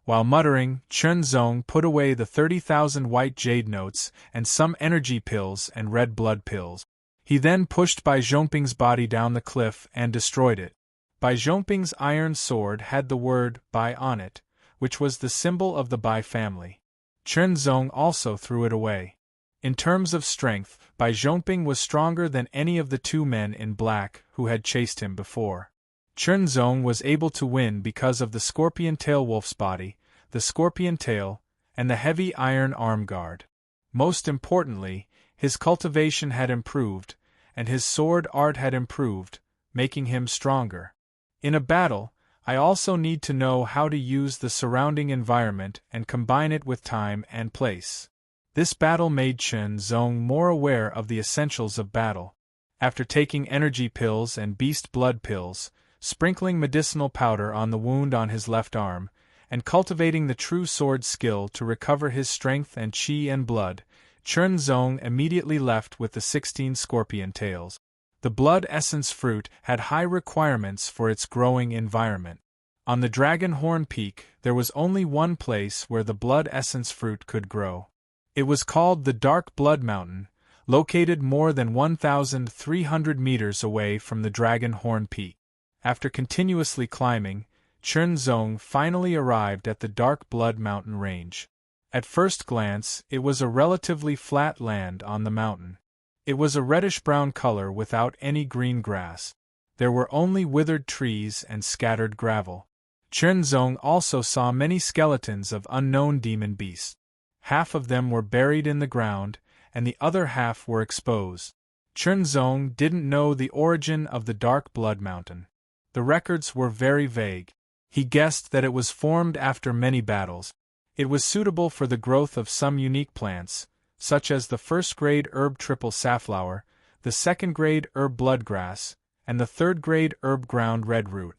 While muttering, Chen Zong put away the 30,000 white jade notes and some energy pills and red blood pills. He then pushed Bai Zhongping's body down the cliff and destroyed it. Bai Zhongping's iron sword had the word Bai on it, which was the symbol of the Bai family. Chen Zong also threw it away. In terms of strength, Bai Zhongping was stronger than any of the 2 men in black who had chased him before. Chen Zong was able to win because of the scorpion tail wolf's body, the scorpion tail, and the heavy iron arm guard. Most importantly, his cultivation had improved, and his sword art had improved, making him stronger. In a battle, I also need to know how to use the surrounding environment and combine it with time and place. This battle made Chen Zong more aware of the essentials of battle. After taking energy pills and beast blood pills, sprinkling medicinal powder on the wound on his left arm, and cultivating the true sword skill to recover his strength and qi and blood, Chen Zong immediately left with the 16 scorpion tails. The blood essence fruit had high requirements for its growing environment. On the Dragon Horn Peak, there was only one place where the blood essence fruit could grow. It was called the Dark Blood Mountain, located more than 1,300 meters away from the Dragon Horn Peak. After continuously climbing, Chen Zong finally arrived at the Dark Blood Mountain range. At first glance, it was a relatively flat land on the mountain. It was a reddish-brown color without any green grass. There were only withered trees and scattered gravel. Chen Zong also saw many skeletons of unknown demon beasts. Half of them were buried in the ground, and the other half were exposed. Chen Zong didn't know the origin of the Dark Blood Mountain. The records were very vague. He guessed that it was formed after many battles. It was suitable for the growth of some unique plants, such as the first-grade herb triple safflower, the second-grade herb bloodgrass, and the third-grade herb ground redroot.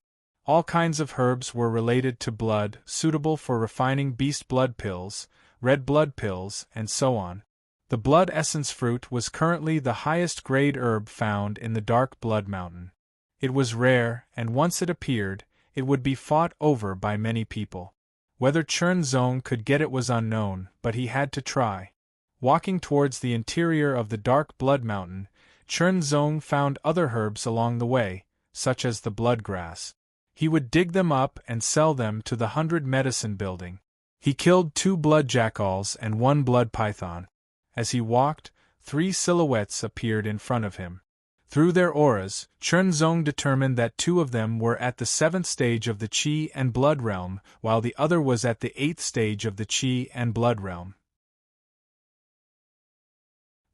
All kinds of herbs were related to blood, suitable for refining beast blood pills, red blood pills, and so on. The blood essence fruit was currently the highest-grade herb found in the Dark Blood Mountain. It was rare, and once it appeared, it would be fought over by many people. Whether Chen Zong could get it was unknown, but he had to try. Walking towards the interior of the Dark Blood Mountain, Chen Zong found other herbs along the way, such as the bloodgrass. He would dig them up and sell them to the 100 Medicine Building. He killed 2 blood jackals and 1 blood python. As he walked, 3 silhouettes appeared in front of him. Through their auras, Chen Zong determined that 2 of them were at the 7th stage of the Qi and Blood realm, while the other was at the 8th stage of the Qi and Blood realm.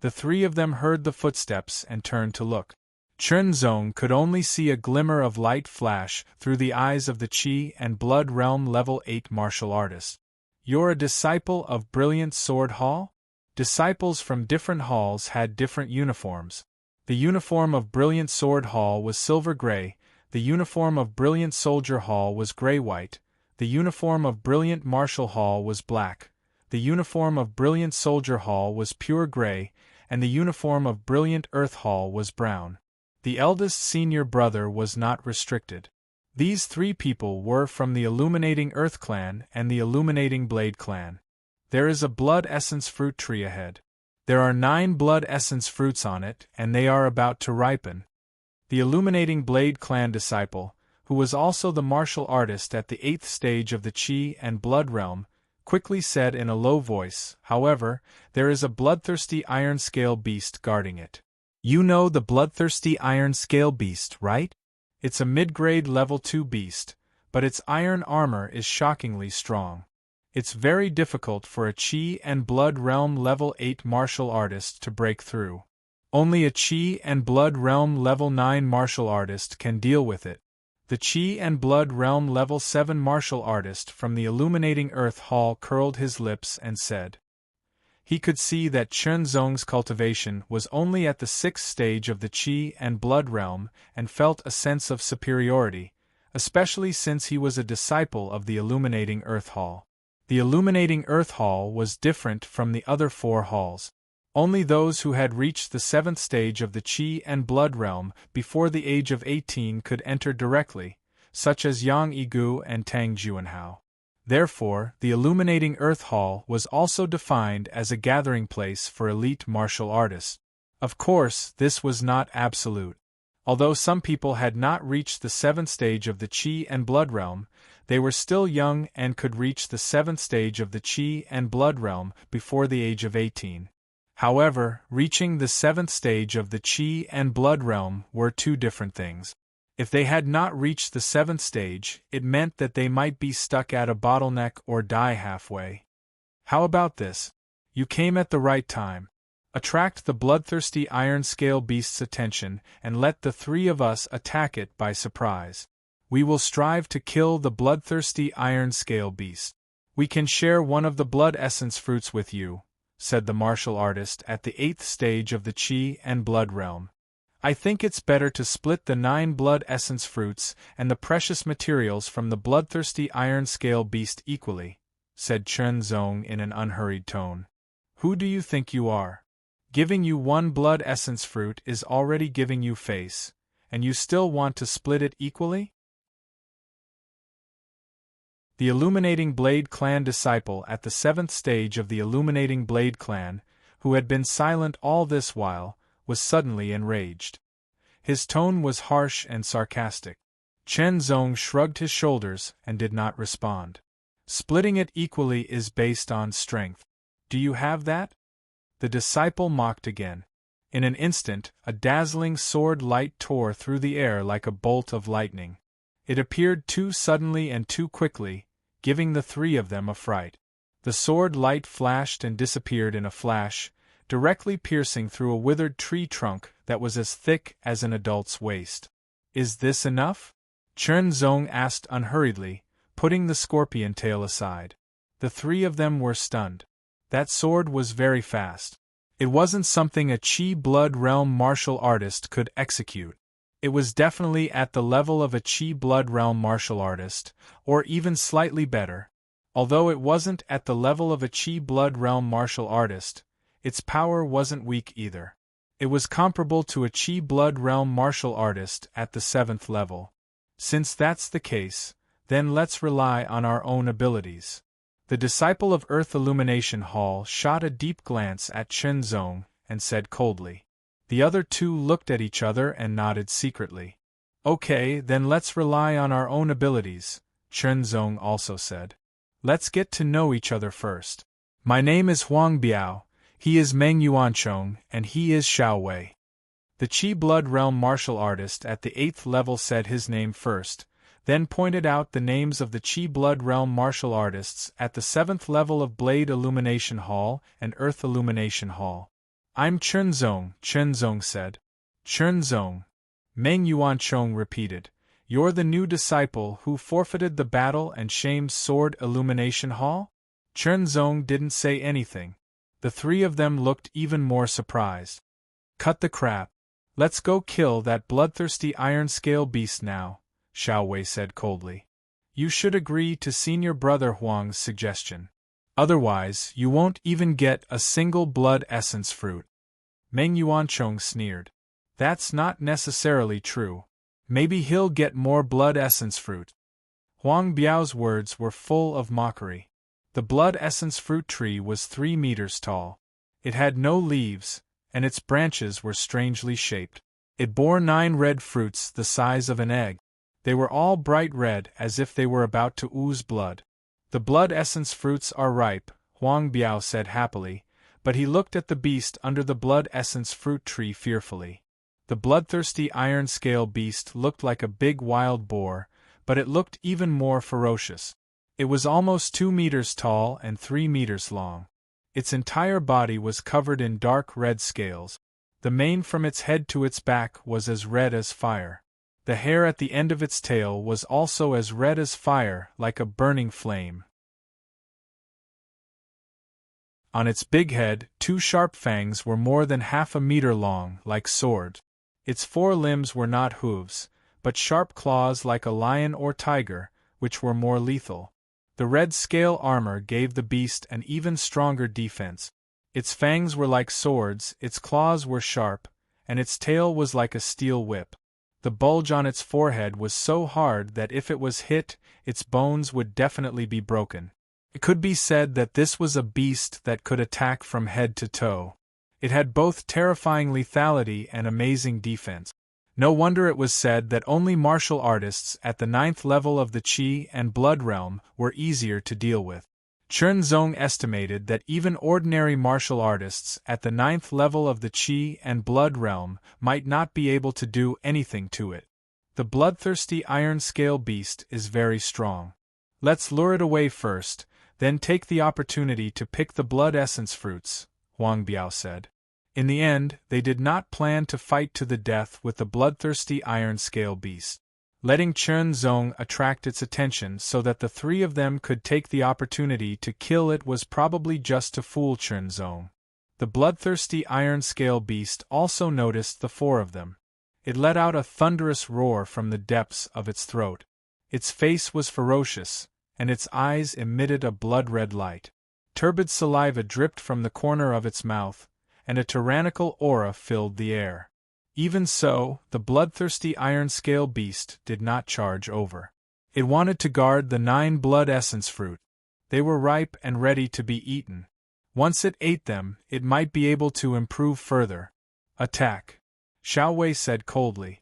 The 3 of them heard the footsteps and turned to look. Chen Zong could only see a glimmer of light flash through the eyes of the Qi and Blood realm level 8 martial artist. "You're a disciple of Brilliant Sword Hall?" Disciples from different halls had different uniforms. The uniform of Brilliant Sword Hall was silver-gray, the uniform of Brilliant Soldier Hall was gray-white, the uniform of Brilliant Martial Hall was black, the uniform of Brilliant Soldier Hall was pure gray, and the uniform of Brilliant Earth Hall was brown. The eldest senior brother was not restricted. These 3 people were from the Illuminating Earth clan and the Illuminating Blade clan. There is a blood essence fruit tree ahead. There are 9 blood essence fruits on it, and they are about to ripen. The Illuminating Blade clan disciple, who was also the martial artist at the 8th stage of the Qi and Blood realm, quickly said in a low voice, "However, there is a bloodthirsty iron scale beast guarding it." "You know the bloodthirsty iron scale beast, right? It's a mid-grade level 2 beast, but its iron armor is shockingly strong. It's very difficult for a Qi and Blood realm level 8 martial artist to break through. Only a Qi and Blood realm level 9 martial artist can deal with it." The Qi and Blood realm level 7 martial artist from the Illuminating Earth Hall curled his lips and said. He could see that Chen Zong's cultivation was only at the 6th stage of the Qi and Blood realm and felt a sense of superiority, especially since he was a disciple of the Illuminating Earth Hall. The Illuminating Earth Hall was different from the other 4 halls. Only those who had reached the 7th stage of the Qi and Blood realm before the age of 18 could enter directly, such as Yang Yigu and Tang Juanhao. Therefore, the Illuminating Earth Hall was also defined as a gathering place for elite martial artists. Of course, this was not absolute. Although some people had not reached the 7th stage of the Qi and Blood realm, they were still young and could reach the 7th stage of the Qi and Blood realm before the age of 18. However, reaching the 7th stage of the Qi and Blood realm were 2 different things. If they had not reached the 7th stage, it meant that they might be stuck at a bottleneck or die halfway. How about this? You came at the right time. Attract the bloodthirsty iron scale beast's attention and let the three of us attack it by surprise. We will strive to kill the bloodthirsty iron scale beast. We can share one of the blood essence fruits with you, said the martial artist at the 8th stage of the Chi and Blood realm. I think it's better to split the 9 blood essence fruits and the precious materials from the bloodthirsty iron scale beast equally, said Chen Zong in an unhurried tone. Who do you think you are? Giving you 1 blood essence fruit is already giving you face, and you still want to split it equally? The Illuminating Blade Clan disciple at the 7th stage of the Illuminating Blade Clan, who had been silent all this while, was suddenly enraged. His tone was harsh and sarcastic. Chen Zong shrugged his shoulders and did not respond. Splitting it equally is based on strength. Do you have that? The disciple mocked again. In an instant, a dazzling sword light tore through the air like a bolt of lightning. It appeared too suddenly and too quickly, giving the three of them a fright. The sword light flashed and disappeared in a flash, directly piercing through a withered tree trunk that was as thick as an adult's waist. Is this enough? Chen Zong asked unhurriedly, putting the scorpion tail aside. The three of them were stunned. That sword was very fast. It wasn't something a Chi Blood Realm martial artist could execute. It was definitely at the level of a Chi Blood Realm martial artist, or even slightly better. Although it wasn't at the level of a Chi Blood Realm martial artist, its power wasn't weak either. It was comparable to a Chi Blood Realm martial artist at the 7th level. Since that's the case, then let's rely on our own abilities. The disciple of Earth Illumination Hall shot a deep glance at Chen Zong and said coldly. The other two looked at each other and nodded secretly. Okay, then let's rely on our own abilities, Chen Zong also said. Let's get to know each other first. My name is Huang Biao, he is Meng Yuanchong, and he is Xiao Wei. The Chi Blood Realm martial artist at the 8th level said his name first, then pointed out the names of the Chi Blood Realm martial artists at the 7th level of Blade Illumination Hall and Earth Illumination Hall. I'm Chen Zong said. Chen Zong. Meng Yuanchong repeated. You're the new disciple who forfeited the battle and shamed Sword Illumination Hall? Chen Zong didn't say anything. The three of them looked even more surprised. Cut the crap. Let's go kill that bloodthirsty iron scale beast now, Xiao Wei said coldly. You should agree to Senior Brother Huang's suggestion. Otherwise, you won't even get a single blood essence fruit. Meng Yuanchong sneered. That's not necessarily true. Maybe he'll get more blood essence fruit. Huang Biao's words were full of mockery. The blood essence fruit tree was 3 meters tall. It had no leaves, and its branches were strangely shaped. It bore 9 red fruits the size of an egg. They were all bright red as if they were about to ooze blood. The blood essence fruits are ripe, Huang Biao said happily, but he looked at the beast under the blood essence fruit tree fearfully. The bloodthirsty iron scale beast looked like a big wild boar, but it looked even more ferocious. It was almost 2 meters tall and 3 meters long. Its entire body was covered in dark red scales. The mane from its head to its back was as red as fire. The hair at the end of its tail was also as red as fire, like a burning flame. On its big head, 2 sharp fangs were more than half a meter long, like swords. Its 4 limbs were not hooves, but sharp claws like a lion or tiger, which were more lethal. The red scale armor gave the beast an even stronger defense. Its fangs were like swords, its claws were sharp, and its tail was like a steel whip. The bulge on its forehead was so hard that if it was hit, its bones would definitely be broken. It could be said that this was a beast that could attack from head to toe. It had both terrifying lethality and amazing defense. No wonder it was said that only martial artists at the 9th level of the Qi and Blood realm were easier to deal with. Chen Zong estimated that even ordinary martial artists at the 9th level of the Qi and Blood realm might not be able to do anything to it. The bloodthirsty iron scale beast is very strong. Let's lure it away first, Then take the opportunity to pick the blood essence fruits, Huang Biao said. In the end, they did not plan to fight to the death with the bloodthirsty iron scale beast. Letting Chen Zong attract its attention so that the three of them could take the opportunity to kill it was probably just to fool Chen Zong. The bloodthirsty iron scale beast also noticed the four of them. It let out a thunderous roar from the depths of its throat. Its face was ferocious, and its eyes emitted a blood-red light. Turbid saliva dripped from the corner of its mouth, and a tyrannical aura filled the air. Even so, the bloodthirsty iron scale beast did not charge over. It wanted to guard the 9 blood essence fruit. They were ripe and ready to be eaten. Once it ate them, it might be able to improve further. Attack, Xiao Wei said coldly.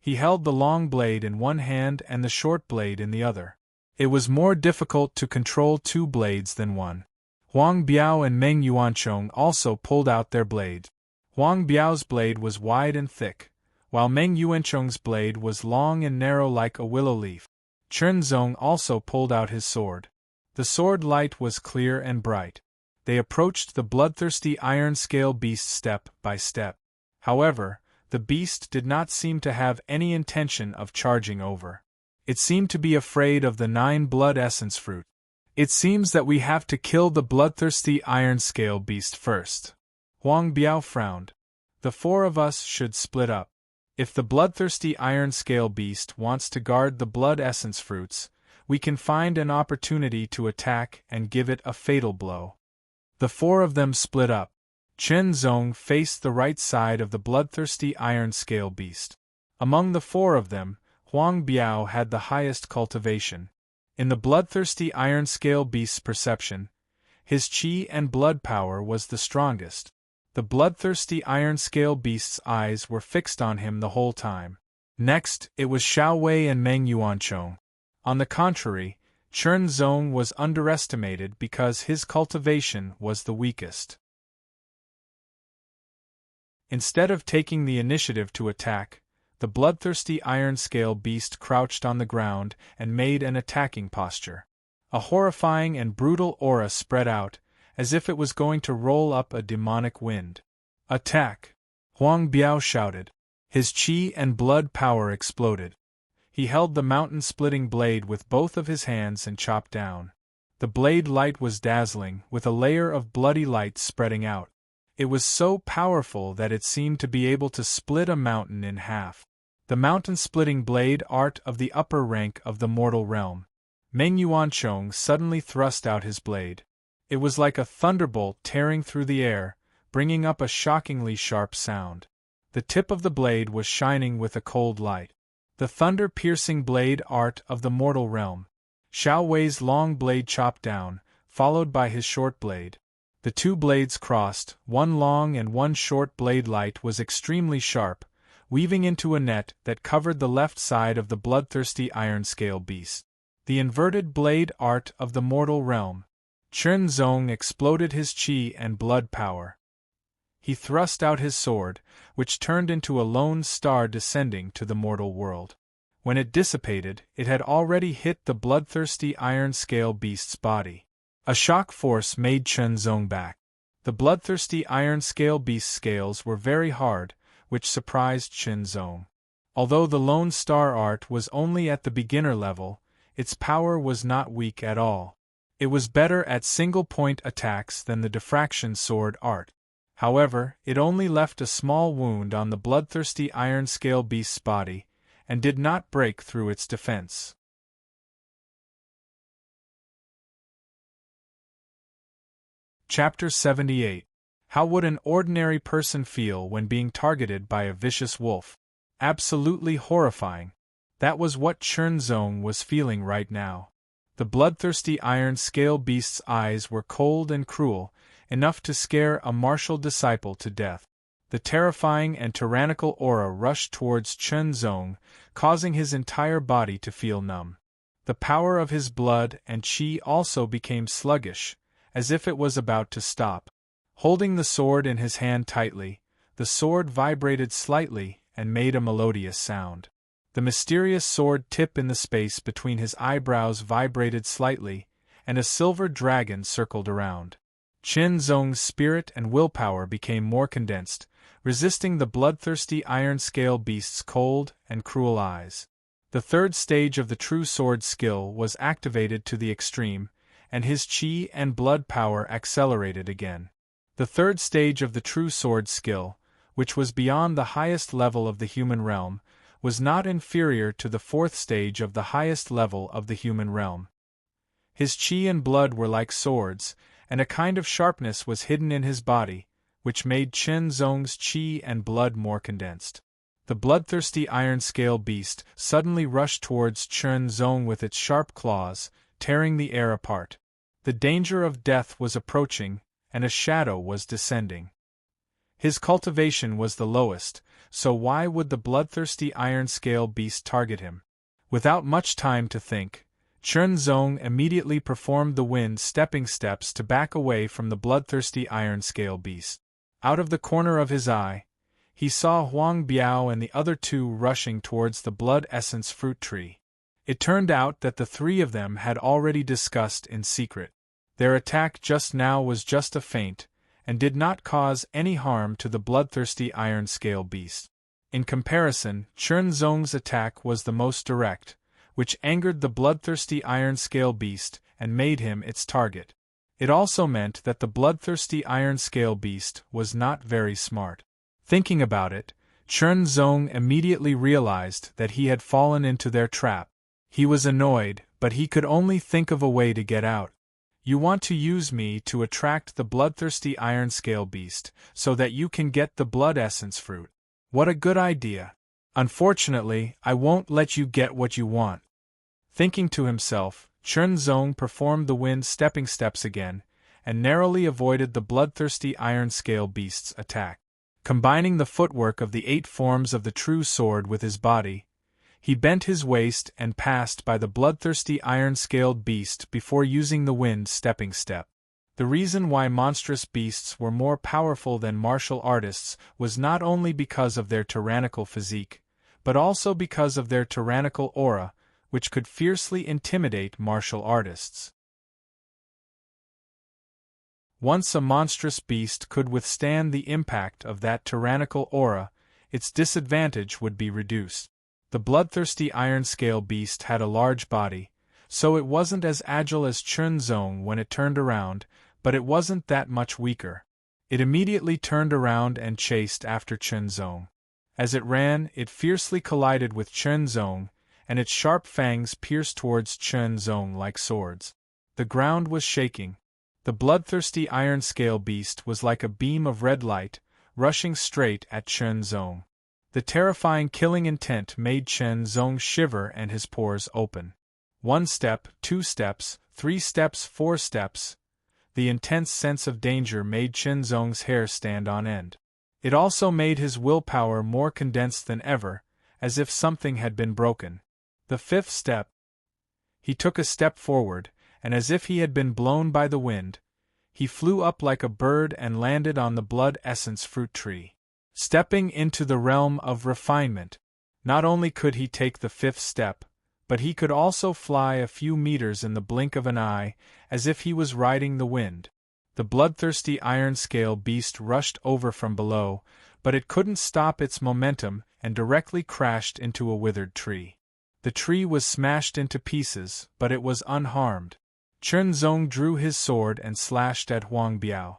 He held the long blade in one hand and the short blade in the other. It was more difficult to control 2 blades than one. Huang Biao and Meng Yuanchong also pulled out their blades. Huang Biao's blade was wide and thick, while Meng Yuanchong's blade was long and narrow like a willow leaf. Chen Zong also pulled out his sword. The sword light was clear and bright. They approached the bloodthirsty iron scale beast step by step. However, the beast did not seem to have any intention of charging over. It seemed to be afraid of the 9 blood essence fruit. It seems that we have to kill the bloodthirsty iron scale beast first. Huang Biao frowned. The 4 of us should split up. If the bloodthirsty iron scale beast wants to guard the blood essence fruits, we can find an opportunity to attack and give it a fatal blow. The 4 of them split up. Chen Zong faced the right side of the bloodthirsty iron scale beast. Among the 4 of them, Huang Biao had the highest cultivation. In the bloodthirsty iron scale beast's perception, his qi and blood power was the strongest. The bloodthirsty iron scale beast's eyes were fixed on him the whole time. Next, it was Xiao Wei and Meng Yuanchong. On the contrary, Chen Zong was underestimated because his cultivation was the weakest. Instead of taking the initiative to attack, the bloodthirsty iron scale beast crouched on the ground and made an attacking posture. A horrifying and brutal aura spread out, as if it was going to roll up a demonic wind. Attack! Huang Biao shouted. His qi and blood power exploded. He held the mountain-splitting blade with both of his hands and chopped down. The blade light was dazzling, with a layer of bloody light spreading out. It was so powerful that it seemed to be able to split a mountain in half. The mountain-splitting blade art of the upper rank of the mortal realm. Meng Yuanchong suddenly thrust out his blade. It was like a thunderbolt tearing through the air, bringing up a shockingly sharp sound. The tip of the blade was shining with a cold light. The thunder-piercing blade art of the mortal realm. Xiao Wei's long blade chopped down, followed by his short blade. The 2 blades crossed, one long and one short blade light was extremely sharp, weaving into a net that covered the left side of the bloodthirsty iron scale beast. The inverted blade art of the mortal realm. Chen Zong exploded his qi and blood power. He thrust out his sword, which turned into a lone star descending to the mortal world. When it dissipated, it had already hit the bloodthirsty iron scale beast's body. A shock force made Chen Zong back. The bloodthirsty iron scale beast's scales were very hard, which surprised Chen Zong. Although the lone star art was only at the beginner level, its power was not weak at all. It was better at single-point attacks than the diffraction sword art. However, it only left a small wound on the bloodthirsty iron scale beast's body, and did not break through its defense. Chapter 78. How would an ordinary person feel when being targeted by a vicious wolf? Absolutely horrifying. That was what Chen Zong was feeling right now. The bloodthirsty iron scale beast's eyes were cold and cruel, enough to scare a martial disciple to death. The terrifying and tyrannical aura rushed towards Chen Zong, causing his entire body to feel numb. The power of his blood and qi also became sluggish, as if it was about to stop. Holding the sword in his hand tightly, the sword vibrated slightly and made a melodious sound. The mysterious sword tip in the space between his eyebrows vibrated slightly, and a silver dragon circled around. Chen Zong's spirit and willpower became more condensed, resisting the bloodthirsty iron scale beast's cold and cruel eyes. The third stage of the true sword skill was activated to the extreme, and his chi and blood power accelerated again. The third stage of the true sword skill, which was beyond the highest level of the human realm, was not inferior to the fourth stage of the highest level of the human realm. His chi and blood were like swords, and a kind of sharpness was hidden in his body, which made Chen Zong's chi and blood more condensed. The bloodthirsty iron scale beast suddenly rushed towards Chen Zong with its sharp claws, tearing the air apart. The danger of death was approaching, and a shadow was descending. His cultivation was the lowest, so why would the bloodthirsty iron scale beast target him? Without much time to think, Chen Zong immediately performed the wind stepping steps to back away from the bloodthirsty iron scale beast. Out of the corner of his eye, he saw Huang Biao and the other two rushing towards the blood essence fruit tree. It turned out that the three of them had already discussed in secret. Their attack just now was just a feint, and did not cause any harm to the bloodthirsty iron scale beast. In comparison, Chen Zong's attack was the most direct, which angered the bloodthirsty iron scale beast and made him its target. It also meant that the bloodthirsty iron scale beast was not very smart. Thinking about it, Chen Zong immediately realized that he had fallen into their trap. He was annoyed, but he could only think of a way to get out. You want to use me to attract the bloodthirsty iron scale beast, so that you can get the blood essence fruit. What a good idea. Unfortunately, I won't let you get what you want. Thinking to himself, Chen Zong performed the wind stepping steps again, and narrowly avoided the bloodthirsty iron scale beast's attack. Combining the footwork of the 8 forms of the true sword with his body, he bent his waist and passed by the bloodthirsty iron-scaled beast before using the wind stepping step. The reason why monstrous beasts were more powerful than martial artists was not only because of their tyrannical physique, but also because of their tyrannical aura, which could fiercely intimidate martial artists. Once a monstrous beast could withstand the impact of that tyrannical aura, its disadvantage would be reduced. The bloodthirsty iron-scale beast had a large body, so it wasn't as agile as Chen Zong when it turned around, but it wasn't that much weaker. It immediately turned around and chased after Chen Zong. As it ran, it fiercely collided with Chen Zong, and its sharp fangs pierced towards Chen Zong like swords. The ground was shaking. The bloodthirsty iron-scale beast was like a beam of red light, rushing straight at Chen Zong. The terrifying killing intent made Chen Zong shiver and his pores open. 1 step, 2 steps, 3 steps, 4 steps. The intense sense of danger made Chen Zong's hair stand on end. It also made his willpower more condensed than ever, as if something had been broken. The 5th step. He took a step forward, and as if he had been blown by the wind, he flew up like a bird and landed on the blood essence fruit tree. Stepping into the realm of refinement, not only could he take the 5th step, but he could also fly a few meters in the blink of an eye, as if he was riding the wind. The bloodthirsty iron-scale beast rushed over from below, but it couldn't stop its momentum and directly crashed into a withered tree. The tree was smashed into pieces, but it was unharmed. Chen Zong drew his sword and slashed at Huang Biao.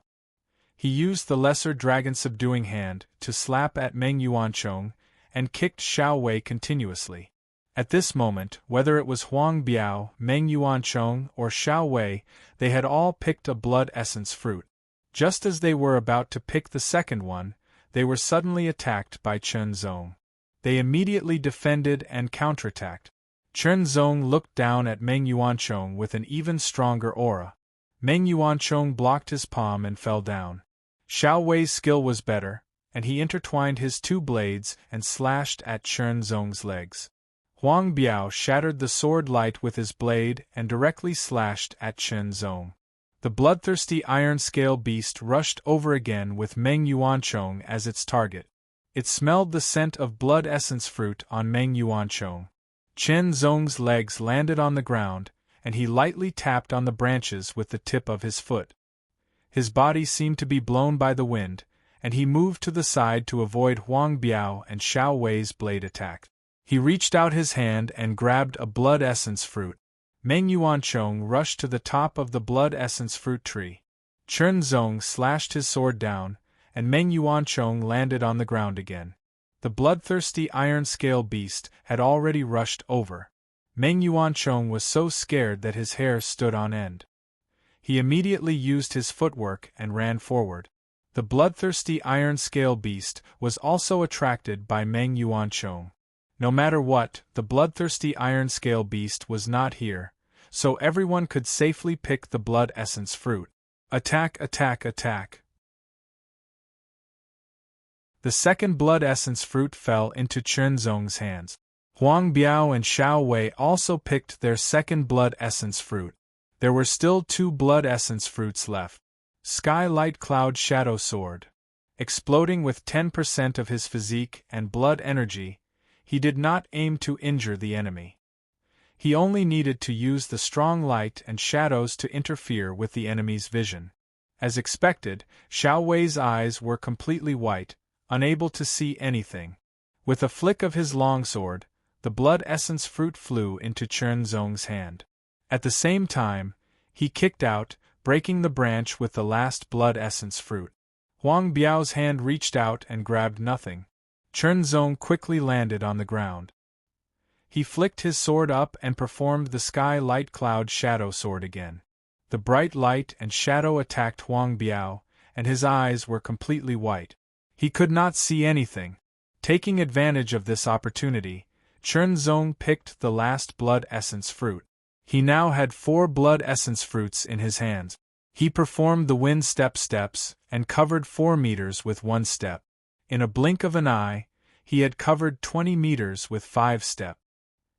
He used the lesser dragon subduing hand to slap at Meng Yuanchong and kicked Xiao Wei continuously. At this moment, whether it was Huang Biao, Meng Yuanchong, or Xiao Wei, they had all picked a blood essence fruit. Just as they were about to pick the second one, they were suddenly attacked by Chen Zong. They immediately defended and counterattacked. Chen Zong looked down at Meng Yuanchong with an even stronger aura. Meng Yuanchong blocked his palm and fell down. Xiao Wei's skill was better, and he intertwined his 2 blades and slashed at Chen Zong's legs. Huang Biao shattered the sword light with his blade and directly slashed at Chen Zong. The bloodthirsty iron-scale beast rushed over again with Meng Yuanchong as its target. It smelled the scent of blood essence fruit on Meng Yuanchong. Chen Zong's legs landed on the ground, and he lightly tapped on the branches with the tip of his foot. His body seemed to be blown by the wind, and he moved to the side to avoid Huang Biao and Xiao Wei's blade attack. He reached out his hand and grabbed a blood essence fruit. Meng Yuanchong rushed to the top of the blood essence fruit tree. Chen Zong slashed his sword down, and Meng Yuanchong landed on the ground again. The bloodthirsty iron scale beast had already rushed over. Meng Yuanchong was so scared that his hair stood on end. He immediately used his footwork and ran forward. The bloodthirsty iron scale beast was also attracted by Meng Yuanchong. No matter what, the bloodthirsty iron scale beast was not here, so everyone could safely pick the blood essence fruit. Attack, attack, attack. The second blood essence fruit fell into Chen Zong's hands. Huang Biao and Xiao Wei also picked their second blood essence fruit. There were still 2 blood essence fruits left. Sky Light Cloud Shadow Sword. Exploding with 10% of his physique and blood energy, he did not aim to injure the enemy. He only needed to use the strong light and shadows to interfere with the enemy's vision. As expected, Xiao Wei's eyes were completely white, unable to see anything. With a flick of his longsword, the blood essence fruit flew into Chen Zong's hand. At the same time, he kicked out, breaking the branch with the last blood essence fruit. Huang Biao's hand reached out and grabbed nothing. Chen Zong quickly landed on the ground. He flicked his sword up and performed the Sky Light Cloud Shadow Sword again. The bright light and shadow attacked Huang Biao, and his eyes were completely white. He could not see anything. Taking advantage of this opportunity, Chen Zong picked the last blood essence fruit. He now had 4 blood essence fruits in his hands. He performed the wind steps and covered 4 meters with 1 step. In a blink of an eye, he had covered 20 meters with 5 steps.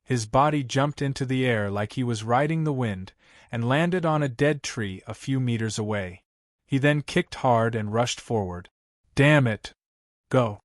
His body jumped into the air like he was riding the wind, and landed on a dead tree a few meters away. He then kicked hard and rushed forward. Damn it! Go!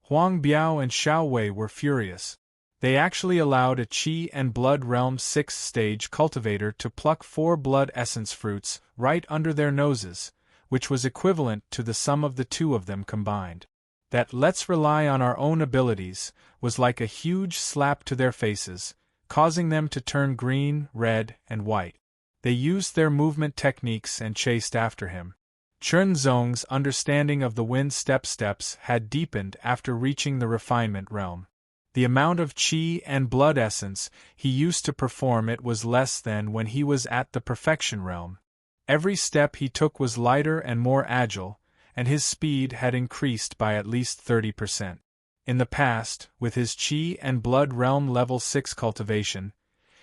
Huang Biao and Xiao Wei were furious. They actually allowed a Qi and Blood Realm 6th stage cultivator to pluck 4 blood essence fruits right under their noses, which was equivalent to the sum of the 2 of them combined. That "let's rely on our own abilities" was like a huge slap to their faces, causing them to turn green, red, and white. They used their movement techniques and chased after him. Chen Zong's understanding of the wind steps had deepened after reaching the refinement realm. The amount of qi and blood essence he used to perform it was less than when he was at the perfection realm. Every step he took was lighter and more agile, and his speed had increased by at least 30%. In the past, with his Qi and Blood Realm Level 6 cultivation,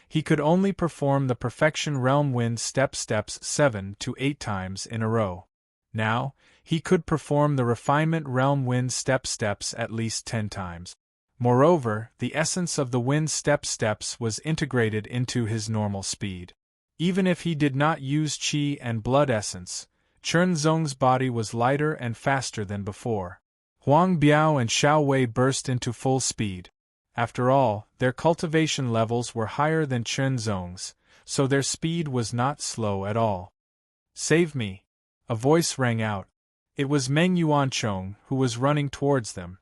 he could only perform the Perfection Realm Wind steps 7 to 8 times in a row. Now, he could perform the Refinement Realm Wind steps at least 10 times. Moreover, the essence of the wind steps was integrated into his normal speed. Even if he did not use Qi and Blood Essence, Chen Zong's body was lighter and faster than before. Huang Biao and Xiao Wei burst into full speed. After all, their cultivation levels were higher than Chen Zong's, so their speed was not slow at all. "Save me!" A voice rang out. It was Meng Yuanchong, who was running towards them.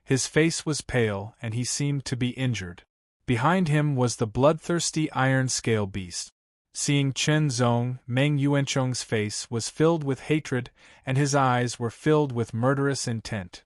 His face was pale and he seemed to be injured. Behind him was the bloodthirsty iron scale beast. Seeing Chen Zong, Meng Yuanchong's face was filled with hatred and his eyes were filled with murderous intent.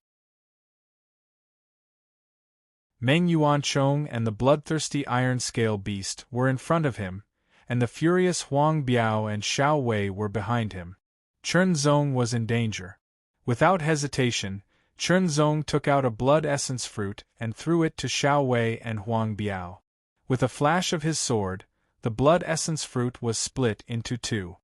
Meng Yuanchong and the bloodthirsty iron scale beast were in front of him, and the furious Huang Biao and Xiao Wei were behind him. Chen Zong was in danger. Without hesitation, Chen Zong took out a blood essence fruit and threw it to Xiao Wei and Huang Biao. With a flash of his sword, the blood essence fruit was split into 2.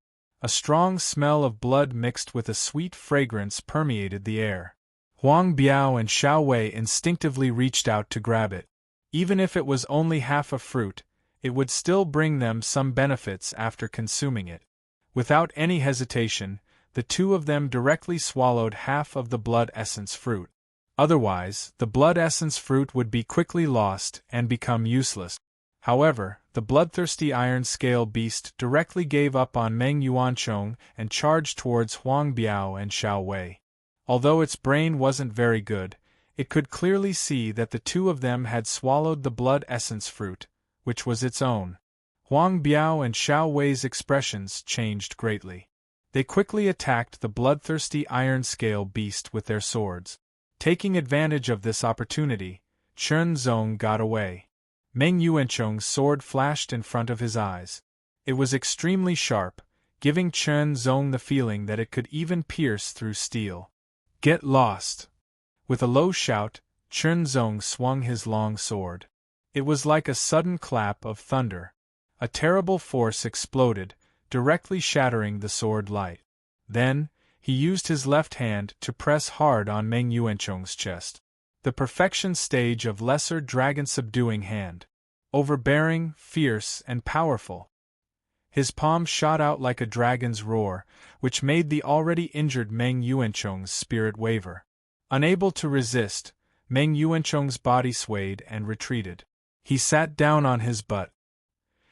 A strong smell of blood mixed with a sweet fragrance permeated the air. Huang Biao and Xiao Wei instinctively reached out to grab it. Even if it was only half a fruit, it would still bring them some benefits after consuming it. Without any hesitation, the 2 of them directly swallowed half of the blood essence fruit. Otherwise, the blood essence fruit would be quickly lost and become useless. However, the bloodthirsty iron scale beast directly gave up on Meng Yuanchong and charged towards Huang Biao and Xiao Wei. Although its brain wasn't very good, it could clearly see that the two of them had swallowed the blood essence fruit, which was its own. Huang Biao and Xiao Wei's expressions changed greatly. They quickly attacked the bloodthirsty iron scale beast with their swords. Taking advantage of this opportunity, Chen Zong got away. Meng Yuanchong's sword flashed in front of his eyes. It was extremely sharp, giving Chen Zong the feeling that it could even pierce through steel. "Get lost!" With a low shout, Chen Zong swung his long sword. It was like a sudden clap of thunder. A terrible force exploded, directly shattering the sword light. Then, he used his left hand to press hard on Meng Yuanchong's chest. The perfection stage of lesser dragon subduing hand. Overbearing, fierce, and powerful. His palm shot out like a dragon's roar, which made the already injured Meng Yuanchong's spirit waver. Unable to resist, Meng Yuanchong's body swayed and retreated. He sat down on his butt.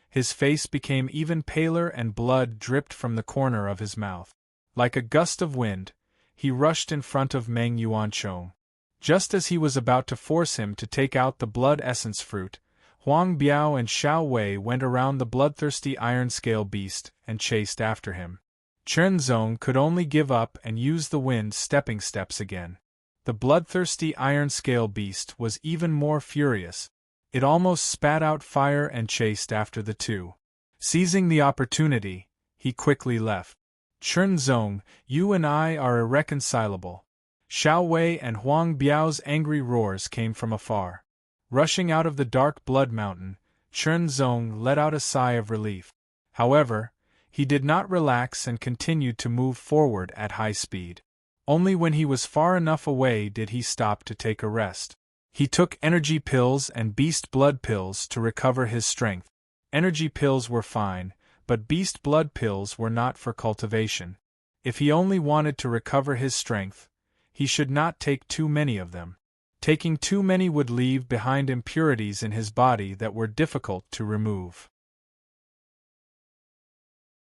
His face became even paler and blood dripped from the corner of his mouth. Like a gust of wind, he rushed in front of Meng Yuanchong. Just as he was about to force him to take out the blood essence fruit, Huang Biao and Xiao Wei went around the bloodthirsty iron scale beast and chased after him. Chen Zong could only give up and use the wind stepping steps again. The bloodthirsty iron scale beast was even more furious. It almost spat out fire and chased after the two. Seizing the opportunity, he quickly left. "Chen Zong, you and I are irreconcilable." Xiao Wei and Huang Biao's angry roars came from afar. Rushing out of the dark blood mountain, Chen Zong let out a sigh of relief. However, he did not relax and continued to move forward at high speed. Only when he was far enough away did he stop to take a rest. He took energy pills and beast blood pills to recover his strength. Energy pills were fine, but beast blood pills were not for cultivation. If he only wanted to recover his strength, he should not take too many of them. Taking too many would leave behind impurities in his body that were difficult to remove.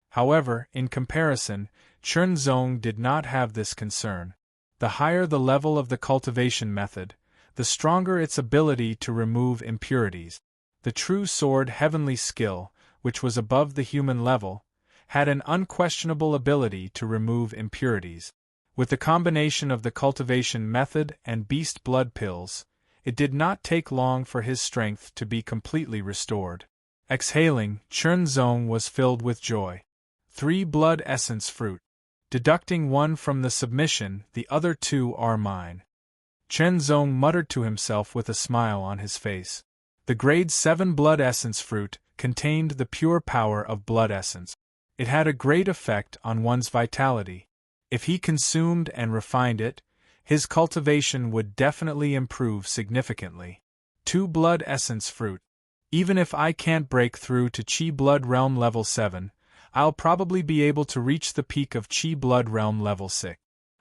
However, in comparison, Chen Zong did not have this concern. The higher the level of the cultivation method, the stronger its ability to remove impurities. The true sword heavenly skill, which was above the human level, had an unquestionable ability to remove impurities. With the combination of the cultivation method and beast blood pills, it did not take long for his strength to be completely restored. Exhaling, Chen Zong was filled with joy. 3 blood essence fruit. Deducting 1 from the submission, the other 2 are mine. Chen Zong muttered to himself with a smile on his face. The grade 7 blood essence fruit contained the pure power of blood essence. It had a great effect on one's vitality. If he consumed and refined it, his cultivation would definitely improve significantly. 2 blood essence fruit. Even if I can't break through to Qi Blood Realm level 7, I'll probably be able to reach the peak of Qi Blood Realm level 6.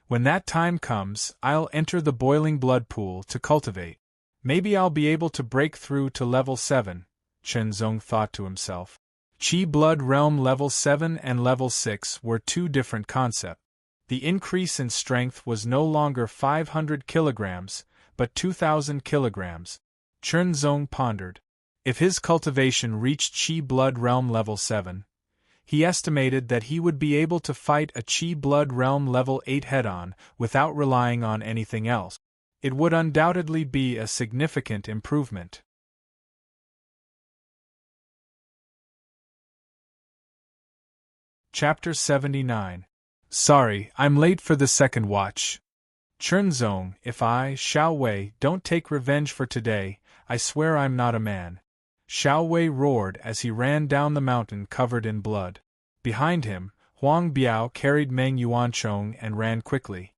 When that time comes, I'll enter the boiling blood pool to cultivate. Maybe I'll be able to break through to level 7, Chen Zong thought to himself. Qi Blood Realm level 7 and level 6 were 2 different concepts. The increase in strength was no longer 500 kilograms, but 2,000 kilograms. Chen Zong pondered. If his cultivation reached Qi Blood Realm level 7, he estimated that he would be able to fight a Qi Blood Realm level 8 head-on without relying on anything else. It would undoubtedly be a significant improvement. Chapter 79. Sorry, I'm late for the second watch. Chen Zong, if I, Xiao Wei, don't take revenge for today, I swear I'm not a man. Xiao Wei roared as he ran down the mountain covered in blood. Behind him, Huang Biao carried Meng Yuanchong and ran quickly.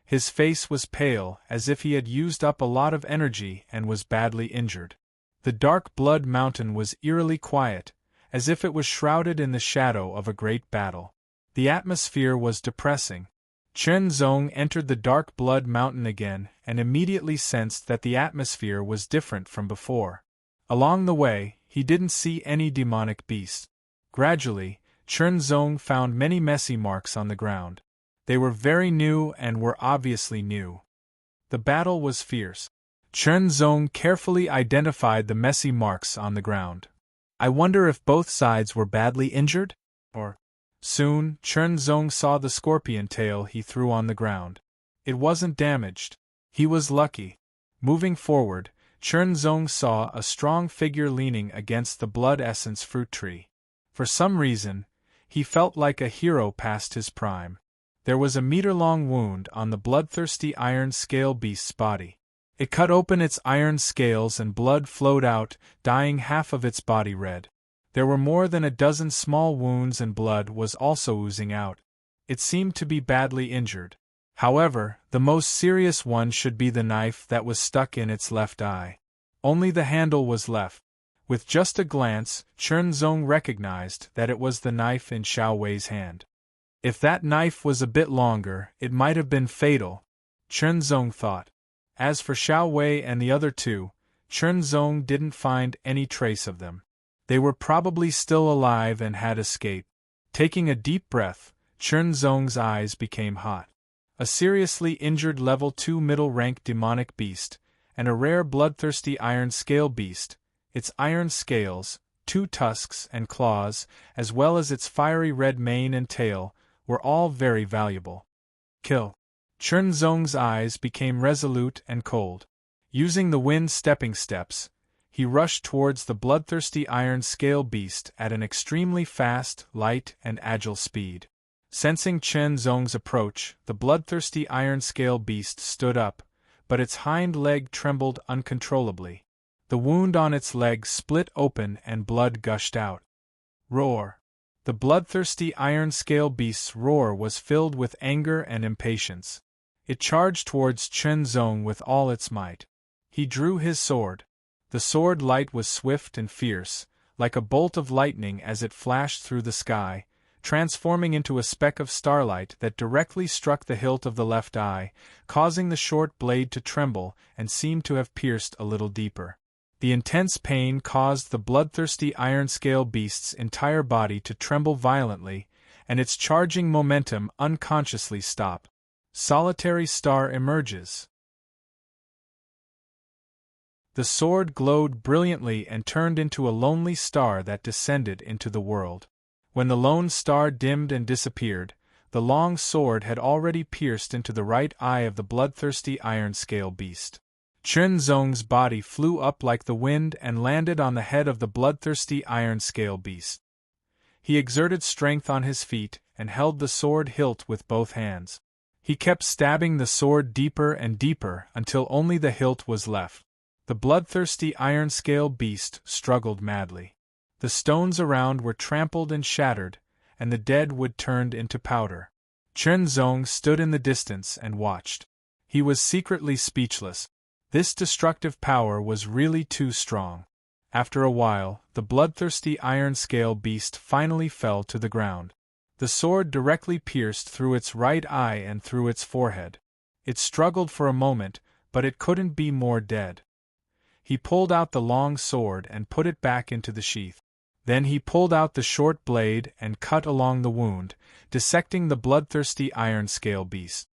His face was pale, as if he had used up a lot of energy and was badly injured. The dark blood mountain was eerily quiet, as if it was shrouded in the shadow of a great battle. The atmosphere was depressing. Chen Zong entered the dark blood mountain again and immediately sensed that the atmosphere was different from before. Along the way, he didn't see any demonic beasts. Gradually, Chernzong found many messy marks on the ground. They were very new and were obviously new. The battle was fierce. Chernzong carefully identified the messy marks on the ground. I wonder if both sides were badly injured? Or... Soon, Chernzong saw the scorpion tail he threw on the ground. It wasn't damaged. He was lucky. Moving forward, Chernzong saw a strong figure leaning against the blood essence fruit tree. For some reason, he felt like a hero past his prime. There was a meter-long wound on the bloodthirsty iron scale beast's body. It cut open its iron scales and blood flowed out, dyeing half of its body red. There were more than a dozen small wounds and blood was also oozing out. It seemed to be badly injured. However, the most serious one should be the knife that was stuck in its left eye. Only the handle was left. With just a glance, Chernzong recognized that it was the knife in Xiao Wei's hand. If that knife was a bit longer, it might have been fatal, Chernzong thought. As for Xiao Wei and the other two, Chernzong didn't find any trace of them. They were probably still alive and had escaped. Taking a deep breath, Chernzong's eyes became hot. A seriously injured level 2 middle-rank demonic beast, and a rare bloodthirsty iron scale beast, its iron scales, 2 tusks and claws, as well as its fiery red mane and tail, were all very valuable. Kill. Chernzong's eyes became resolute and cold. Using the wind stepping steps, he rushed towards the bloodthirsty iron scale beast at an extremely fast, light, and agile speed. Sensing Chernzong's approach, the bloodthirsty iron scale beast stood up, but its hind leg trembled uncontrollably. The wound on its leg split open and blood gushed out. Roar! The bloodthirsty iron scale beast's roar was filled with anger and impatience. It charged towards Chernzong with all its might. He drew his sword. The sword light was swift and fierce, like a bolt of lightning as it flashed through the sky, transforming into a speck of starlight that directly struck the hilt of the left eye, causing the short blade to tremble and seem to have pierced a little deeper. The intense pain caused the bloodthirsty iron scale beast's entire body to tremble violently, and its charging momentum unconsciously stopped. Solitary star emerges. The sword glowed brilliantly and turned into a lonely star that descended into the world. When the lone star dimmed and disappeared, the long sword had already pierced into the right eye of the bloodthirsty iron scale beast. Chernzong's body flew up like the wind and landed on the head of the bloodthirsty iron scale beast. He exerted strength on his feet and held the sword hilt with both hands. He kept stabbing the sword deeper and deeper until only the hilt was left. The bloodthirsty iron scale beast struggled madly. The stones around were trampled and shattered, and the dead wood turned into powder. Chernzong stood in the distance and watched. He was secretly speechless. This destructive power was really too strong. After a while, the bloodthirsty iron scale beast finally fell to the ground. The sword directly pierced through its right eye and through its forehead. It struggled for a moment, but it couldn't be more dead. He pulled out the long sword and put it back into the sheath. Then he pulled out the short blade and cut along the wound, dissecting the bloodthirsty iron scale beast.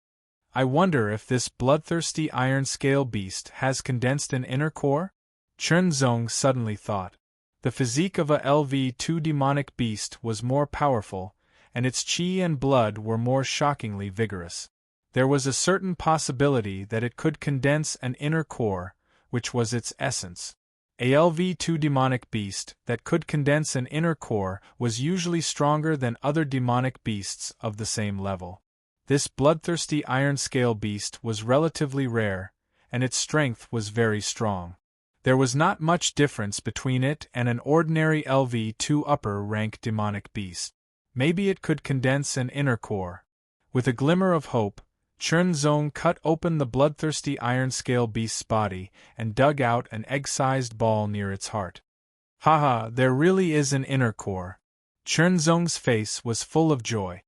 I wonder if this bloodthirsty iron scale beast has condensed an inner core? Chernzong suddenly thought. The physique of a LV2 demonic beast was more powerful, and its chi and blood were more shockingly vigorous. There was a certain possibility that it could condense an inner core, which was its essence. A LV2 demonic beast that could condense an inner core was usually stronger than other demonic beasts of the same level. This bloodthirsty iron scale beast was relatively rare, and its strength was very strong. There was not much difference between it and an ordinary LV2 upper-rank demonic beast. Maybe it could condense an inner core. With a glimmer of hope, Chernzong cut open the bloodthirsty iron scale beast's body and dug out an egg-sized ball near its heart. Haha, there really is an inner core. Chernzong's face was full of joy.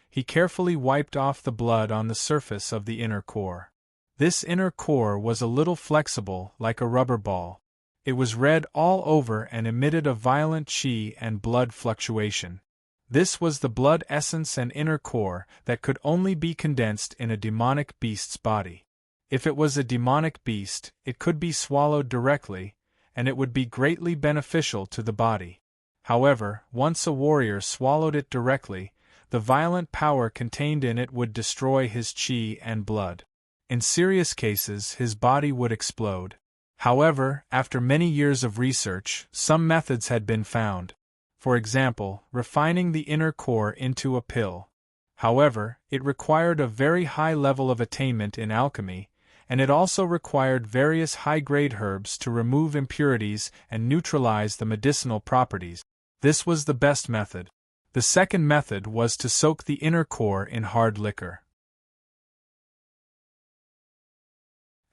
He carefully wiped off the blood on the surface of the inner core. This inner core was a little flexible, like a rubber ball. It was red all over and emitted a violent qi and blood fluctuation. This was the blood essence and inner core that could only be condensed in a demonic beast's body. If it was a demonic beast, it could be swallowed directly, and it would be greatly beneficial to the body. However, once a warrior swallowed it directly, the violent power contained in it would destroy his qi and blood. In serious cases, his body would explode. However, after many years of research, some methods had been found. For example, refining the inner core into a pill. However, it required a very high level of attainment in alchemy, and it also required various high-grade herbs to remove impurities and neutralize the medicinal properties. This was the best method. The second method was to soak the inner core in hard liquor.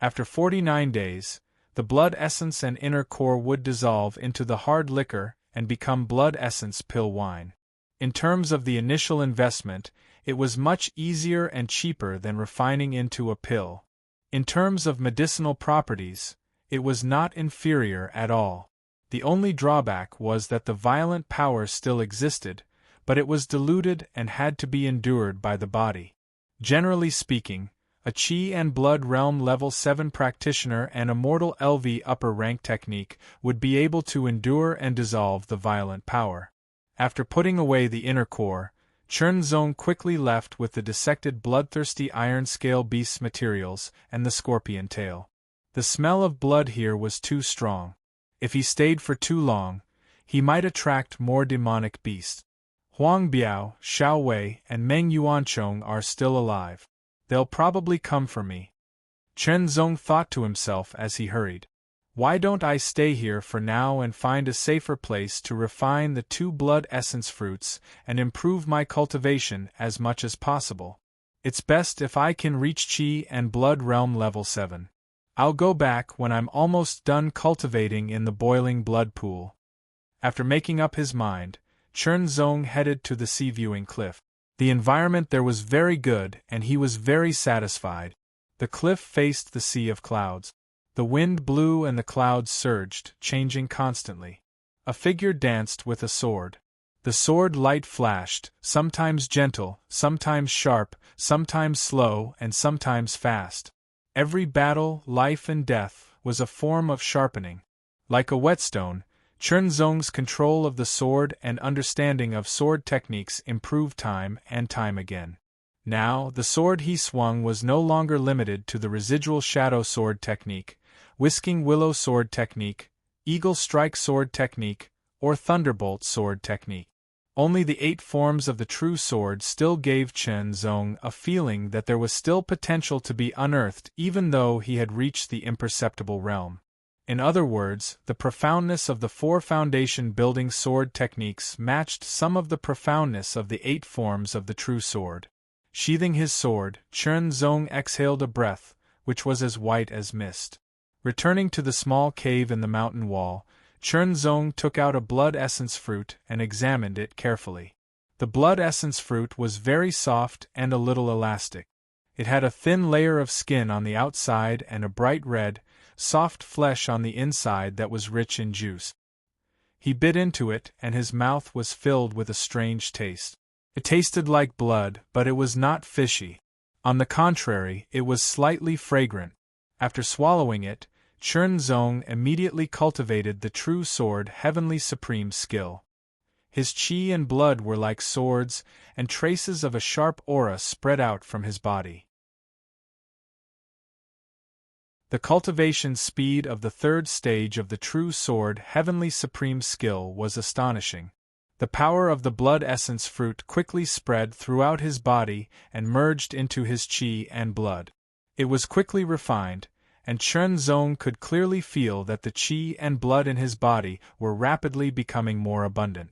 After 49 days, the blood essence and inner core would dissolve into the hard liquor and become blood essence pill wine. In terms of the initial investment, it was much easier and cheaper than refining into a pill. In terms of medicinal properties, it was not inferior at all. The only drawback was that the violent power still existed, but it was diluted and had to be endured by the body. Generally speaking, a Qi and Blood Realm Level 7 practitioner and a Mortal LV upper rank technique would be able to endure and dissolve the violent power. After putting away the inner core, Chernzong quickly left with the dissected bloodthirsty iron scale beast's materials and the scorpion tail. The smell of blood here was too strong. If he stayed for too long, he might attract more demonic beasts. Huang Biao, Xiao Wei, and Meng Yuanchong are still alive. They'll probably come for me. Chernzong thought to himself as he hurried. Why don't I stay here for now and find a safer place to refine the 2 blood essence fruits and improve my cultivation as much as possible? It's best if I can reach Qi and Blood Realm Level 7. I'll go back when I'm almost done cultivating in the boiling blood pool. After making up his mind, Chernzong headed to the sea-viewing cliff. The environment there was very good and he was very satisfied. The cliff faced the sea of clouds. The wind blew and the clouds surged, changing constantly. A figure danced with a sword. The sword light flashed, sometimes gentle, sometimes sharp, sometimes slow, and sometimes fast. Every battle, life and death, was a form of sharpening. Like a whetstone, Chernzong's control of the sword and understanding of sword techniques improved time and time again. Now, the sword he swung was no longer limited to the residual shadow sword technique, whisking willow sword technique, eagle strike sword technique, or thunderbolt sword technique. Only the 8 forms of the true sword still gave Chernzong a feeling that there was still potential to be unearthed even though he had reached the imperceptible realm. In other words, the profoundness of the 4 foundation building sword techniques matched some of the profoundness of the 8 forms of the true sword. Sheathing his sword, Chernzong exhaled a breath, which was as white as mist. Returning to the small cave in the mountain wall, Chernzong took out a blood essence fruit and examined it carefully. The blood essence fruit was very soft and a little elastic. It had a thin layer of skin on the outside and a bright red, soft flesh on the inside that was rich in juice. He bit into it and his mouth was filled with a strange taste. It tasted like blood, but it was not fishy. On the contrary, it was slightly fragrant. After swallowing it, Chernzong immediately cultivated the true sword Heavenly Supreme skill. His qi and blood were like swords, and traces of a sharp aura spread out from his body. The cultivation speed of the 3rd stage of the true sword Heavenly Supreme skill was astonishing. The power of the blood essence fruit quickly spread throughout his body and merged into his qi and blood. It was quickly refined, and Chernzong could clearly feel that the qi and blood in his body were rapidly becoming more abundant.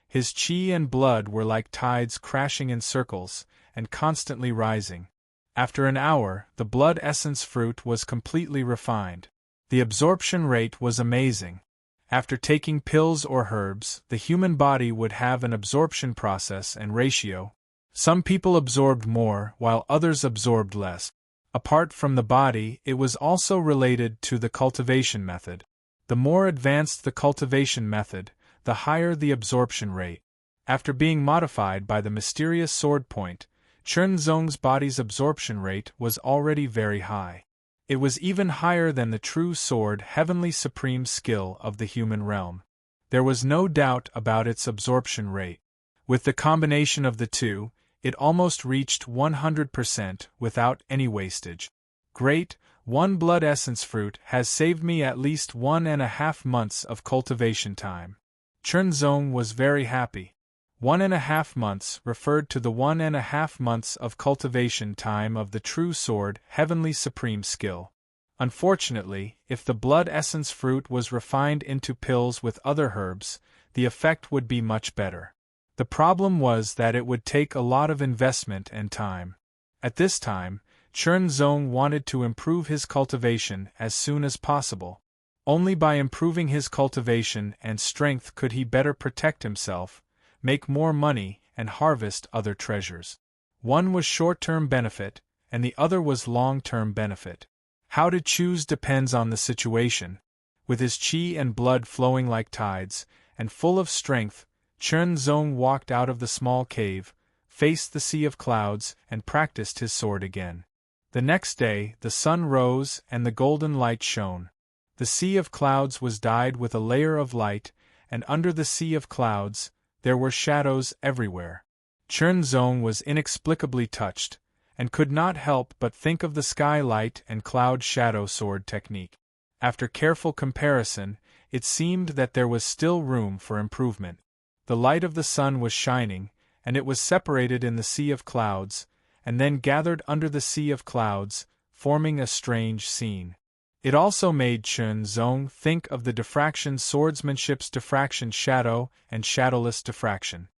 His qi and blood were like tides crashing in circles, and constantly rising. After an hour, the blood essence fruit was completely refined. The absorption rate was amazing. After taking pills or herbs, the human body would have an absorption process and ratio. Some people absorbed more, while others absorbed less. Apart from the body, it was also related to the cultivation method. The more advanced the cultivation method, the higher the absorption rate. After being modified by the mysterious sword point, Chunzong's body's absorption rate was already very high. It was even higher than the true sword heavenly supreme skill of the human realm. There was no doubt about its absorption rate. With the combination of the two, it almost reached 100% without any wastage. Great, one blood essence fruit has saved me at least 1.5 months of cultivation time. Chunzong was very happy. 1.5 months referred to the 1.5 months of cultivation time of the true sword heavenly supreme skill. Unfortunately, if the blood essence fruit was refined into pills with other herbs, the effect would be much better. The problem was that it would take a lot of investment and time. At this time, Chunzong wanted to improve his cultivation as soon as possible. Only by improving his cultivation and strength could he better protect himself, make more money, and harvest other treasures. One was short-term benefit, and the other was long-term benefit. How to choose depends on the situation. With his qi and blood flowing like tides, and full of strength, Chunzong walked out of the small cave, faced the sea of clouds, and practiced his sword again. The next day, the sun rose and the golden light shone. The sea of clouds was dyed with a layer of light, and under the sea of clouds, there were shadows everywhere. Chunzong was inexplicably touched, and could not help but think of the sky light and cloud shadow sword technique. After careful comparison, it seemed that there was still room for improvement. The light of the sun was shining, and it was separated in the sea of clouds, and then gathered under the sea of clouds, forming a strange scene. It also made Chunzong think of the diffraction swordsmanship's diffraction shadow and shadowless diffraction.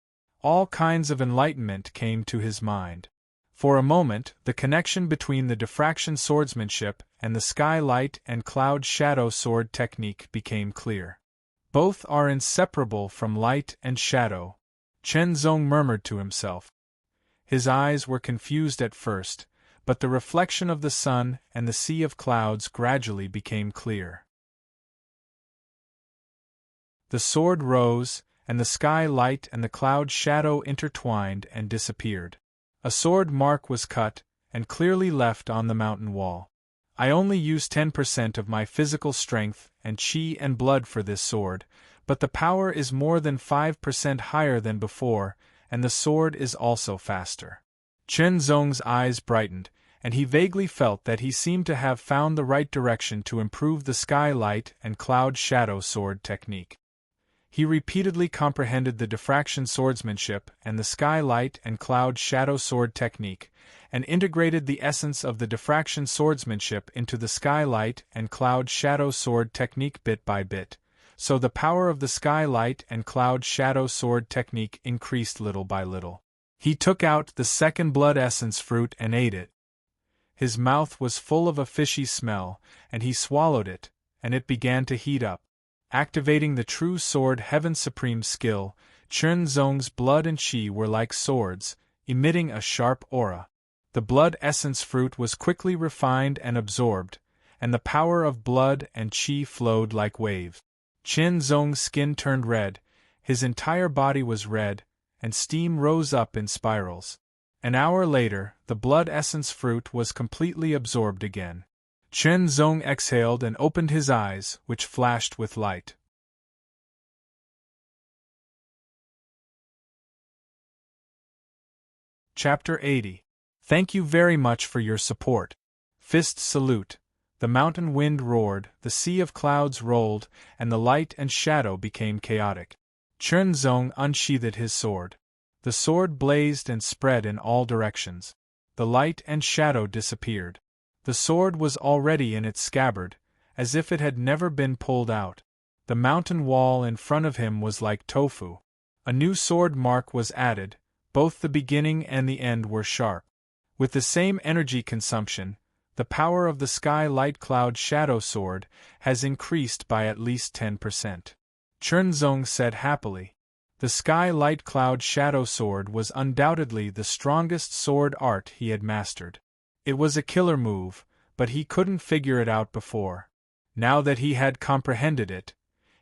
All kinds of enlightenment came to his mind. For a moment, the connection between the diffraction swordsmanship and the sky light and cloud shadow sword technique became clear. Both are inseparable from light and shadow, Chunzong murmured to himself. His eyes were confused at first, but the reflection of the sun and the sea of clouds gradually became clear. The sword rose, and the sky light and the cloud shadow intertwined and disappeared. A sword mark was cut, and clearly left on the mountain wall. I only used 10% of my physical strength and qi and blood for this sword, but the power is more than 5% higher than before, and the sword is also faster. Chunzong's eyes brightened, and he vaguely felt that he seemed to have found the right direction to improve the sky light and cloud shadow sword technique. He repeatedly comprehended the diffraction swordsmanship and the sky light and cloud shadow sword technique, and integrated the essence of the diffraction swordsmanship into the sky light and cloud shadow sword technique bit by bit, so the power of the sky light and cloud shadow sword technique increased little by little. He took out the second blood essence fruit and ate it. His mouth was full of a fishy smell, and he swallowed it, and it began to heat up. Activating the true sword Heaven Supreme skill, Chunzong's blood and qi were like swords, emitting a sharp aura. The blood essence fruit was quickly refined and absorbed, and the power of blood and qi flowed like waves. Chunzong's skin turned red, his entire body was red, and steam rose up in spirals. An hour later, the blood essence fruit was completely absorbed again. Chunzong exhaled and opened his eyes, which flashed with light. Chapter 80. Thank you very much for your support. Fist salute. The mountain wind roared, the sea of clouds rolled, and the light and shadow became chaotic. Chunzong unsheathed his sword. The sword blazed and spread in all directions. The light and shadow disappeared. The sword was already in its scabbard, as if it had never been pulled out. The mountain wall in front of him was like tofu. A new sword mark was added, both the beginning and the end were sharp. With the same energy consumption, the power of the sky light cloud shadow sword has increased by at least 10%. Chunzong said happily. The sky light cloud shadow sword was undoubtedly the strongest sword art he had mastered. It was a killer move, but he couldn't figure it out before. Now that he had comprehended it,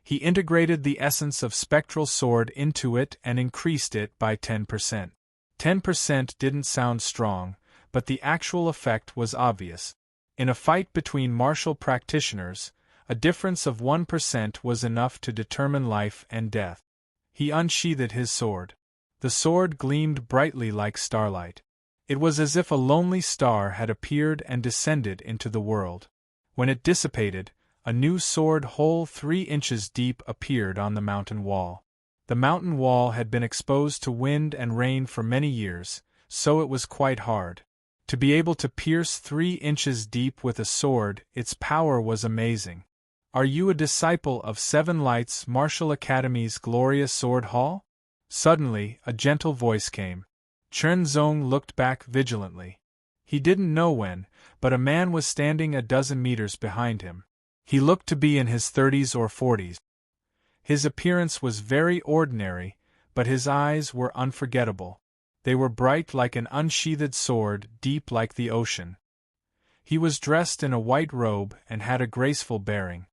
he integrated the essence of spectral sword into it and increased it by 10%. 10% didn't sound strong, but the actual effect was obvious. In a fight between martial practitioners, a difference of 1% was enough to determine life and death. He unsheathed his sword. The sword gleamed brightly like starlight. It was as if a lonely star had appeared and descended into the world. When it dissipated, a new sword hole 3 inches deep appeared on the mountain wall. The mountain wall had been exposed to wind and rain for many years, so it was quite hard. To be able to pierce 3 inches deep with a sword, its power was amazing. Are you a disciple of Seven Lights Martial Academy's glorious sword hall? Suddenly, a gentle voice came. Chenzong looked back vigilantly. He didn't know when, but a man was standing a dozen meters behind him. He looked to be in his 30s or 40s. His appearance was very ordinary, but his eyes were unforgettable. They were bright like an unsheathed sword, deep like the ocean. He was dressed in a white robe and had a graceful bearing.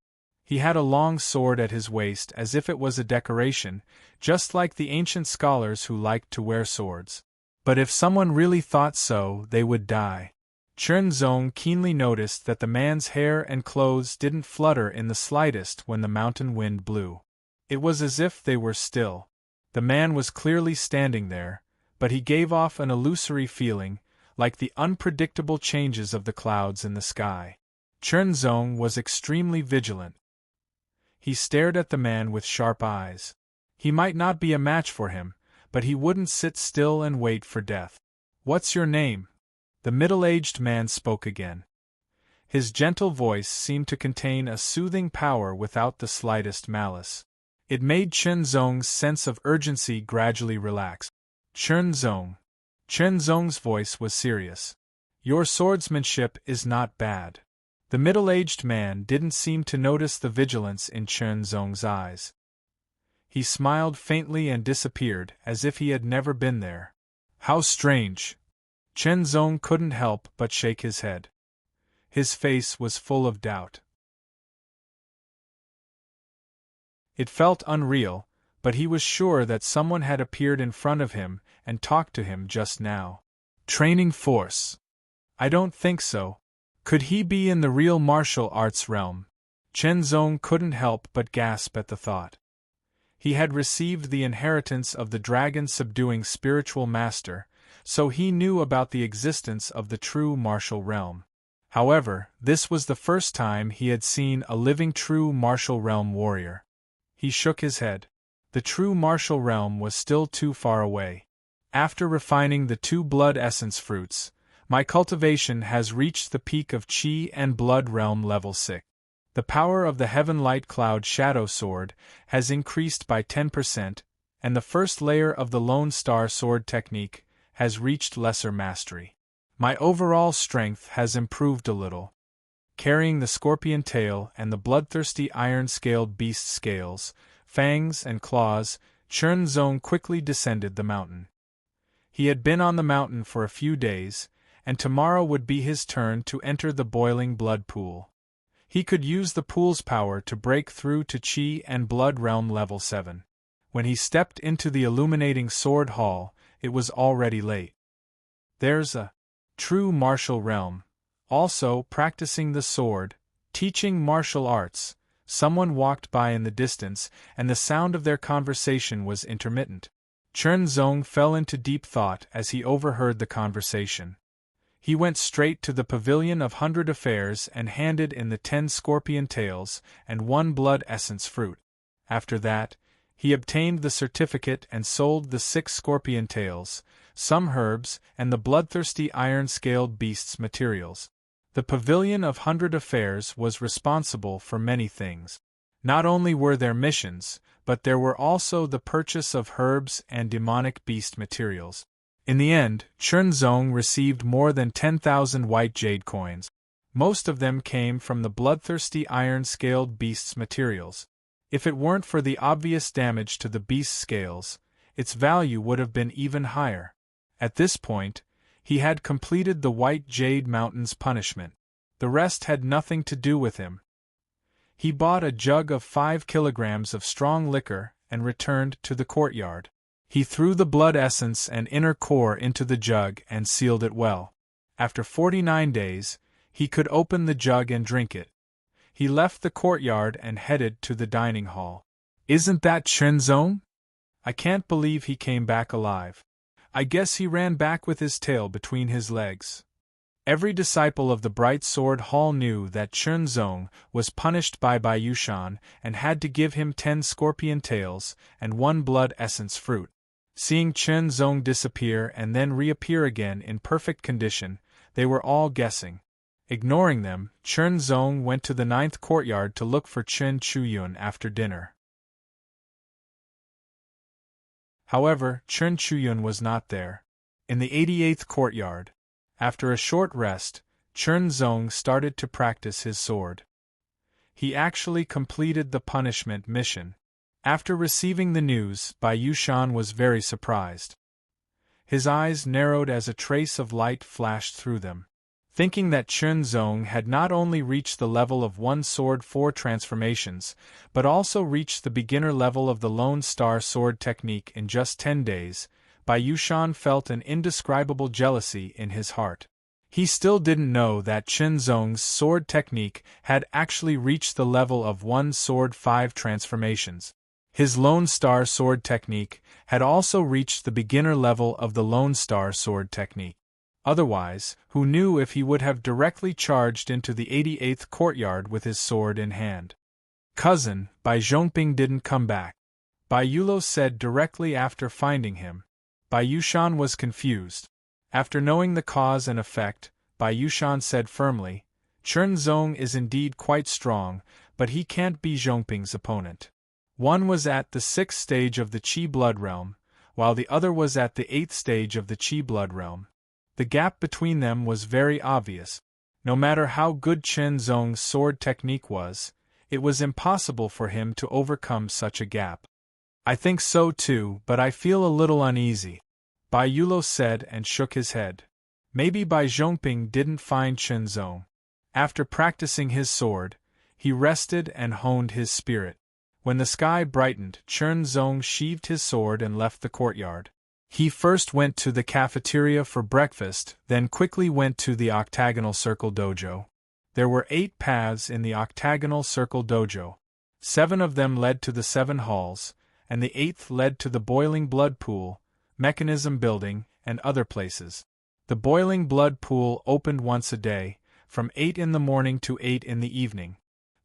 He had a long sword at his waist as if it was a decoration, just like the ancient scholars who liked to wear swords. But if someone really thought so, they would die. Chenzong keenly noticed that the man's hair and clothes didn't flutter in the slightest when the mountain wind blew. It was as if they were still. The man was clearly standing there, but he gave off an illusory feeling, like the unpredictable changes of the clouds in the sky. Chenzong was extremely vigilant. He stared at the man with sharp eyes. He might not be a match for him, but he wouldn't sit still and wait for death. "What's your name?" The middle-aged man spoke again. His gentle voice seemed to contain a soothing power without the slightest malice. It made Chenzong's sense of urgency gradually relax. Chenzong. Chenzong's voice was serious. "Your swordsmanship is not bad." The middle-aged man didn't seem to notice the vigilance in Chenzong's eyes. He smiled faintly and disappeared, as if he had never been there. "How strange!" Chenzong couldn't help but shake his head. His face was full of doubt. It felt unreal, but he was sure that someone had appeared in front of him and talked to him just now. Training force. I don't think so. Could he be in the real martial arts realm? Chenzong couldn't help but gasp at the thought. He had received the inheritance of the dragon-subduing spiritual master, so he knew about the existence of the true martial realm. However, this was the first time he had seen a living true martial realm warrior. He shook his head. The true martial realm was still too far away. After refining the 2 blood essence fruits, my cultivation has reached the peak of Qi and Blood Realm level 6. The power of the Heaven Light Cloud Shadow Sword has increased by 10%, and the first layer of the Lone Star Sword technique has reached lesser mastery. My overall strength has improved a little. Carrying the scorpion tail and the bloodthirsty iron-scaled beast scales, fangs and claws, Chenzong quickly descended the mountain. He had been on the mountain for a few days, and tomorrow would be his turn to enter the boiling blood pool. He could use the pool's power to break through to Qi and Blood Realm level 7. When he stepped into the illuminating sword hall, it was already late. There's a true martial realm, also practicing the sword, teaching martial arts. Someone walked by in the distance, and the sound of their conversation was intermittent. Chenzong fell into deep thought as he overheard the conversation. He went straight to the Pavilion of 100 Affairs and handed in the 10 scorpion tails and 1 blood essence fruit. After that, he obtained the certificate and sold the 6 scorpion tails, some herbs, and the bloodthirsty iron-scaled beasts materials. The Pavilion of 100 Affairs was responsible for many things. Not only were there missions, but there were also the purchase of herbs and demonic beast materials. In the end, Chenzong received more than 10,000 white jade coins. Most of them came from the bloodthirsty iron-scaled beasts materials. If it weren't for the obvious damage to the beast scales, its value would have been even higher. At this point, he had completed the White Jade Mountain's punishment. The rest had nothing to do with him. He bought a jug of 5 kilograms of strong liquor and returned to the courtyard. He threw the blood essence and inner core into the jug and sealed it well. After 49 days, he could open the jug and drink it. He left the courtyard and headed to the dining hall. Isn't that Chenzong? I can't believe he came back alive. I guess he ran back with his tail between his legs. Every disciple of the Bright Sword Hall knew that Chenzong was punished by Yushan and had to give him 10 scorpion tails and 1 blood essence fruit. Seeing Chenzong disappear and then reappear again in perfect condition, they were all guessing. Ignoring them, Chenzong went to the 9th courtyard to look for Chen Chuyun after dinner. However, Chen Chuyun was not there. In the 88th courtyard, after a short rest, Chenzong started to practice his sword. He actually completed the punishment mission. After receiving the news, Yushan was very surprised. His eyes narrowed as a trace of light flashed through them. Thinking that Chenzong had not only reached the level of 1 sword 4 transformations, but also reached the beginner level of the Lone Star sword technique in just 10 days, Yushan felt an indescribable jealousy in his heart. He still didn't know that Chenzong's sword technique had actually reached the level of 1 sword 5 transformations. His Lone Star sword technique had also reached the beginner level of the Lone Star sword technique. Otherwise, who knew if he would have directly charged into the 88th courtyard with his sword in hand? Cousin, Bai Zhongping didn't come back. Bai Yulo said directly after finding him. Bai Yushan was confused. After knowing the cause and effect, Bai Yushan said firmly, Chenzong is indeed quite strong, but he can't be Zhongping's opponent. One was at the 6th stage of the Qi Blood Realm, while the other was at the 8th stage of the Qi Blood Realm. The gap between them was very obvious. No matter how good Chenzong's sword technique was, it was impossible for him to overcome such a gap. I think so too, but I feel a little uneasy, Bai Yulo said and shook his head. Maybe Bai Zhongping didn't find Chenzong. After practicing his sword, he rested and honed his spirit. When the sky brightened, Chenzong sheathed his sword and left the courtyard. He first went to the cafeteria for breakfast, then quickly went to the Octagonal Circle Dojo. There were 8 paths in the Octagonal Circle Dojo. 7 of them led to the 7 halls, and the 8th led to the Boiling Blood Pool, Mechanism Building, and other places. The Boiling Blood Pool opened once a day, from 8 in the morning to 8 in the evening.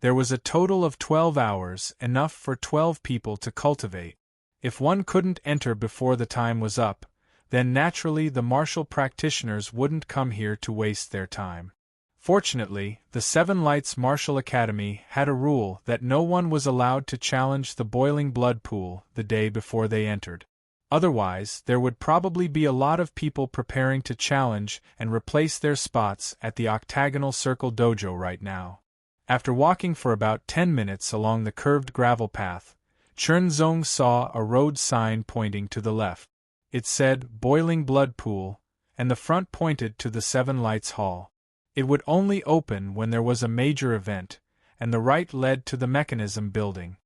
There was a total of 12 hours, enough for 12 people to cultivate. If one couldn't enter before the time was up, then naturally the martial practitioners wouldn't come here to waste their time. Fortunately, the Seven Lights Martial Academy had a rule that no one was allowed to challenge the Boiling Blood Pool the day before they entered. Otherwise, there would probably be a lot of people preparing to challenge and replace their spots at the Octagonal Circle Dojo right now. After walking for about 10 minutes along the curved gravel path, Chenzong saw a road sign pointing to the left. It said Boiling Blood Pool, and the front pointed to the Seven Lights Hall. It would only open when there was a major event, and the right led to the Mechanism Building.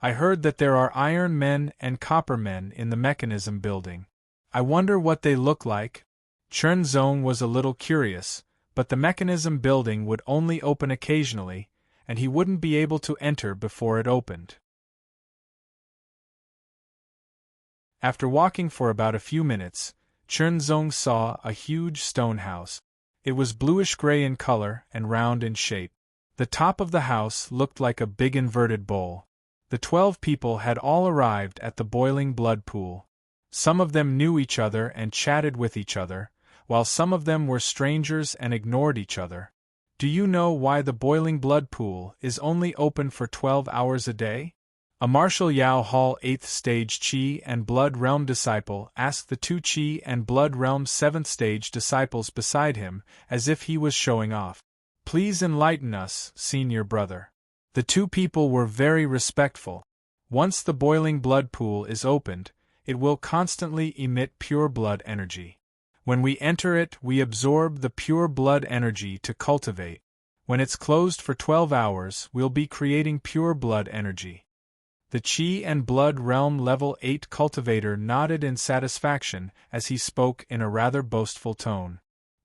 I heard that there are iron men and copper men in the Mechanism Building. I wonder what they look like? Chenzong was a little curious, but the Mechanism Building would only open occasionally, and he wouldn't be able to enter before it opened. After walking for about a few minutes, Chenzong saw a huge stone house. It was bluish-gray in color and round in shape. The top of the house looked like a big inverted bowl. The 12 people had all arrived at the Boiling Blood Pool. Some of them knew each other and chatted with each other, while some of them were strangers and ignored each other. Do you know why the Boiling Blood Pool is only open for 12 hours a day? A Martial Yao Hall 8th Stage Qi and Blood Realm disciple asked the 2 Qi and Blood Realm 7th Stage disciples beside him, as if he was showing off. Please enlighten us, senior brother. The 2 people were very respectful. Once the Boiling Blood Pool is opened, it will constantly emit pure blood energy. When we enter it, we absorb the pure blood energy to cultivate. When it's closed for 12 hours, we'll be creating pure blood energy. The Chi and Blood Realm Level 8 cultivator nodded in satisfaction as he spoke in a rather boastful tone.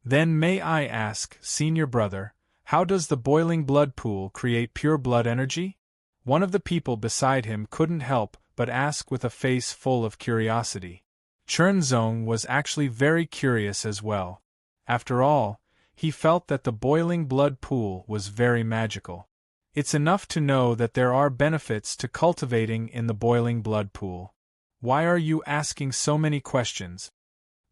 Then may I ask, Senior Brother, how does the boiling blood pool create pure blood energy? One of the people beside him couldn't help but ask with a face full of curiosity. Chernzong was actually very curious as well. After all, he felt that the boiling blood pool was very magical. It's enough to know that there are benefits to cultivating in the boiling blood pool. Why are you asking so many questions?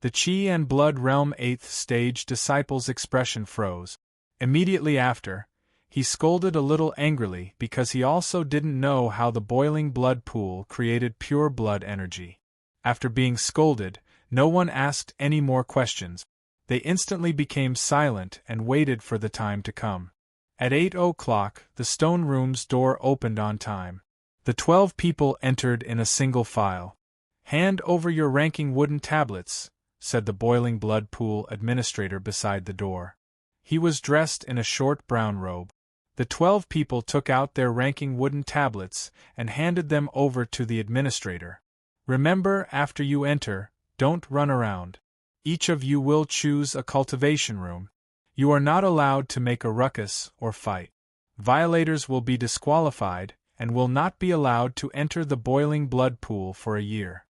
The Chi and Blood Realm 8th stage disciple's expression froze. Immediately after, he scolded a little angrily because he also didn't know how the boiling blood pool created pure blood energy. After being scolded, no one asked any more questions. They instantly became silent and waited for the time to come. At 8 o'clock, the stone room's door opened on time. The 12 people entered in a single file. Hand over your ranking wooden tablets, said the boiling blood pool administrator beside the door. He was dressed in a short brown robe. The 12 people took out their ranking wooden tablets and handed them over to the administrator. Remember, after you enter, don't run around. Each of you will choose a cultivation room. You are not allowed to make a ruckus or fight. Violators will be disqualified and will not be allowed to enter the boiling blood pool for a year.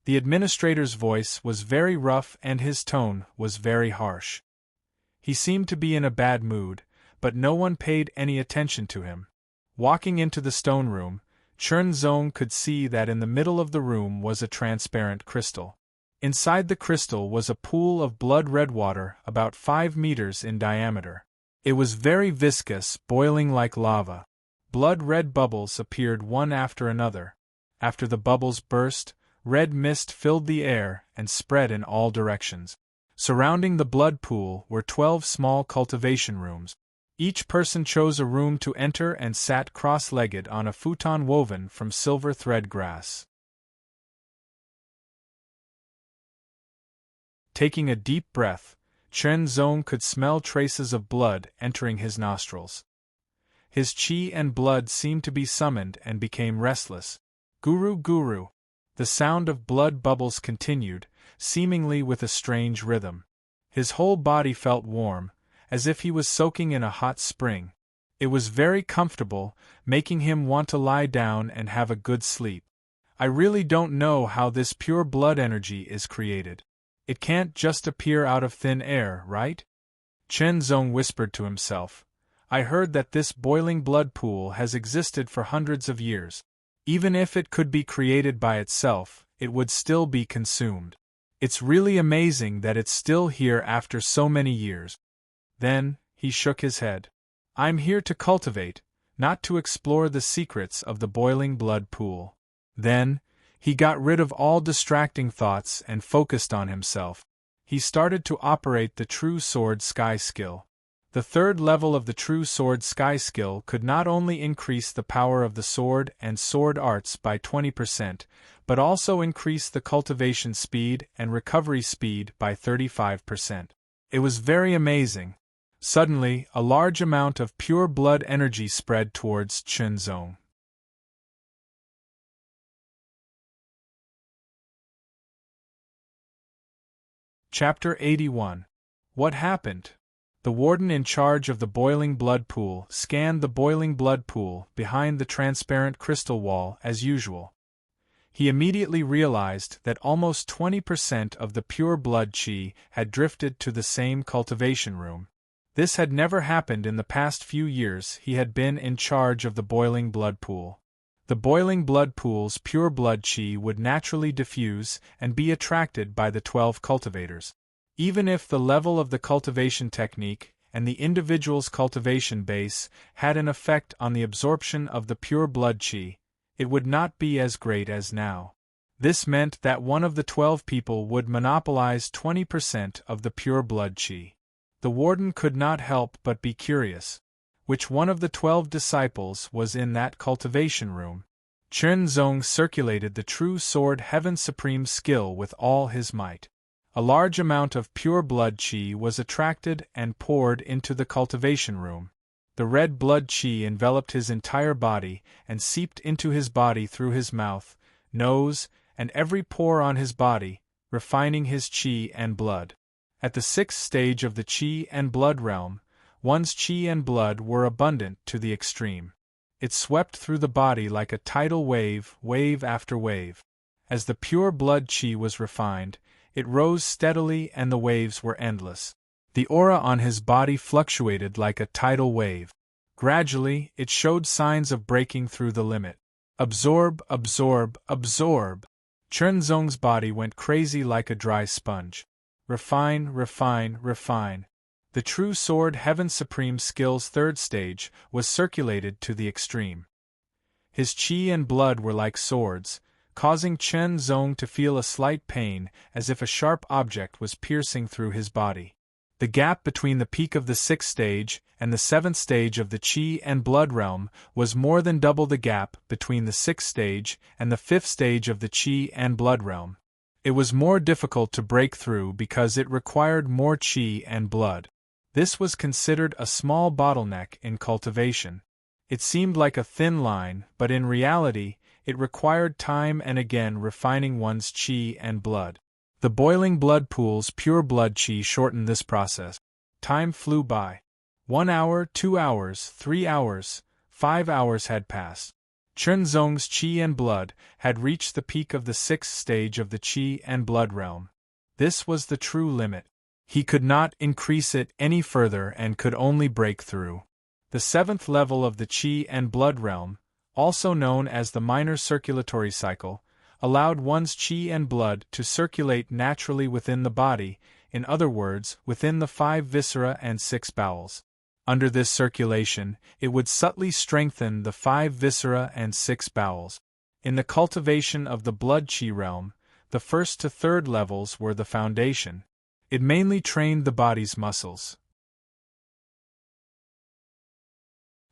The administrator's voice was very rough and his tone was very harsh. He seemed to be in a bad mood, but no one paid any attention to him. Walking into the stone room, Chernzong could see that in the middle of the room was a transparent crystal. Inside the crystal was a pool of blood-red water about 5 meters in diameter. It was very viscous, boiling like lava. Blood-red bubbles appeared one after another. After the bubbles burst, red mist filled the air and spread in all directions. Surrounding the blood pool were 12 small cultivation rooms. Each person chose a room to enter and sat cross-legged on a futon woven from silver thread grass. Taking a deep breath, Chernzong could smell traces of blood entering his nostrils. His chi and blood seemed to be summoned and became restless. Guru Guru. The sound of blood bubbles continued, seemingly with a strange rhythm. His whole body felt warm, as if he was soaking in a hot spring. It was very comfortable, making him want to lie down and have a good sleep. I really don't know how this pure blood energy is created. It can't just appear out of thin air, right? Chernzong whispered to himself. I heard that this boiling blood pool has existed for hundreds of years. Even if it could be created by itself, it would still be consumed. It's really amazing that it's still here after so many years. Then, he shook his head. I'm here to cultivate, not to explore the secrets of the boiling blood pool. Then, he got rid of all distracting thoughts and focused on himself. He started to operate the True Sword Sky skill. The third level of the True Sword Sky skill could not only increase the power of the sword and sword arts by 20%, but also increase the cultivation speed and recovery speed by 35%. It was very amazing. Suddenly, a large amount of pure blood energy spread towards Chernzong. Chapter 81. What happened? The warden in charge of the boiling blood pool scanned the boiling blood pool behind the transparent crystal wall as usual. He immediately realized that almost 20% of the pure blood chi had drifted to the same cultivation room. This had never happened in the past few years he had been in charge of the boiling blood pool. The boiling blood pool's pure blood chi would naturally diffuse and be attracted by the 12 cultivators. Even if the level of the cultivation technique and the individual's cultivation base had an effect on the absorption of the pure blood chi, it would not be as great as now. This meant that one of the 12 people would monopolize 20% of the pure blood chi. The warden could not help but be curious. Which one of the 12 disciples was in that cultivation room? Chernzong circulated the True Sword Heaven Supreme skill with all his might. A large amount of pure blood chi was attracted and poured into the cultivation room. The red blood qi enveloped his entire body and seeped into his body through his mouth, nose, and every pore on his body, refining his qi and blood. At the sixth stage of the qi and blood realm, one's qi and blood were abundant to the extreme. It swept through the body like a tidal wave, wave after wave. As the pure blood qi was refined, it rose steadily and the waves were endless. The aura on his body fluctuated like a tidal wave. Gradually, it showed signs of breaking through the limit. Absorb, absorb, absorb. Chunzong's body went crazy like a dry sponge. Refine, refine, refine. The true sword Heaven Supreme skill's third stage was circulated to the extreme. His qi and blood were like swords, causing Chen Zong to feel a slight pain as if a sharp object was piercing through his body. The gap between the peak of the sixth stage and the seventh stage of the qi and blood realm was more than double the gap between the sixth stage and the fifth stage of the qi and blood realm. It was more difficult to break through because it required more qi and blood. This was considered a small bottleneck in cultivation. It seemed like a thin line, but in reality, it required time and again refining one's qi and blood. The boiling blood pool's pure blood qi shortened this process. Time flew by. 1 hour, 2 hours, 3 hours, 5 hours had passed. Chunzong's qi and blood had reached the peak of the sixth stage of the qi and blood realm. This was the true limit. He could not increase it any further and could only break through. The seventh level of the qi and blood realm, also known as the minor circulatory cycle, allowed one's qi and blood to circulate naturally within the body, in other words, within the 5 viscera and 6 bowels. Under this circulation, it would subtly strengthen the 5 viscera and 6 bowels. In the cultivation of the blood qi realm, the first to third levels were the foundation. It mainly trained the body's muscles.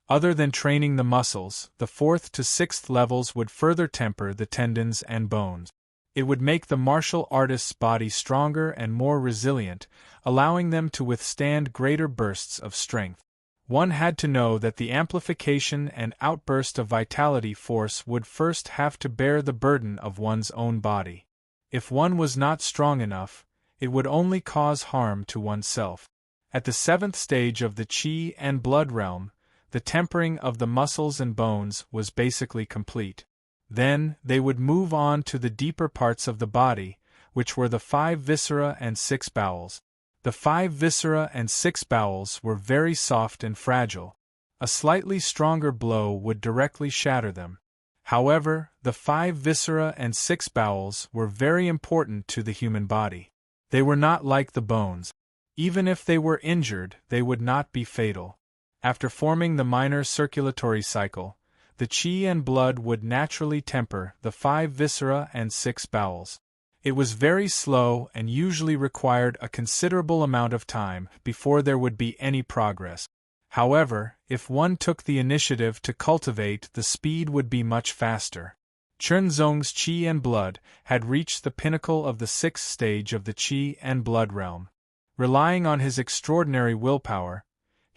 Other than training the muscles, the fourth to sixth levels would further temper the tendons and bones. It would make the martial artist's body stronger and more resilient, allowing them to withstand greater bursts of strength. One had to know that the amplification and outburst of vitality force would first have to bear the burden of one's own body. If one was not strong enough, it would only cause harm to oneself. At the seventh stage of the qi and blood realm, the tempering of the muscles and bones was basically complete. Then, they would move on to the deeper parts of the body, which were the 5 viscera and 6 bowels. The 5 viscera and 6 bowels were very soft and fragile. A slightly stronger blow would directly shatter them. However, the 5 viscera and 6 bowels were very important to the human body. They were not like the bones. Even if they were injured, they would not be fatal. After forming the minor circulatory cycle, the qi and blood would naturally temper the 5 viscera and 6 bowels. It was very slow and usually required a considerable amount of time before there would be any progress. However, if one took the initiative to cultivate, the speed would be much faster. Chunzong's qi and blood had reached the pinnacle of the sixth stage of the qi and blood realm. Relying on his extraordinary willpower,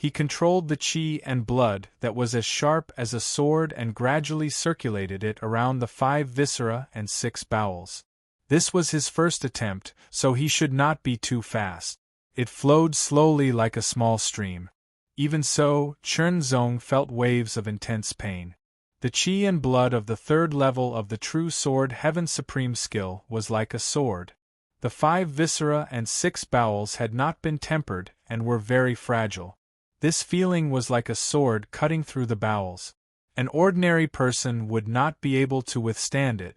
he controlled the qi and blood that was as sharp as a sword and gradually circulated it around the 5 viscera and 6 bowels. This was his first attempt, so he should not be too fast. It flowed slowly like a small stream. Even so, Chunzong felt waves of intense pain. The qi and blood of the third level of the true sword Heaven Supreme skill was like a sword. The 5 viscera and 6 bowels had not been tempered and were very fragile. This feeling was like a sword cutting through the bowels. An ordinary person would not be able to withstand it.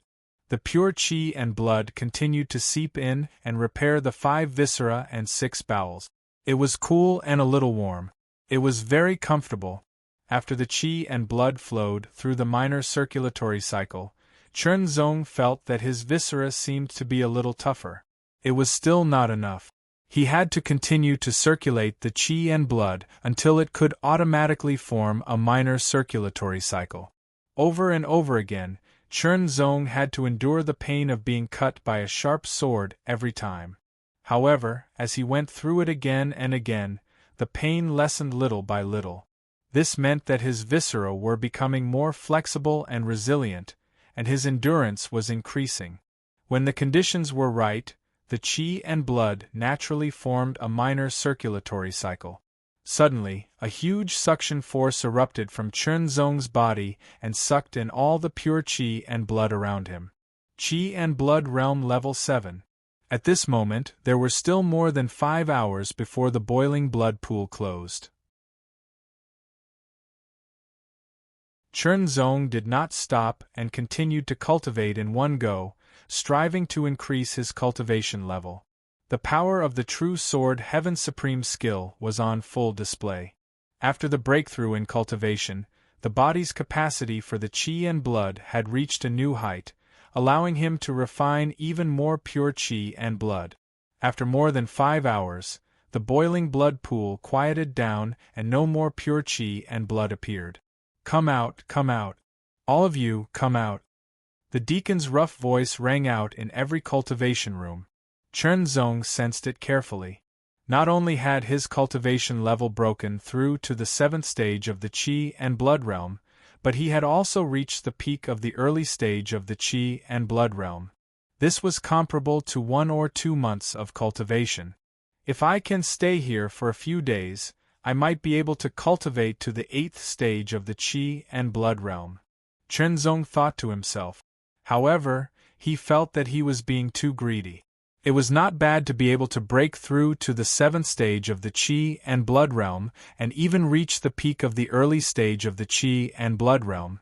The pure qi and blood continued to seep in and repair the 5 viscera and 6 bowels. It was cool and a little warm. It was very comfortable. After the qi and blood flowed through the minor circulatory cycle, Chunzong felt that his viscera seemed to be a little tougher. It was still not enough. He had to continue to circulate the qi and blood until it could automatically form a minor circulatory cycle. Over and over again, Chunzong had to endure the pain of being cut by a sharp sword every time. However, as he went through it again and again, the pain lessened little by little. This meant that his viscera were becoming more flexible and resilient, and his endurance was increasing. When the conditions were right, the qi and blood naturally formed a minor circulatory cycle. Suddenly, a huge suction force erupted from Chunzong's body and sucked in all the pure qi and blood around him. Qi and blood realm level 7. At this moment, there were still more than 5 hours before the boiling blood pool closed. Chunzong did not stop and continued to cultivate in one go, striving to increase his cultivation level. The power of the true sword Heaven's supreme skill was on full display. After the breakthrough in cultivation, the body's capacity for the qi and blood had reached a new height, allowing him to refine even more pure qi and blood. After more than 5 hours, the boiling blood pool quieted down and no more pure qi and blood appeared. Come out, all of you, come out. The deacon's rough voice rang out in every cultivation room. Chunzong sensed it carefully. Not only had his cultivation level broken through to the 7th stage of the qi and blood realm, but he had also reached the peak of the early stage of the qi and blood realm. This was comparable to 1 or 2 months of cultivation. If I can stay here for a few days, I might be able to cultivate to the 8th stage of the qi and blood realm. Chunzong thought to himself. However, he felt that he was being too greedy. It was not bad to be able to break through to the 7th stage of the qi and blood realm and even reach the peak of the early stage of the qi and blood realm.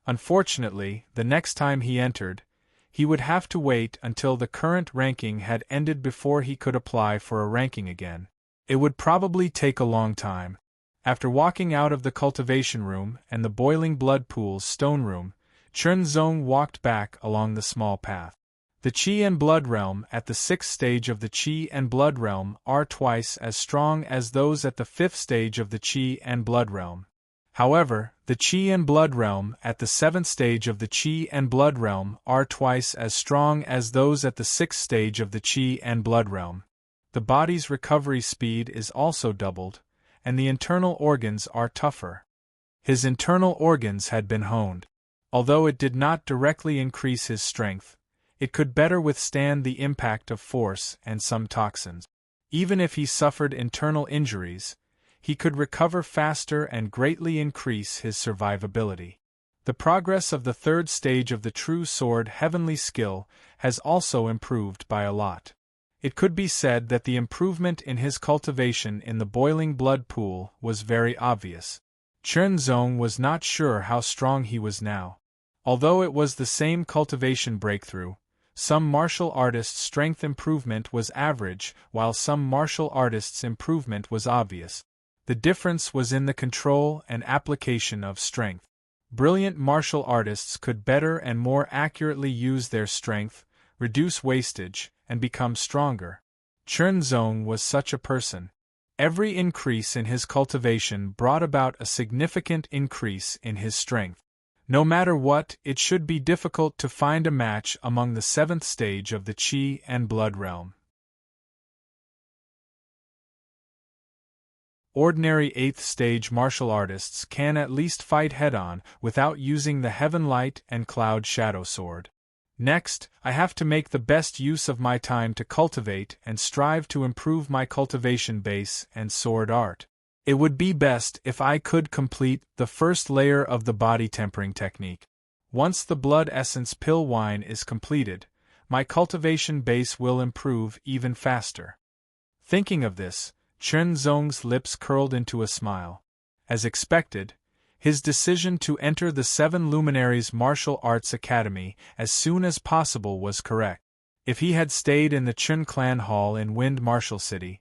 Unfortunately, the next time he entered, he would have to wait until the current ranking had ended before he could apply for a ranking again. It would probably take a long time. After walking out of the cultivation room and the boiling blood pool's stone room, Chunzong walked back along the small path. The qi and blood realm at the 6th stage of the qi and blood realm are twice as strong as those at the 5th stage of the qi and blood realm. However, the qi and blood realm at the 7th stage of the qi and blood realm are twice as strong as those at the 6th stage of the qi and blood realm. The body's recovery speed is also doubled, and the internal organs are tougher. His internal organs had been honed. Although it did not directly increase his strength, it could better withstand the impact of force and some toxins. Even if he suffered internal injuries, he could recover faster and greatly increase his survivability. The progress of the 3rd stage of the true sword heavenly skill has also improved by a lot. It could be said that the improvement in his cultivation in the boiling blood pool was very obvious. Chunzong was not sure how strong he was now. Although it was the same cultivation breakthrough, some martial artists' strength improvement was average, while some martial artists' improvement was obvious. The difference was in the control and application of strength. Brilliant martial artists could better and more accurately use their strength, reduce wastage, and become stronger. Chunzong was such a person. Every increase in his cultivation brought about a significant increase in his strength. No matter what, it should be difficult to find a match among the 7th stage of the qi and blood realm. Ordinary 8th stage martial artists can at least fight head-on without using the Heaven Light and Cloud Shadow Sword. Next, I have to make the best use of my time to cultivate and strive to improve my cultivation base and sword art. It would be best if I could complete the first layer of the body tempering technique. Once the blood essence pill wine is completed, my cultivation base will improve even faster. Thinking of this, Chunzong's lips curled into a smile. As expected, his decision to enter the 7 Luminaries Martial Arts Academy as soon as possible was correct. If he had stayed in the Chun Clan Hall in Wind Martial City,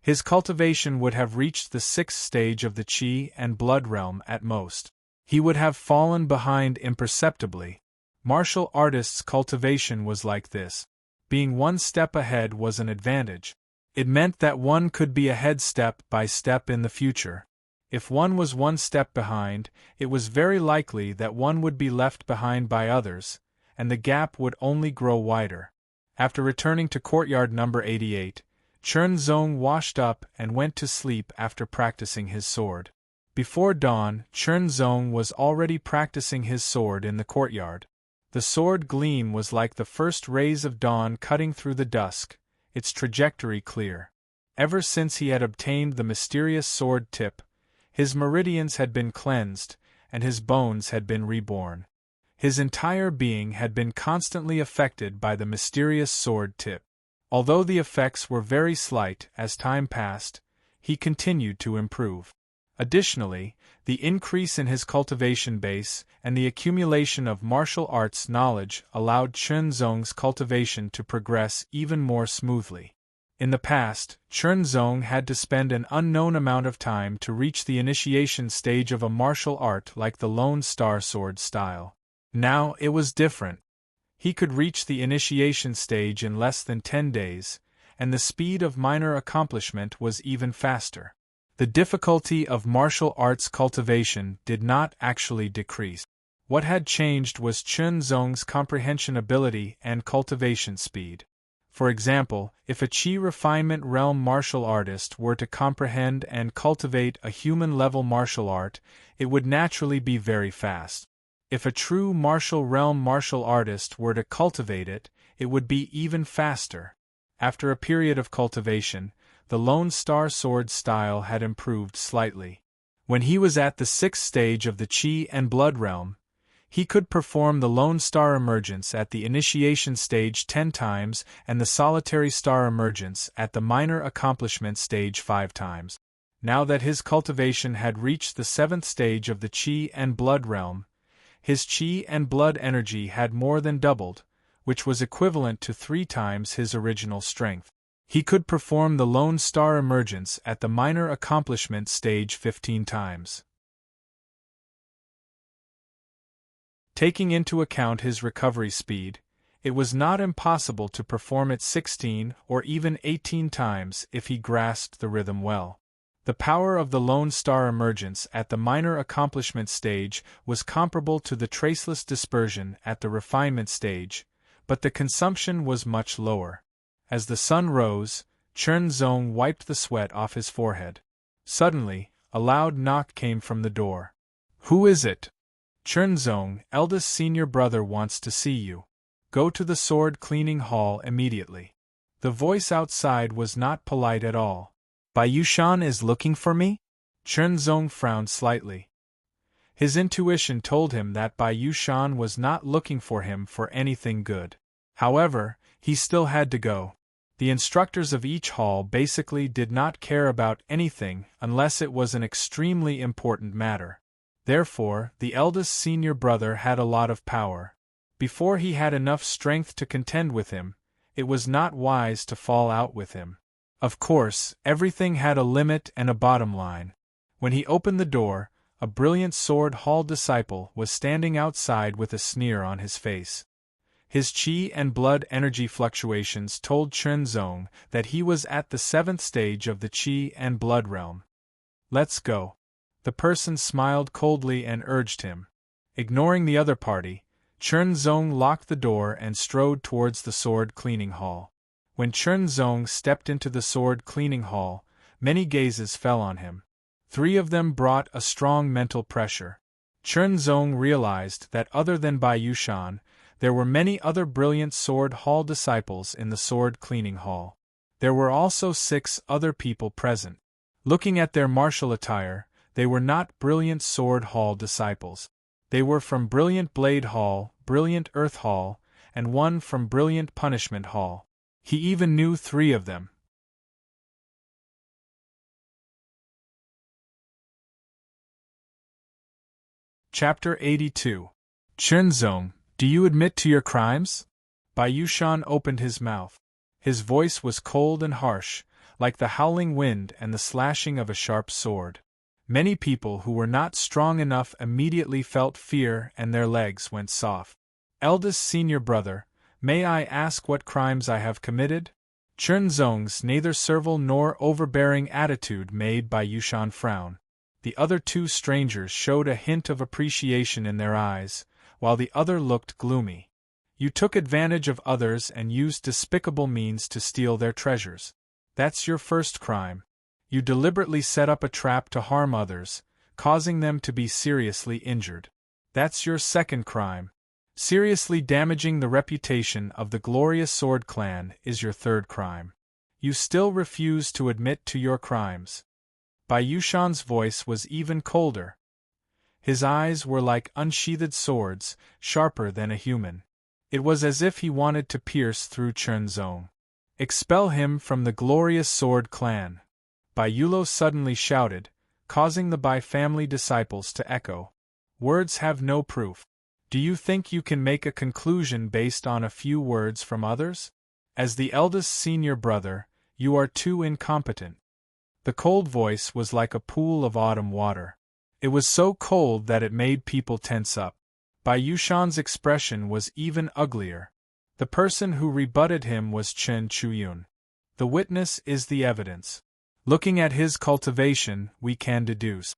his cultivation would have reached the 6th stage of the qi and blood realm at most. He would have fallen behind imperceptibly. Martial artists' cultivation was like this. Being one step ahead was an advantage. It meant that one could be ahead step by step in the future. If one was one step behind, it was very likely that one would be left behind by others, and the gap would only grow wider. After returning to courtyard number 88, Chunzong washed up and went to sleep after practicing his sword. Before dawn, Chernzong was already practicing his sword in the courtyard. The sword gleam was like the first rays of dawn cutting through the dusk, its trajectory clear. Ever since he had obtained the mysterious sword tip, his meridians had been cleansed, and his bones had been reborn. His entire being had been constantly affected by the mysterious sword tip. Although the effects were very slight as time passed, he continued to improve. Additionally, the increase in his cultivation base and the accumulation of martial arts knowledge allowed Chernzong's cultivation to progress even more smoothly. In the past, Chernzong had to spend an unknown amount of time to reach the initiation stage of a martial art like the Lone Star Sword style. Now it was different. He could reach the initiation stage in less than 10 days, and the speed of minor accomplishment was even faster. The difficulty of martial arts cultivation did not actually decrease. What had changed was Chernzong's comprehension ability and cultivation speed. For example, if a Qi refinement realm martial artist were to comprehend and cultivate a human-level martial art, it would naturally be very fast. If a true martial realm martial artist were to cultivate it, it would be even faster. After a period of cultivation, the Lone Star Sword style had improved slightly. When he was at the 6th stage of the Qi and Blood realm, he could perform the Lone Star Emergence at the initiation stage 10 times and the Solitary Star Emergence at the minor accomplishment stage 5 times. Now that his cultivation had reached the 7th stage of the Qi and Blood realm, his Qi and Blood energy had more than doubled, which was equivalent to 3 times his original strength. He could perform the Lone Star Emergence at the minor accomplishment stage 15 times. Taking into account his recovery speed, it was not impossible to perform it 16 or even 18 times if he grasped the rhythm well. The power of the Lone Star Emergence at the minor accomplishment stage was comparable to the Traceless Dispersion at the refinement stage, but the consumption was much lower. As the sun rose, Chernzong wiped the sweat off his forehead. Suddenly, a loud knock came from the door. "Who is it?" "Chernzong, eldest senior brother wants to see you. Go to the sword cleaning hall immediately." The voice outside was not polite at all. "Bai Yushan is looking for me?" Chernzong frowned slightly. His intuition told him that Bai Yushan was not looking for him for anything good. However, he still had to go. The instructors of each hall basically did not care about anything unless it was an extremely important matter. Therefore, the eldest senior brother had a lot of power. Before he had enough strength to contend with him, it was not wise to fall out with him. Of course, everything had a limit and a bottom line. When he opened the door, a brilliant sword hall disciple was standing outside with a sneer on his face. His Qi and Blood energy fluctuations told Chernzong that he was at the 7th stage of the Qi and Blood realm. "Let's go." The person smiled coldly and urged him. Ignoring the other party, Chernzong locked the door and strode towards the sword cleaning hall. When Chernzong stepped into the sword cleaning hall, many gazes fell on him. 3 of them brought a strong mental pressure. Chernzong realized that other than Bai Yushan, there were many other brilliant sword hall disciples in the sword cleaning hall. There were also 6 other people present. Looking at their martial attire, they were not brilliant sword hall disciples. They were from Brilliant Blade Hall, Brilliant Earth Hall, and 1 from Brilliant Punishment Hall. He even knew 3 of them. Chapter 82. Chernzong, do you admit to your crimes? Bai Yushan opened his mouth. His voice was cold and harsh, like the howling wind and the slashing of a sharp sword. Many people who were not strong enough immediately felt fear and their legs went soft. "Eldest senior brother, may I ask what crimes I have committed?" Chernzong's neither servile nor overbearing attitude made Bai Yushan frown. The other 2 strangers showed a hint of appreciation in their eyes, while the other looked gloomy. "You took advantage of others and used despicable means to steal their treasures. That's your first crime. You deliberately set up a trap to harm others, causing them to be seriously injured. That's your second crime. Seriously damaging the reputation of the glorious Sword Clan is your third crime. You still refuse to admit to your crimes. Bai Yushan's voice was even colder. His eyes were like unsheathed swords, sharper than a human. It was as if he wanted to pierce through Chenzong. Expel him from the glorious Sword Clan. Bai Yulo suddenly shouted, causing the Bai family disciples to echo. Words have no proof. Do you think you can make a conclusion based on a few words from others? As the eldest senior brother, you are too incompetent. The cold voice was like a pool of autumn water. It was so cold that it made people tense up. Bai Yushan's expression was even uglier. The person who rebutted him was Chen Chuyun. The witness is the evidence. Looking at his cultivation, we can deduce.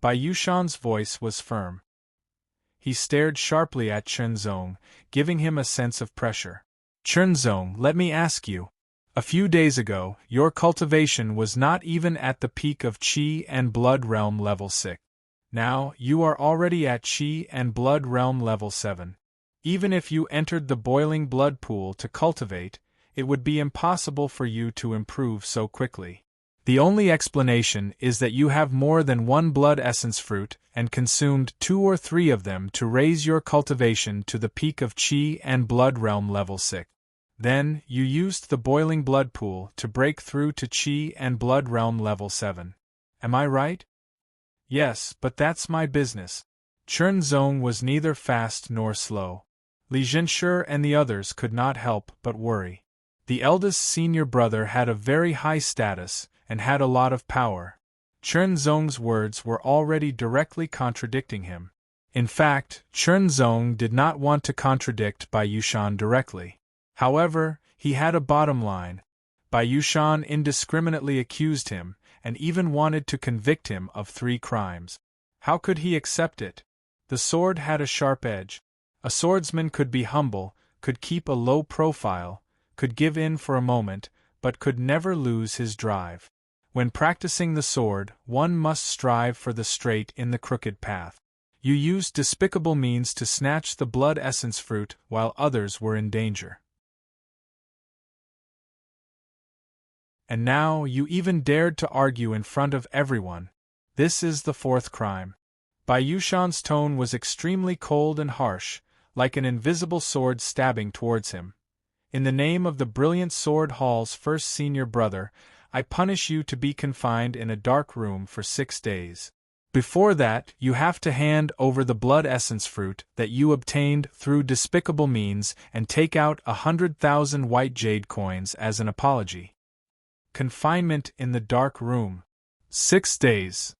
Bai Yushan's voice was firm. He stared sharply at Chenzong, giving him a sense of pressure. Chenzong, let me ask you. A few days ago, your cultivation was not even at the peak of Qi and Blood Realm level 6. Now, you are already at Qi and Blood Realm level 7. Even if you entered the boiling blood pool to cultivate, it would be impossible for you to improve so quickly. The only explanation is that you have more than one blood essence fruit and consumed 2 or 3 of them to raise your cultivation to the peak of Qi and Blood Realm level 6. Then, you used the boiling blood pool to break through to Qi and Blood Realm level 7. Am I right? Yes, but that's my business. Chenzong was neither fast nor slow. Li Zhenshi and the others could not help but worry. The eldest senior brother had a very high status and had a lot of power. Chenzong's words were already directly contradicting him. In fact, Chenzong did not want to contradict Bai Yushan directly. However, he had a bottom line. Bai Yushan indiscriminately accused him, and even wanted to convict him of 3 crimes. How could he accept it? The sword had a sharp edge. A swordsman could be humble, could keep a low profile, could give in for a moment, but could never lose his drive. When practicing the sword, one must strive for the straight in the crooked path. You used despicable means to snatch the blood essence fruit while others were in danger. And now you even dared to argue in front of everyone. This is the 4th crime. Bai Yushan's tone was extremely cold and harsh, like an invisible sword stabbing towards him. In the name of the brilliant Sword Hall's first senior brother, I punish you to be confined in a dark room for 6 days. Before that, you have to hand over the blood essence fruit that you obtained through despicable means and take out 100,000 white jade coins as an apology. Confinement in the dark room. 6 days.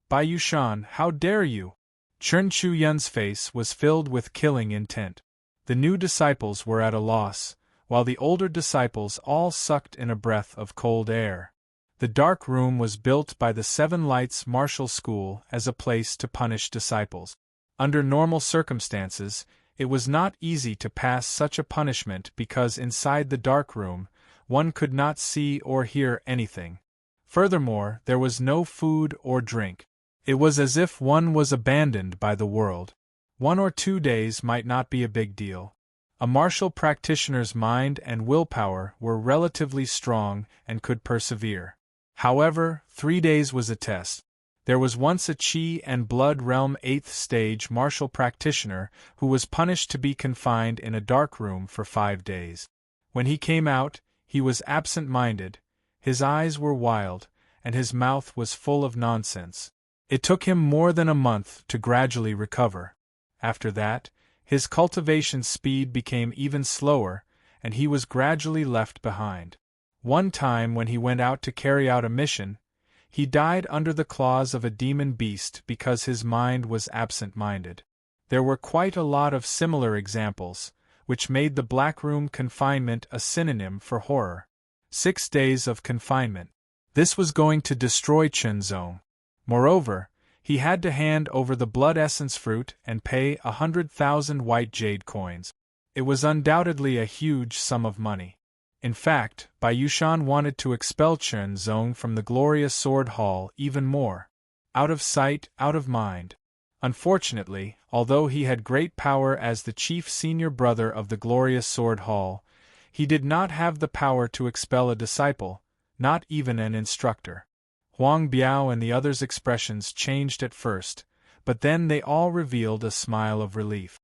Bai Yushan, how dare you? Chen Chuyun's face was filled with killing intent. The new disciples were at a loss, while the older disciples all sucked in a breath of cold air. The dark room was built by the 7 Lights Martial School as a place to punish disciples. Under normal circumstances, it was not easy to pass such a punishment because inside the dark room, one could not see or hear anything. Furthermore, there was no food or drink. It was as if one was abandoned by the world. 1 or 2 days might not be a big deal. A martial practitioner's mind and willpower were relatively strong and could persevere. However, 3 days was a test. There was once a Qi and Blood Realm 8th stage martial practitioner who was punished to be confined in a dark room for 5 days. When he came out, he was absent-minded, his eyes were wild, and his mouth was full of nonsense. It took him more than a month to gradually recover. After that, his cultivation speed became even slower, and he was gradually left behind. One time when he went out to carry out a mission, he died under the claws of a demon beast because his mind was absent-minded. There were quite a lot of similar examples, which made the Black Room confinement a synonym for horror. 6 days of confinement. This was going to destroy Chenzong. Moreover, he had to hand over the blood essence fruit and pay 100,000 white jade coins. It was undoubtedly a huge sum of money. In fact, Bai Yushan wanted to expel Chenzong from the glorious Sword Hall even more. Out of sight, out of mind. Unfortunately, although he had great power as the chief senior brother of the glorious Sword Hall, he did not have the power to expel a disciple, not even an instructor. Huang Biao and the others' expressions changed at first, but then they all revealed a smile of relief.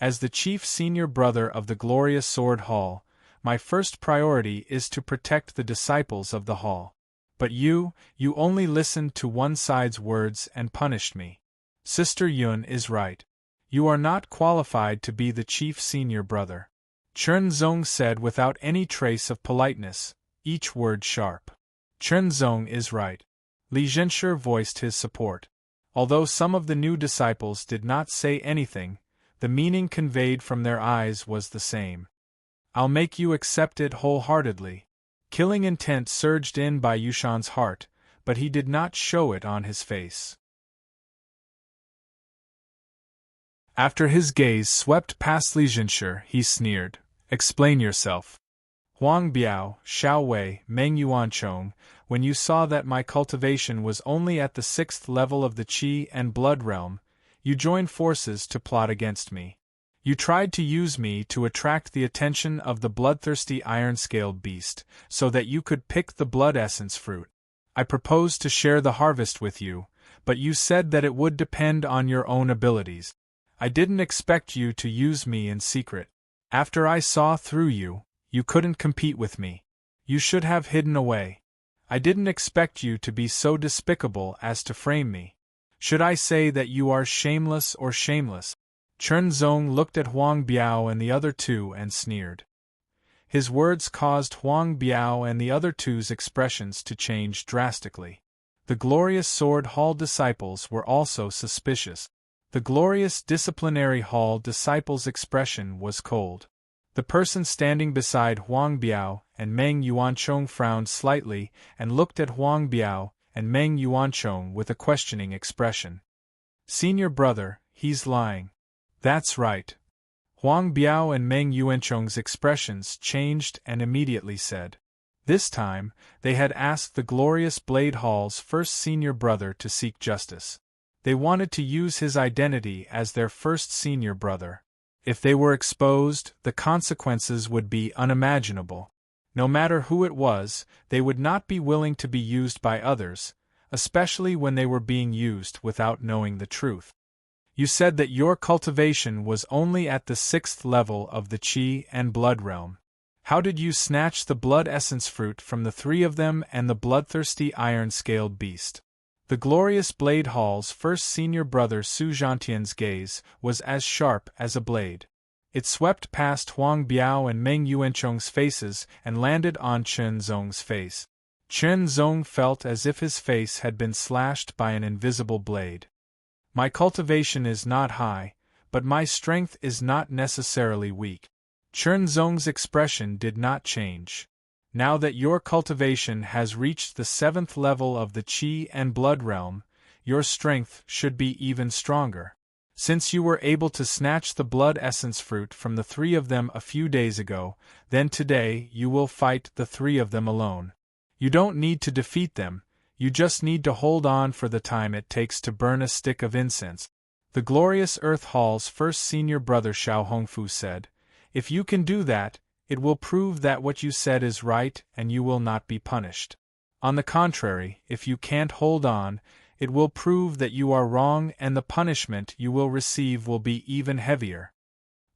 As the chief senior brother of the glorious Sword Hall, my first priority is to protect the disciples of the hall. But you only listened to one side's words and punished me. Sister Yun is right. You are not qualified to be the chief senior brother. Chen Zong said without any trace of politeness, each word sharp. Chen Zong is right. Li Zhenshi voiced his support. Although some of the new disciples did not say anything, the meaning conveyed from their eyes was the same. I'll make you accept it wholeheartedly. Killing intent surged in by Yushan's heart, but he did not show it on his face. After his gaze swept past Li Zhenshi, he sneered, "Explain yourself." Huang Biao, Xiao Wei, Meng Yuanchong, when you saw that my cultivation was only at the 6th level of the Qi and Blood realm, you joined forces to plot against me. You tried to use me to attract the attention of the bloodthirsty iron-scaled beast, so that you could pick the blood essence fruit. I proposed to share the harvest with you, but you said that it would depend on your own abilities. I didn't expect you to use me in secret. After I saw through you, you couldn't compete with me. You should have hidden away. I didn't expect you to be so despicable as to frame me. Should I say that you are shameless or shameless? Chen Zong looked at Huang Biao and the other two and sneered. His words caused Huang Biao and the other two's expressions to change drastically. The glorious Sword Hall disciples were also suspicious. The glorious disciplinary hall disciples' expression was cold. The person standing beside Huang Biao and Meng Yuanchong frowned slightly and looked at Huang Biao and Meng Yuanchong with a questioning expression. Senior brother, he's lying. That's right. Huang Biao and Meng Yuanchong's expressions changed and immediately said. This time, they had asked the glorious Blade Hall's first senior brother to seek justice. They wanted to use his identity as their first senior brother. If they were exposed, the consequences would be unimaginable. No matter who it was, they would not be willing to be used by others, especially when they were being used without knowing the truth. You said that your cultivation was only at the 6th level of the Qi and Blood realm. How did you snatch the blood essence fruit from the three of them and the bloodthirsty iron-scaled beast? The glorious Blade Hall's first senior brother Su Zhantian's gaze was as sharp as a blade. It swept past Huang Biao and Meng Yuanchong's faces and landed on Chen Zong's face. Chen Zong felt as if his face had been slashed by an invisible blade. My cultivation is not high, but my strength is not necessarily weak. Chen Zong's expression did not change. Now that your cultivation has reached the 7th level of the Qi and Blood realm, your strength should be even stronger. Since you were able to snatch the blood essence fruit from the three of them a few days ago, then today you will fight the three of them alone. You don't need to defeat them. You just need to hold on for the time it takes to burn a stick of incense. The glorious Earth Hall's first senior brother Xiao Hongfu said, "If you can do that, it will prove that what you said is right and you will not be punished. On the contrary, if you can't hold on, it will prove that you are wrong and the punishment you will receive will be even heavier."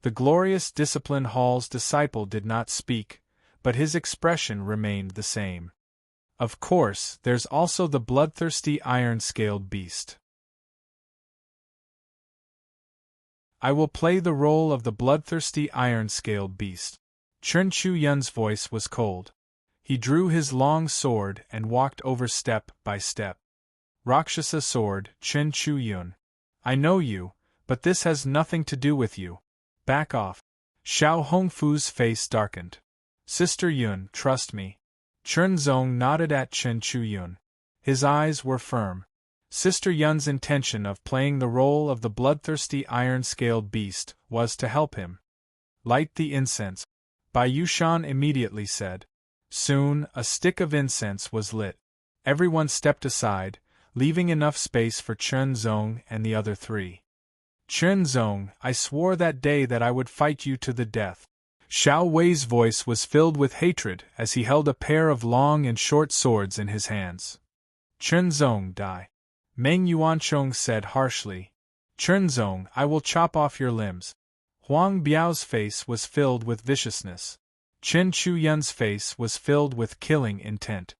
The glorious Discipline Hall's disciple did not speak, but his expression remained the same. Of course, there's also the bloodthirsty iron-scaled beast. I will play the role of the bloodthirsty iron-scaled beast. Chen Chu-yun's voice was cold. He drew his long sword and walked over step by step. Rakshasa sword, Chen Chu-yun. I know you, but this has nothing to do with you. Back off. Xiao Hongfu's face darkened. Sister Yun, trust me. Chen Zong nodded at Chen Chu-yun. His eyes were firm. Sister Yun's intention of playing the role of the bloodthirsty iron-scaled beast was to help him. Light the incense. Bai Yushan immediately said. Soon, a stick of incense was lit. Everyone stepped aside, leaving enough space for Chen Zong and the other three. Chen Zong, I swore that day that I would fight you to the death. Xiao Wei's voice was filled with hatred as he held a pair of long and short swords in his hands. Chen Zong, die. Meng Yuanchong said harshly. Chen Zong, I will chop off your limbs. Huang Biao's face was filled with viciousness. Chen Chuyun's face was filled with killing intent.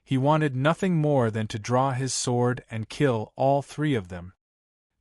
He wanted nothing more than to draw his sword and kill all three of them.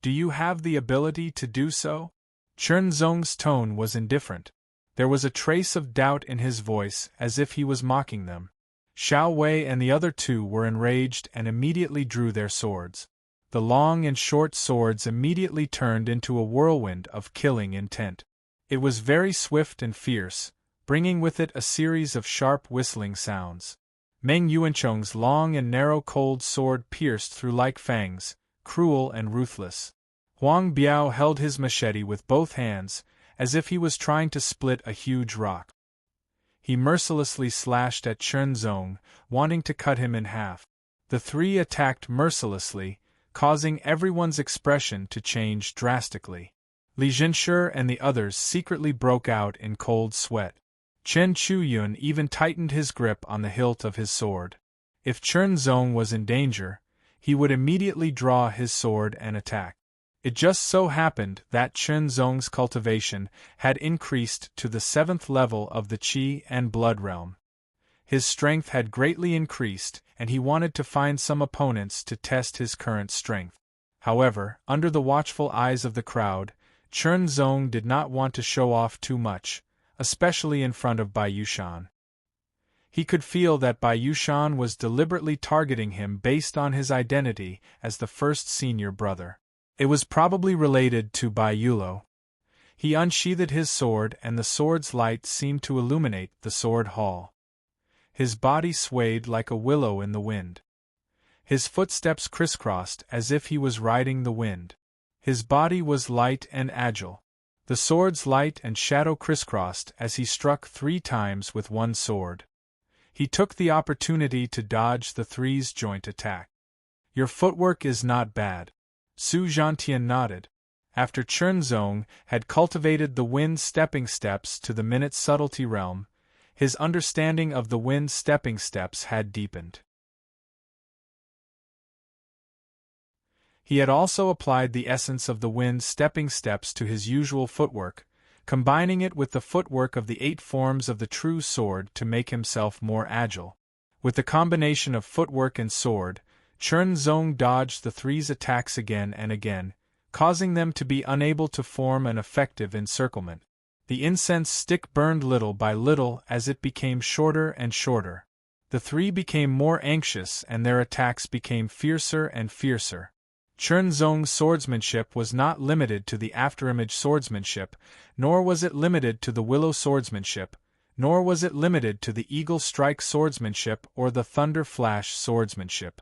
Do you have the ability to do so? Chen Zong's tone was indifferent. There was a trace of doubt in his voice, as if he was mocking them. Xiao Wei and the other two were enraged and immediately drew their swords. The long and short swords immediately turned into a whirlwind of killing intent. It was very swift and fierce, bringing with it a series of sharp whistling sounds. Meng Yuanchong's long and narrow cold sword pierced through like fangs, cruel and ruthless. Huang Biao held his machete with both hands, as if he was trying to split a huge rock. He mercilessly slashed at Chen Zong, wanting to cut him in half. The three attacked mercilessly, causing everyone's expression to change drastically. Li Zhenshi and the others secretly broke out in cold sweat. Chen Chuyun even tightened his grip on the hilt of his sword. If Chen Zong was in danger, he would immediately draw his sword and attack. It just so happened that Chen Zong's cultivation had increased to the 7th level of the Qi and Blood realm. His strength had greatly increased, and he wanted to find some opponents to test his current strength. However, under the watchful eyes of the crowd, Chen Zong did not want to show off too much, especially in front of Bai Yushan. He could feel that Bai Yushan was deliberately targeting him based on his identity as the first senior brother. It was probably related to Bai Yulo. He unsheathed his sword and the sword's light seemed to illuminate the sword hall. His body swayed like a willow in the wind. His footsteps crisscrossed as if he was riding the wind. His body was light and agile. The sword's light and shadow crisscrossed as he struck 3 times with one sword. He took the opportunity to dodge the three's joint attack. Your footwork is not bad. Su Zhantian nodded. After Chen Zong had cultivated the wind stepping steps to the minute subtlety realm, his understanding of the wind stepping steps had deepened. He had also applied the essence of the wind stepping steps to his usual footwork, combining it with the footwork of the 8 forms of the true sword to make himself more agile. With the combination of footwork and sword, Chen Zong dodged the three's attacks again and again, causing them to be unable to form an effective encirclement. The incense stick burned little by little as it became shorter and shorter. The three became more anxious and their attacks became fiercer and fiercer. Chen Zong's swordsmanship was not limited to the afterimage swordsmanship, nor was it limited to the willow swordsmanship, nor was it limited to the eagle strike swordsmanship or the thunder flash swordsmanship.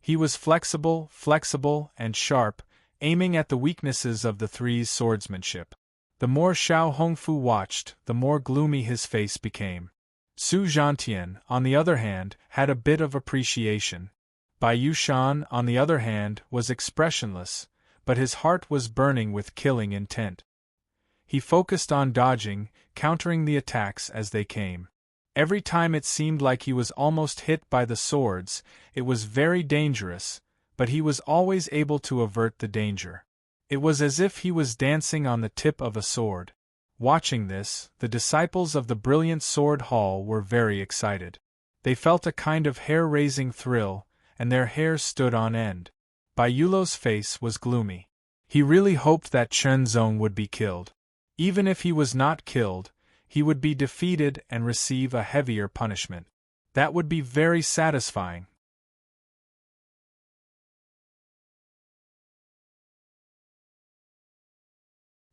He was flexible, and sharp, aiming at the weaknesses of the three's swordsmanship. The more Xiao Hongfu watched, the more gloomy his face became. Su Zhantian, on the other hand, had a bit of appreciation. Bai Yushan, on the other hand, was expressionless, but his heart was burning with killing intent. He focused on dodging, countering the attacks as they came. Every time it seemed like he was almost hit by the swords, it was very dangerous, but he was always able to avert the danger. It was as if he was dancing on the tip of a sword. Watching this, the disciples of the brilliant sword hall were very excited. They felt a kind of hair-raising thrill, and their hair stood on end. Bai Yulo's face was gloomy. He really hoped that Chen Zong would be killed. Even if he was not killed, he would be defeated and receive a heavier punishment. That would be very satisfying.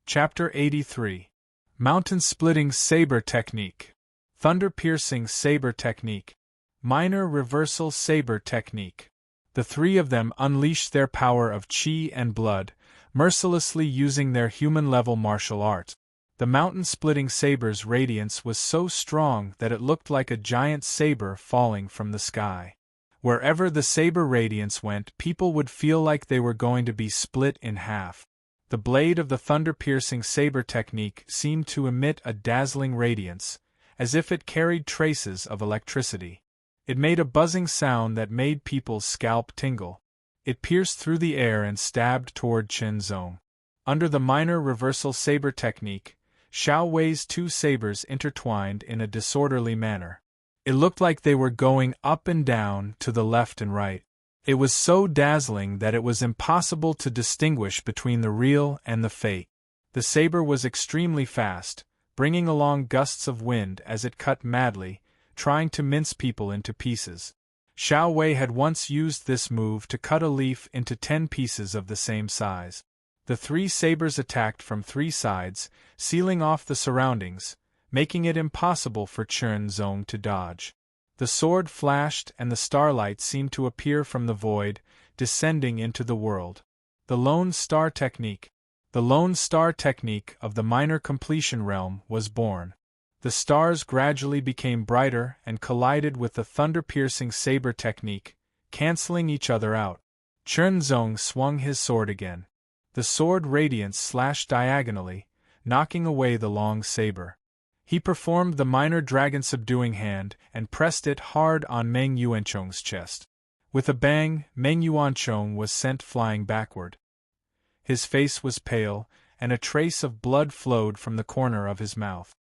Chapter 83. Mountain-splitting saber technique. Thunder-piercing saber technique. Minor reversal saber technique. The three of them unleashed their power of qi and blood, mercilessly using their human-level martial art. The mountain-splitting saber's radiance was so strong that it looked like a giant saber falling from the sky. Wherever the saber radiance went, people would feel like they were going to be split in half. The blade of the thunder-piercing saber technique seemed to emit a dazzling radiance, as if it carried traces of electricity. It made a buzzing sound that made people's scalp tingle. It pierced through the air and stabbed toward Chen Zong. Under the minor reversal saber technique, Xiao Wei's two sabers intertwined in a disorderly manner. It looked like they were going up and down, to the left and right. It was so dazzling that it was impossible to distinguish between the real and the fake. The saber was extremely fast, bringing along gusts of wind as it cut madly, trying to mince people into pieces. Xiao Wei had once used this move to cut a leaf into 10 pieces of the same size. The three sabers attacked from three sides, sealing off the surroundings, making it impossible for Chen Zong to dodge. The sword flashed and the starlight seemed to appear from the void, descending into the world. The Lone Star Technique. The Lone Star Technique of the minor completion realm was born. The stars gradually became brighter and collided with the thunder-piercing saber technique, canceling each other out. Chen Zong swung his sword again. The sword radiance slashed diagonally, knocking away the long saber. He performed the minor dragon subduing hand and pressed it hard on Meng Yuanchong's chest. With a bang, Meng Yuanchong was sent flying backward. His face was pale, and a trace of blood flowed from the corner of his mouth.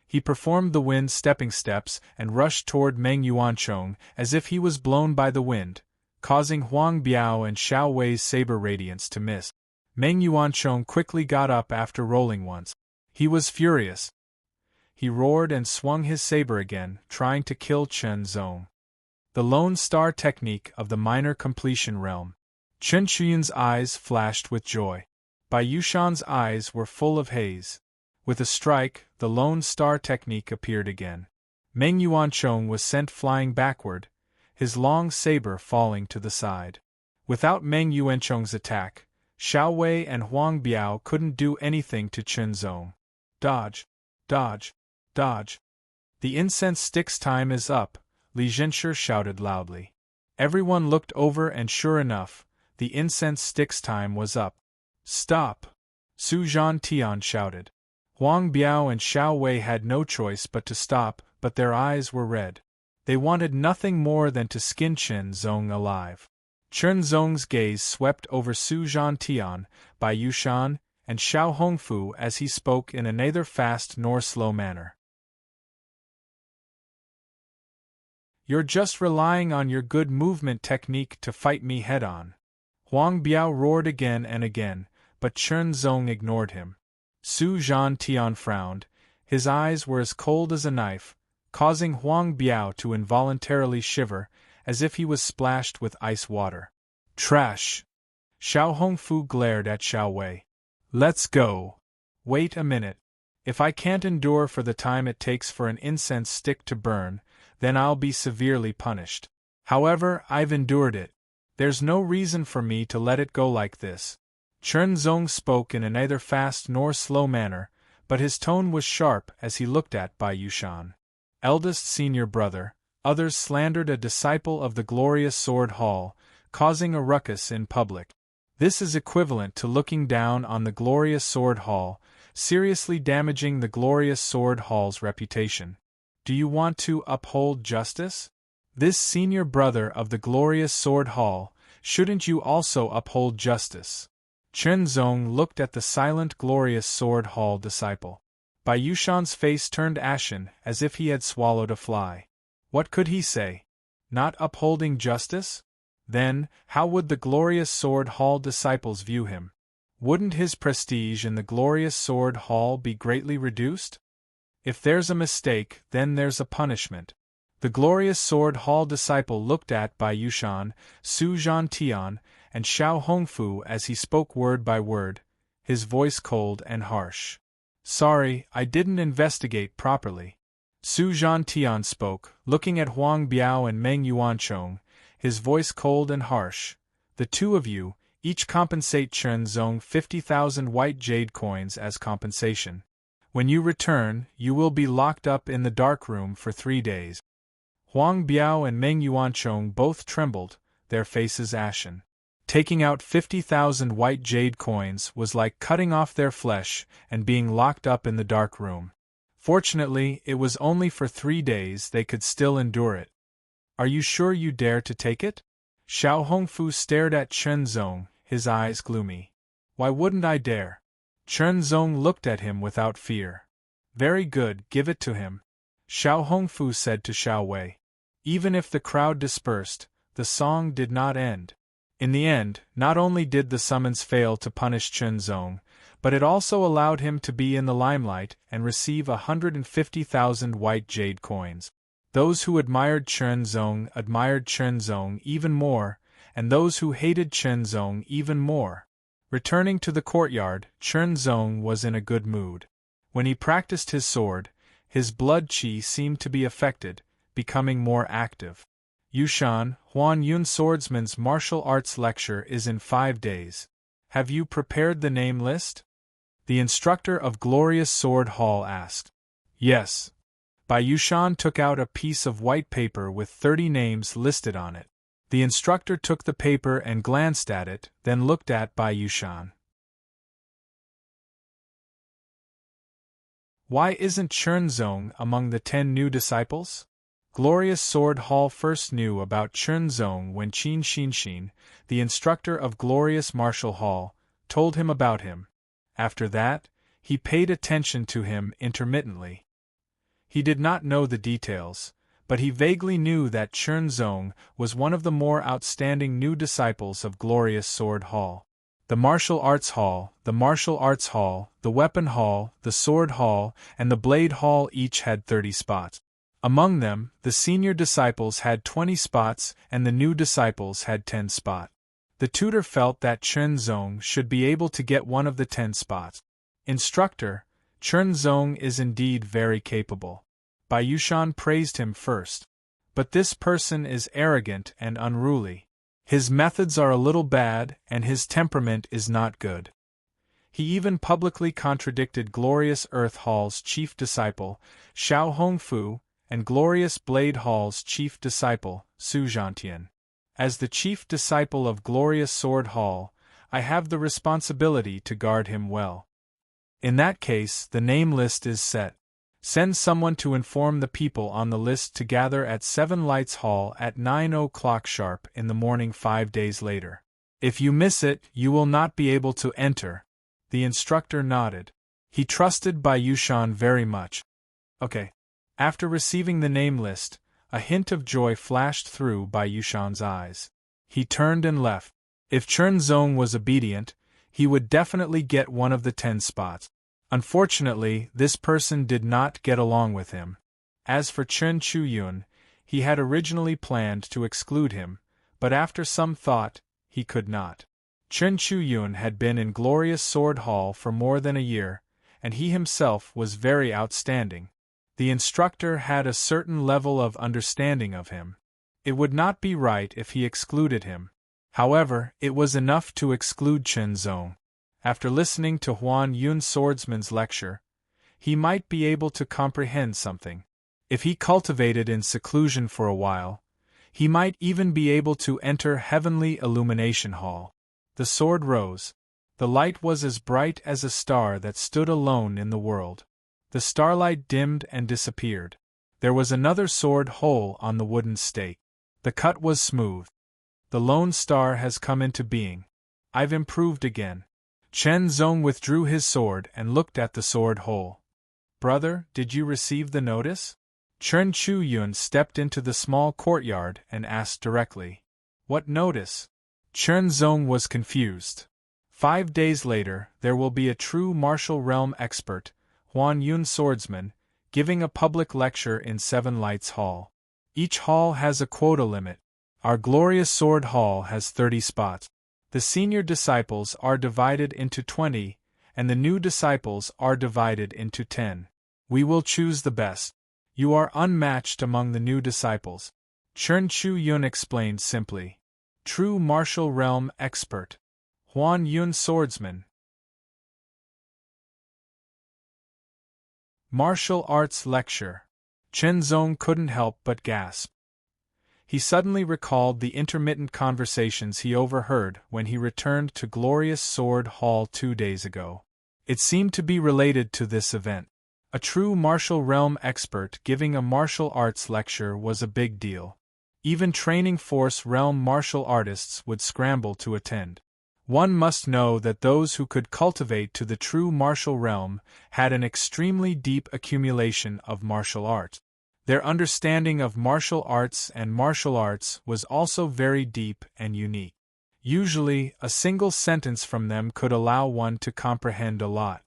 He performed the wind stepping steps and rushed toward Meng Yuanchong as if he was blown by the wind, causing Huang Biao and Xiao Wei's saber radiance to miss. Meng Yuanchong quickly got up after rolling once. He was furious. He roared and swung his saber again, trying to kill Chen Zong. The Lone Star Technique of the minor completion realm. Chen Chuyin's eyes flashed with joy. Bai Yushan's eyes were full of haze. With a strike, the Lone Star Technique appeared again. Meng Yuanchong was sent flying backward, his long saber falling to the side. Without Meng Yuanchong's attack, Xiao Wei and Huang Biao couldn't do anything to Chen Zong. Dodge! Dodge! Dodge! The incense stick's time is up, Li Zhenshi shouted loudly. Everyone looked over and sure enough, the incense stick's time was up. Stop! Su Zhantian shouted. Huang Biao and Xiao Wei had no choice but to stop, but their eyes were red. They wanted nothing more than to skin Chen Zong alive. Chen Zong's gaze swept over Su Zhantian, Bai Yushan, and Xiao Hongfu as he spoke in a neither fast nor slow manner. You're just relying on your good movement technique to fight me head-on. Huang Biao roared again and again, but Chen Zong ignored him. Su Zhantian frowned. His eyes were as cold as a knife, causing Huang Biao to involuntarily shiver, as if he was splashed with ice water. Trash! Xiao Hongfu glared at Xiao Wei. Let's go. Wait a minute. If I can't endure for the time it takes for an incense stick to burn, then I'll be severely punished. However, I've endured it. There's no reason for me to let it go like this. Chen Zong spoke in a neither fast nor slow manner, but his tone was sharp as he looked at Bai Yushan. Eldest senior brother, others slandered a disciple of the glorious Sword Hall, causing a ruckus in public. This is equivalent to looking down on the glorious Sword Hall, seriously damaging the glorious Sword Hall's reputation. Do you want to uphold justice? This senior brother of the glorious Sword Hall, shouldn't you also uphold justice? Chen Zong looked at the silent glorious Sword Hall disciple. Bai Yushan's face turned ashen as if he had swallowed a fly. What could he say? Not upholding justice? Then, how would the glorious Sword Hall disciples view him? Wouldn't his prestige in the glorious Sword Hall be greatly reduced? If there's a mistake, then there's a punishment. The glorious Sword Hall disciple looked at Bai Yushan, Su Zhantian, and Xiao Hongfu as he spoke word by word, his voice cold and harsh. Sorry, I didn't investigate properly. Su Zhantian spoke, looking at Huang Biao and Meng Yuanchong, his voice cold and harsh. The two of you, each compensate Chen Zong 50,000 white jade coins as compensation. When you return, you will be locked up in the dark room for 3 days. Huang Biao and Meng Yuanchong both trembled, their faces ashen. Taking out 50,000 white jade coins was like cutting off their flesh and being locked up in the dark room. Fortunately, it was only for 3 days they could still endure it. Are you sure you dare to take it? Xiao Hongfu stared at Chen Zong, his eyes gloomy. Why wouldn't I dare? Chen Zong looked at him without fear. Very good, give it to him, Xiao Hongfu said to Xiao Wei. Even if the crowd dispersed, the song did not end. In the end, not only did the summons fail to punish Chen Zong, but it also allowed him to be in the limelight and receive 150,000 white jade coins. Those who admired Chen Zong even more, and those who hated Chen Zong even more. Returning to the courtyard, Chen Zong was in a good mood. When he practiced his sword, his blood qi seemed to be affected, becoming more active. Yushan, Huan Yun Swordsman's martial arts lecture is in 5 days. Have you prepared the name list? The instructor of Glorious Sword Hall asked. Yes. Bai Yushan took out a piece of white paper with 30 names listed on it. The instructor took the paper and glanced at it, then looked at Bai Yushan. Why isn't Chen Zong among the 10 new disciples? Glorious Sword Hall first knew about Chen Zong when Qin Xinxin, the instructor of Glorious Martial Hall, told him about him. After that, he paid attention to him intermittently. He did not know the details, but he vaguely knew that Chen Zong was one of the more outstanding new disciples of Glorious Sword Hall. The Martial Arts Hall, the Martial Arts Hall, the Weapon Hall, the Sword Hall, and the Blade Hall each had 30 spots. Among them, the senior disciples had 20 spots and the new disciples had 10 spots. The tutor felt that Chen Zong should be able to get one of the 10 spots. Instructor, Chen Zong is indeed very capable. Bai Yushan praised him first. But this person is arrogant and unruly. His methods are a little bad and his temperament is not good. He even publicly contradicted Glorious Earth Hall's chief disciple, Xiao Hongfu, and Glorious Blade Hall's chief disciple, Su Zhantian. As the chief disciple of Glorious Sword Hall, I have the responsibility to guard him well. In that case, the name list is set. Send someone to inform the people on the list to gather at 7 Lights Hall at 9 o'clock sharp in the morning 5 days later. If you miss it, you will not be able to enter. The instructor nodded. He trusted Bai Yushan very much. Okay. After receiving the name list, a hint of joy flashed through Bai Yushan's eyes. He turned and left. If Chen Zong was obedient, he would definitely get one of the 10 spots. Unfortunately, this person did not get along with him. As for Chen Chuyun, he had originally planned to exclude him, but after some thought, he could not. Chen Chuyun had been in Glorious Sword Hall for more than a year, and he himself was very outstanding. The instructor had a certain level of understanding of him. It would not be right if he excluded him. However, it was enough to exclude Chen Zong. After listening to Huan Yun Swordsman's lecture, he might be able to comprehend something. If he cultivated in seclusion for a while, he might even be able to enter Heavenly Illumination Hall. The sword rose. The light was as bright as a star that stood alone in the world. The starlight dimmed and disappeared. There was another sword hole on the wooden stake. The cut was smooth. The lone star has come into being. I've improved again. Chen Zong withdrew his sword and looked at the sword hole. Brother, did you receive the notice? Chen Chuyun stepped into the small courtyard and asked directly. What notice? Chen Zong was confused. 5 days later, there will be a true martial realm expert, Huan Yun Swordsman, giving a public lecture in 7 Lights Hall. Each hall has a quota limit. Our Glorious Sword Hall has 30 spots. The senior disciples are divided into 20, and the new disciples are divided into 10. We will choose the best. You are unmatched among the new disciples. Chen Chuyun explained simply. True martial realm expert. Huan Yun Swordsman. Martial Arts Lecture. Chen Zong couldn't help but gasp. He suddenly recalled the intermittent conversations he overheard when he returned to Glorious Sword Hall 2 days ago. It seemed to be related to this event. A true martial realm expert giving a martial arts lecture was a big deal. Even training force realm martial artists would scramble to attend. One must know that those who could cultivate to the true martial realm had an extremely deep accumulation of martial art. Their understanding of martial arts was also very deep and unique. Usually, a single sentence from them could allow one to comprehend a lot.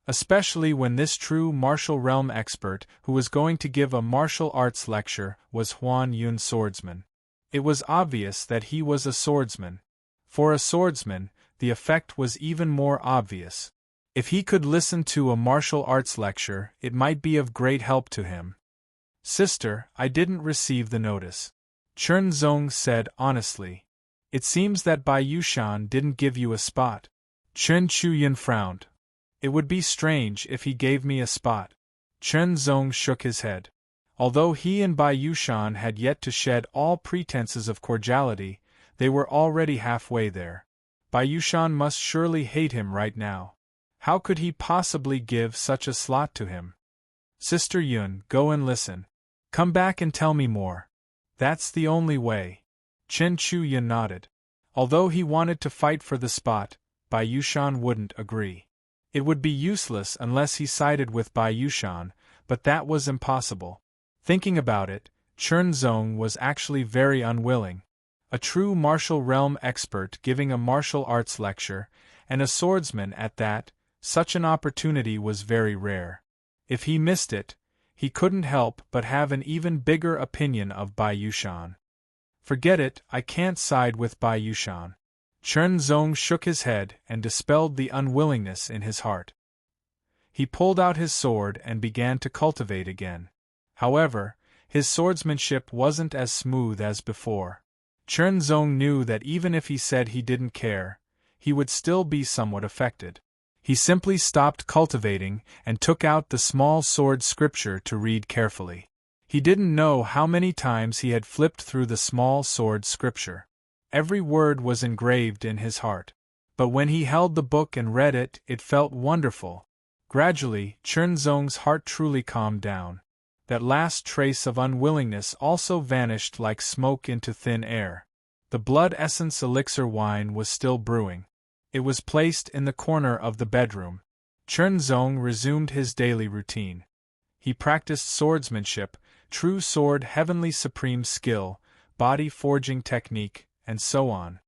Especially when this true martial realm expert who was going to give a martial arts lecture was Huan Yun swordsman. It was obvious that he was a swordsman. For a swordsman, the effect was even more obvious. If he could listen to a martial arts lecture, it might be of great help to him. "Sister, I didn't receive the notice," Chen Zong said honestly. "It seems that Bai Yushan didn't give you a spot." Chen Chuyin frowned. "It would be strange if he gave me a spot." Chen Zong shook his head. Although he and Bai Yushan had yet to shed all pretenses of cordiality, they were already halfway there. Bai Yushan must surely hate him right now. How could he possibly give such a slot to him? "Sister Yun, go and listen. Come back and tell me more." "That's the only way." Chen Chuyin nodded. Although he wanted to fight for the spot, Bai Yushan wouldn't agree. It would be useless unless he sided with Bai Yushan, but that was impossible. Thinking about it, Chen Zong was actually very unwilling. A true martial realm expert giving a martial arts lecture, and a swordsman at that, such an opportunity was very rare. If he missed it, he couldn't help but have an even bigger opinion of Bai Yushan. "Forget it, I can't side with Bai Yushan." Chen Zong shook his head and dispelled the unwillingness in his heart. He pulled out his sword and began to cultivate again. However, his swordsmanship wasn't as smooth as before. Chen Zong knew that even if he said he didn't care, he would still be somewhat affected. He simply stopped cultivating and took out the small sword scripture to read carefully. He didn't know how many times he had flipped through the small sword scripture. Every word was engraved in his heart. But when he held the book and read it, it felt wonderful. Gradually, Chen Zong's heart truly calmed down. That last trace of unwillingness also vanished like smoke into thin air. The blood essence elixir wine was still brewing. It was placed in the corner of the bedroom. Chen Zong resumed his daily routine. He practiced swordsmanship, true sword heavenly supreme skill, body forging technique, and so on.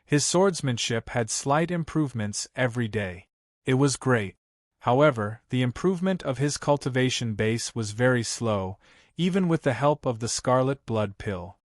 His swordsmanship had slight improvements every day. It was great. However, the improvement of his cultivation base was very slow, even with the help of the scarlet blood pill.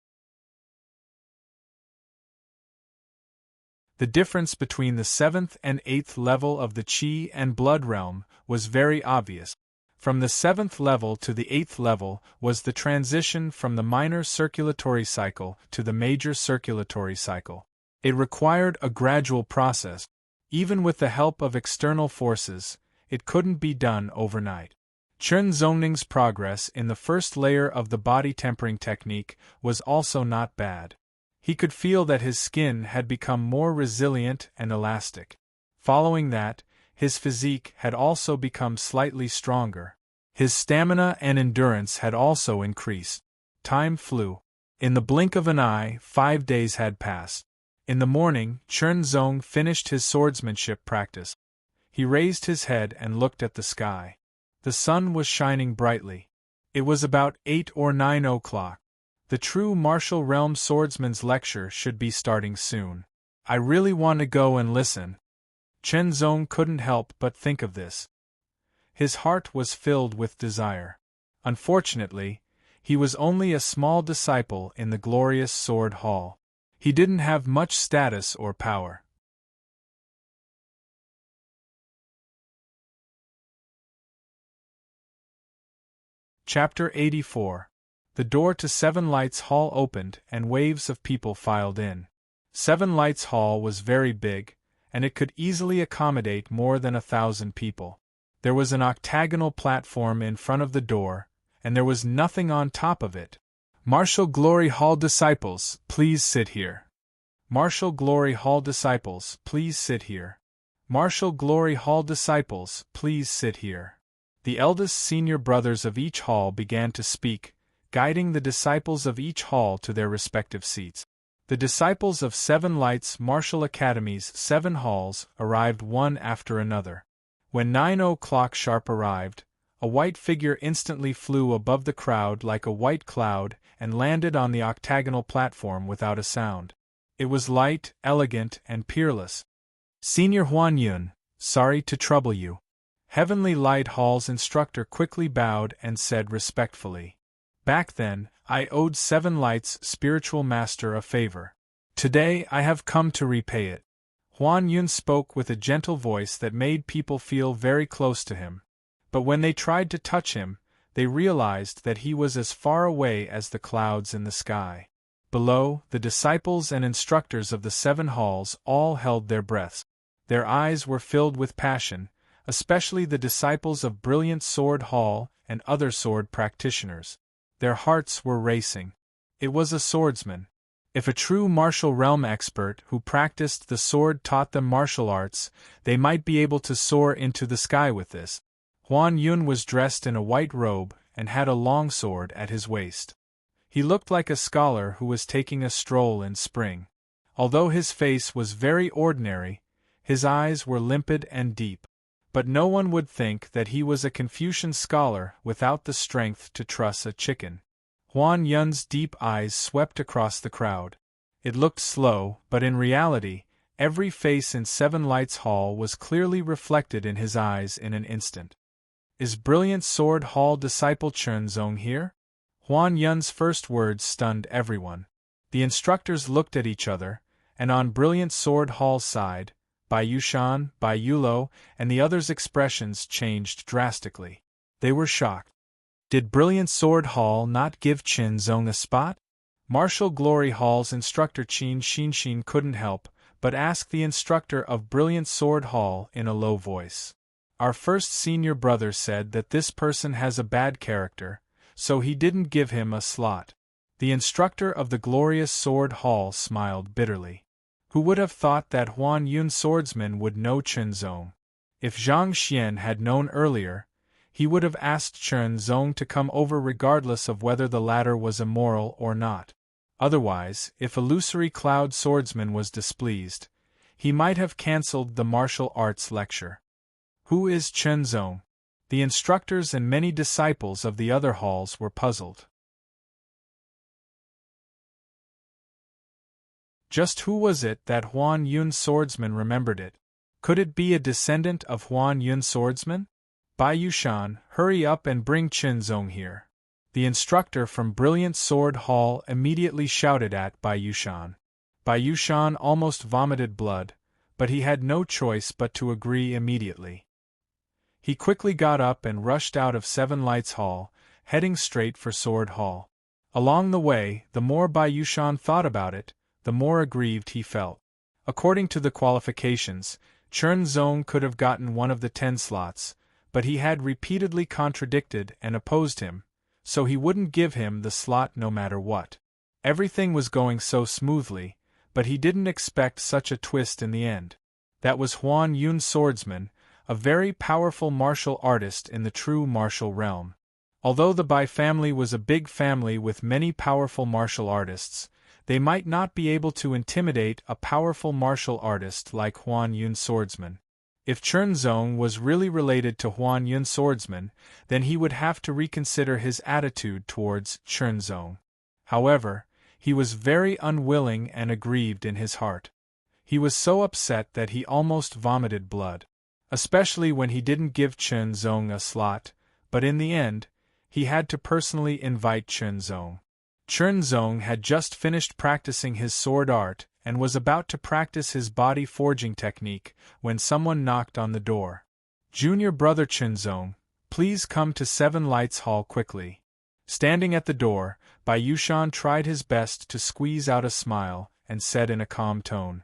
The difference between the 7th and 8th level of the Qi and Blood realm was very obvious. From the 7th level to the 8th level was the transition from the minor circulatory cycle to the major circulatory cycle. It required a gradual process. Even with the help of external forces, it couldn't be done overnight. Chen Zongning's progress in the first layer of the body tempering technique was also not bad. He could feel that his skin had become more resilient and elastic. Following that, his physique had also become slightly stronger. His stamina and endurance had also increased. Time flew. In the blink of an eye, 5 days had passed. In the morning, Chen Zong finished his swordsmanship practice. He raised his head and looked at the sky. The sun was shining brightly. It was about 8 or 9 o'clock. The true martial realm swordsman's lecture should be starting soon. I really want to go and listen. Chen Zong couldn't help but think of this. His heart was filled with desire. Unfortunately, he was only a small disciple in the glorious sword hall. He didn't have much status or power. Chapter 84. The door to Seven Lights Hall opened and waves of people filed in. Seven Lights Hall was very big, and it could easily accommodate more than 1,000 people. There was an octagonal platform in front of the door, and there was nothing on top of it. Martial Glory Hall disciples, please sit here. Martial Glory Hall disciples, please sit here. Martial Glory Hall disciples, please sit here. The eldest senior brothers of each hall began to speak, guiding the disciples of each hall to their respective seats. The disciples of 7 Lights Martial Academy's 7 halls arrived one after another. When 9 o'clock sharp arrived, a white figure instantly flew above the crowd like a white cloud and landed on the octagonal platform without a sound. It was light, elegant, and peerless. Senior Huan Yun, sorry to trouble you. Heavenly Light Hall's instructor quickly bowed and said respectfully. Back then, I owed 7 Lights' spiritual master a favor. Today I have come to repay it. Huan Yun spoke with a gentle voice that made people feel very close to him. But when they tried to touch him, they realized that he was as far away as the clouds in the sky. Below, the disciples and instructors of the 7 halls all held their breaths. Their eyes were filled with passion, especially the disciples of Brilliant Sword Hall and other sword practitioners. Their hearts were racing. It was a swordsman. If a true martial realm expert who practiced the sword taught them martial arts, they might be able to soar into the sky with this. Huan Yun was dressed in a white robe and had a long sword at his waist. He looked like a scholar who was taking a stroll in spring. Although his face was very ordinary, his eyes were limpid and deep. But no one would think that he was a Confucian scholar without the strength to truss a chicken. Huan Yun's deep eyes swept across the crowd. It looked slow, but in reality, every face in 7 Lights Hall was clearly reflected in his eyes in an instant. Is Brilliant Sword Hall disciple Chenzong here? Huan Yun's first words stunned everyone. The instructors looked at each other, and on Brilliant Sword Hall's side, Bai Yushan, Bai Yulo, and the others' expressions changed drastically. They were shocked. Did Brilliant Sword Hall not give Chenzong a spot? Martial Glory Hall's instructor Qin Xinshin couldn't help but ask the instructor of Brilliant Sword Hall in a low voice. Our first senior brother said that this person has a bad character, so he didn't give him a slot. The instructor of the Glorious Sword Hall smiled bitterly. Who would have thought that Huan Yun swordsman would know Chenzong? If Zhang Xian had known earlier, he would have asked Chenzong to come over regardless of whether the latter was immoral or not. Otherwise, if Illusory Cloud swordsman was displeased, he might have cancelled the martial arts lecture. Who is Chenzong? The instructors and many disciples of the other halls were puzzled. Just who was it that Huan Yun swordsman remembered it? Could it be a descendant of Huan Yun swordsman? Bai Yushan, hurry up and bring Chenzong here. The instructor from Brilliant Sword Hall immediately shouted at Bai Yushan. Bai Yushan almost vomited blood, but he had no choice but to agree immediately. He quickly got up and rushed out of 7 Lights Hall, heading straight for Sword Hall. Along the way, the more Bai Yushan thought about it, the more aggrieved he felt. According to the qualifications, Chenzong could have gotten one of the 10 slots, but he had repeatedly contradicted and opposed him, so he wouldn't give him the slot no matter what. Everything was going so smoothly, but he didn't expect such a twist in the end. That was Huan Yun swordsman, a very powerful martial artist in the true martial realm. Although the Bai family was a big family with many powerful martial artists, they might not be able to intimidate a powerful martial artist like Huan Yun swordsman. If Chenzong was really related to Huan Yun swordsman, then he would have to reconsider his attitude towards Chenzong. However, he was very unwilling and aggrieved in his heart. He was so upset that he almost vomited blood. Especially when he didn't give Chenzong a slot, but in the end, he had to personally invite Chenzong. Chenzong had just finished practicing his sword art and was about to practice his body forging technique when someone knocked on the door. Junior brother Chenzong, please come to 7 Lights Hall quickly. Standing at the door, Bai Yushan tried his best to squeeze out a smile and said in a calm tone,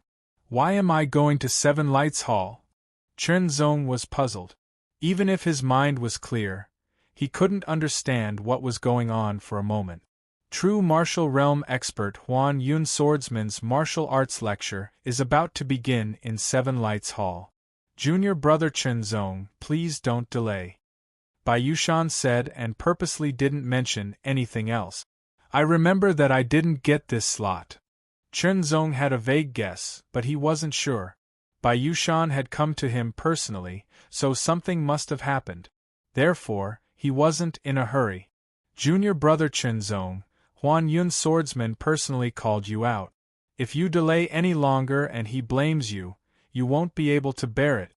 "Why am I going to 7 Lights Hall?" Chenzong was puzzled. Even if his mind was clear, he couldn't understand what was going on for a moment. True martial realm expert Huan Yun Swordsman's martial arts lecture is about to begin in Seven Lights Hall. Junior brother Chen Zong, please don't delay. Bai Yushan said and purposely didn't mention anything else. I remember that I didn't get this slot. Chen Zong had a vague guess, but he wasn't sure. Bai Yushan had come to him personally, so something must have happened. Therefore, he wasn't in a hurry. Junior brother Chen Zong, Huan Yun Swordsman personally called you out. If you delay any longer and he blames you, you won't be able to bear it.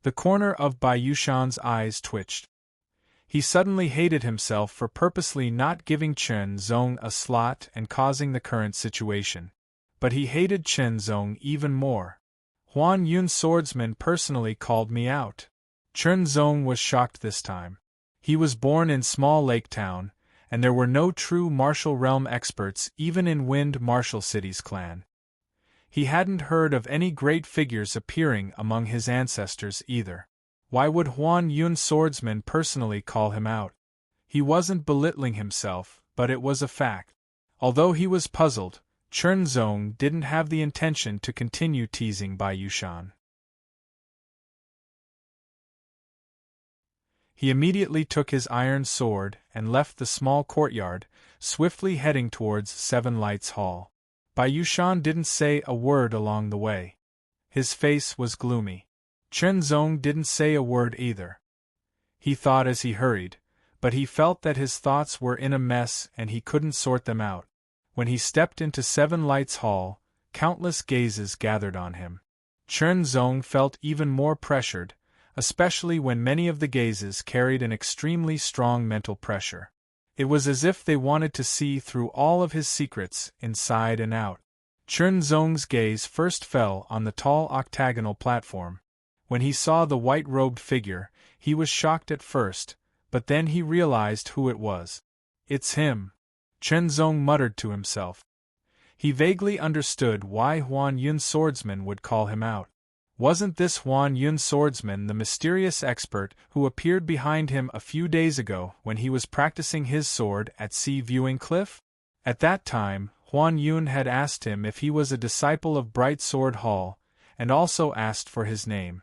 The corner of Bai Yushan's eyes twitched. He suddenly hated himself for purposely not giving Chen Zong a slot and causing the current situation. But he hated Chen Zong even more. Huan Yun Swordsman personally called me out. Chen Zong was shocked this time. He was born in Small Lake Town, and there were no true martial realm experts even in Wind Martial City's clan. He hadn't heard of any great figures appearing among his ancestors either. Why would Huan Yun Swordsman personally call him out? He wasn't belittling himself, but it was a fact. Although he was puzzled, Chen Zong didn't have the intention to continue teasing Bai Yushan. He immediately took his iron sword and left the small courtyard, swiftly heading towards Seven Lights Hall. Bai Yushan didn't say a word along the way. His face was gloomy. Chen Zong didn't say a word either. He thought as he hurried, but he felt that his thoughts were in a mess and he couldn't sort them out. When he stepped into Seven Lights Hall, countless gazes gathered on him. Chen Zong felt even more pressured, especially when many of the gazes carried an extremely strong mental pressure. It was as if they wanted to see through all of his secrets, inside and out. Chen Zong's gaze first fell on the tall octagonal platform. When he saw the white-robed figure, he was shocked at first, but then he realized who it was. It's him. Chen Zong muttered to himself. He vaguely understood why Huan Yun Swordsman would call him out. Wasn't this Huan Yun Swordsman the mysterious expert who appeared behind him a few days ago when he was practicing his sword at Sea Viewing Cliff? At that time, Huan Yun had asked him if he was a disciple of Bright Sword Hall, and also asked for his name.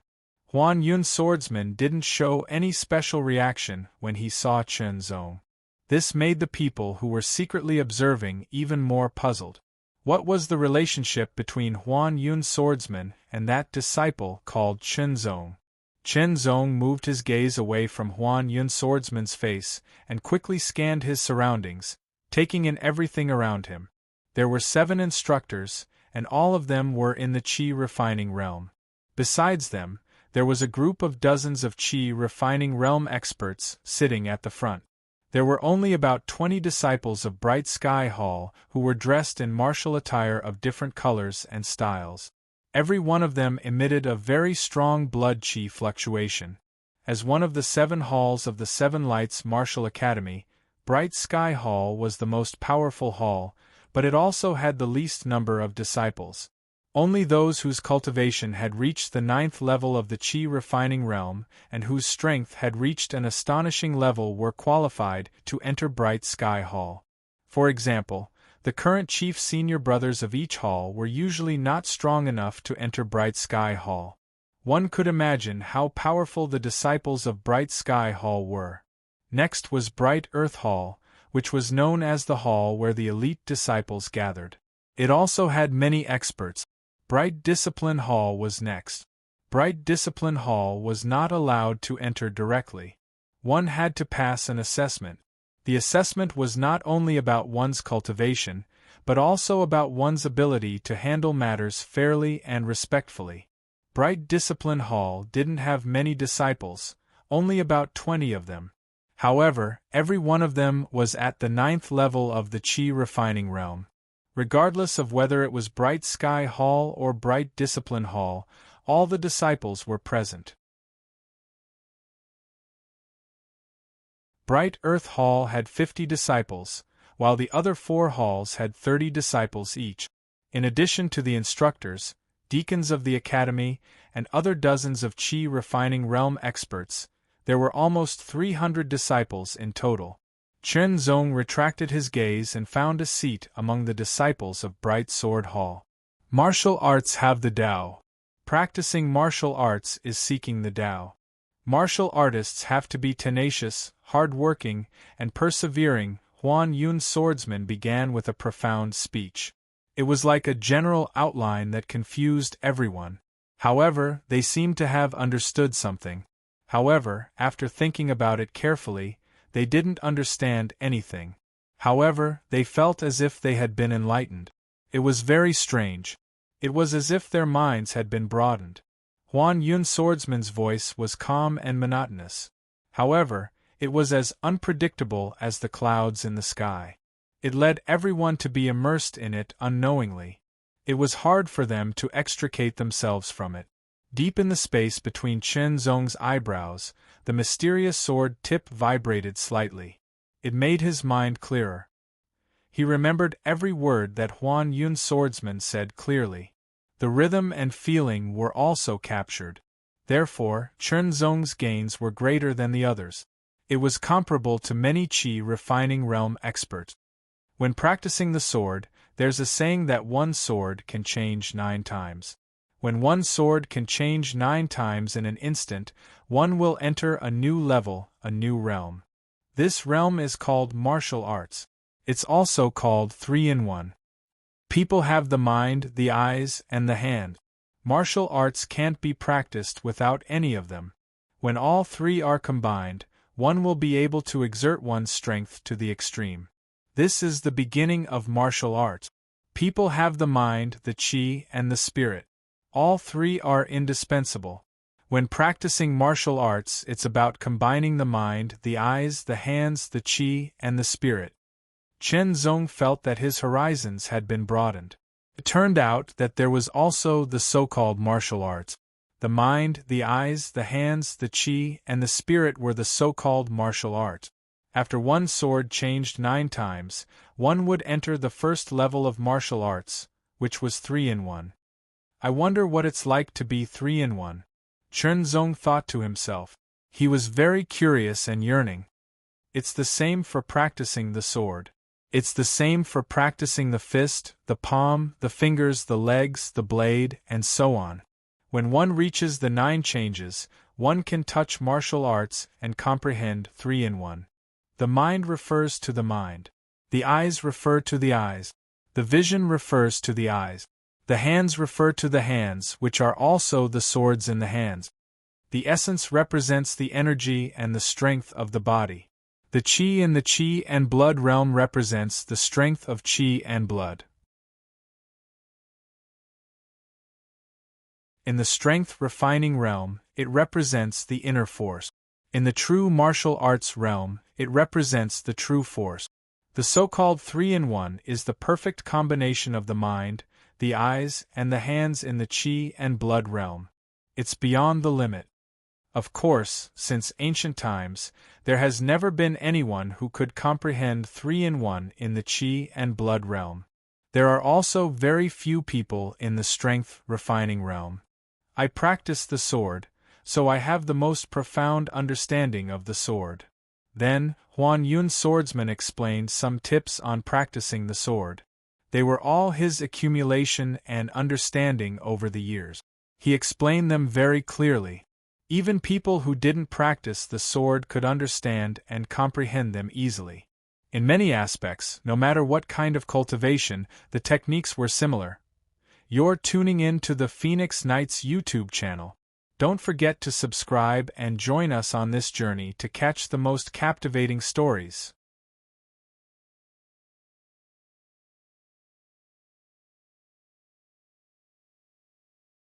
Huan Yun Swordsman didn't show any special reaction when he saw Chen Zong. This made the people who were secretly observing even more puzzled. What was the relationship between Huan Yun Swordsman and that disciple called Chen Zong? Chen Zong moved his gaze away from Huan Yun Swordsman's face and quickly scanned his surroundings, taking in everything around him. There were 7 instructors, and all of them were in the Qi refining realm. Besides them, there was a group of dozens of Qi refining realm experts sitting at the front. There were only about 20 disciples of Bright Sky Hall who were dressed in martial attire of different colors and styles. Every one of them emitted a very strong blood Qi fluctuation. As one of the 7 halls of the Seven Lights Martial Academy, Bright Sky Hall was the most powerful hall, but it also had the least number of disciples. Only those whose cultivation had reached the 9th level of the Qi refining realm and whose strength had reached an astonishing level were qualified to enter Bright Sky Hall. For example, the current chief senior brothers of each hall were usually not strong enough to enter Bright Sky Hall. One could imagine how powerful the disciples of Bright Sky Hall were. Next was Bright Earth Hall, which was known as the hall where the elite disciples gathered. It also had many experts. Bright Discipline Hall was next. Bright Discipline Hall was not allowed to enter directly. One had to pass an assessment. The assessment was not only about one's cultivation, but also about one's ability to handle matters fairly and respectfully. Bright Discipline Hall didn't have many disciples, only about 20 of them. However, every one of them was at the 9th level of the Qi refining realm. Regardless of whether it was Bright Sky Hall or Bright Discipline Hall, all the disciples were present. Bright Earth Hall had 50 disciples, while the other 4 halls had 30 disciples each. In addition to the instructors, deacons of the academy, and other dozens of Qi refining realm experts, there were almost 300 disciples in total. Chen Zong retracted his gaze and found a seat among the disciples of Bright Sword Hall. Martial arts have the Tao. Practicing martial arts is seeking the Tao. Martial artists have to be tenacious, hard-working, and persevering. Huan Yun's swordsman began with a profound speech. It was like a general outline that confused everyone. However, they seemed to have understood something. However, after thinking about it carefully, they didn't understand anything. However, they felt as if they had been enlightened. It was very strange. It was as if their minds had been broadened. Huan Yun's swordsman's voice was calm and monotonous. However, it was as unpredictable as the clouds in the sky. It led everyone to be immersed in it unknowingly. It was hard for them to extricate themselves from it. Deep in the space between Chen Zong's eyebrows, the mysterious sword tip vibrated slightly. It made his mind clearer. He remembered every word that Huan Yun's swordsman said clearly. The rhythm and feeling were also captured. Therefore, Chen Zong's gains were greater than the others. It was comparable to many Qi refining realm experts. When practicing the sword, there's a saying that one sword can change 9 times. When one sword can change 9 times in an instant, one will enter a new level, a new realm. This realm is called martial arts. It's also called 3-in-1. People have the mind, the eyes, and the hand. Martial arts can't be practiced without any of them. When all 3 are combined, one will be able to exert one's strength to the extreme. This is the beginning of martial arts. People have the mind, the qi, and the spirit. All 3 are indispensable. When practicing martial arts, it's about combining the mind, the eyes, the hands, the qi, and the spirit. Chen Zong felt that his horizons had been broadened. It turned out that there was also the so-called martial arts. The mind, the eyes, the hands, the qi, and the spirit were the so-called martial arts. After one sword changed 9 times, one would enter the first level of martial arts, which was 3-in-1. I wonder what it's like to be 3-in-1. Chen Zong thought to himself. He was very curious and yearning. It's the same for practicing the sword. It's the same for practicing the fist, the palm, the fingers, the legs, the blade, and so on. When one reaches the 9 changes, one can touch martial arts and comprehend 3-in-1. The mind refers to the mind. The eyes refer to the eyes. The vision refers to the eyes. The hands refer to the hands, which are also the swords in the hands. The essence represents the energy and the strength of the body. The qi in the qi and blood realm represents the strength of qi and blood. In the strength refining realm, it represents the inner force. In the true martial arts realm, it represents the true force. The so-called 3-in-1 is the perfect combination of the mind, the eyes, and the hands in the qi and blood realm. It's beyond the limit. Of course, since ancient times, there has never been anyone who could comprehend 3-in-1 in the qi and blood realm. There are also very few people in the strength refining realm. I practice the sword, so I have the most profound understanding of the sword. Then, Huan Yun's swordsman explained some tips on practicing the sword. They were all his accumulation and understanding over the years. He explained them very clearly. Even people who didn't practice the sword could understand and comprehend them easily. In many aspects, no matter what kind of cultivation, the techniques were similar. You're tuning in to the Phoenix Knights YouTube channel. Don't forget to subscribe and join us on this journey to catch the most captivating stories.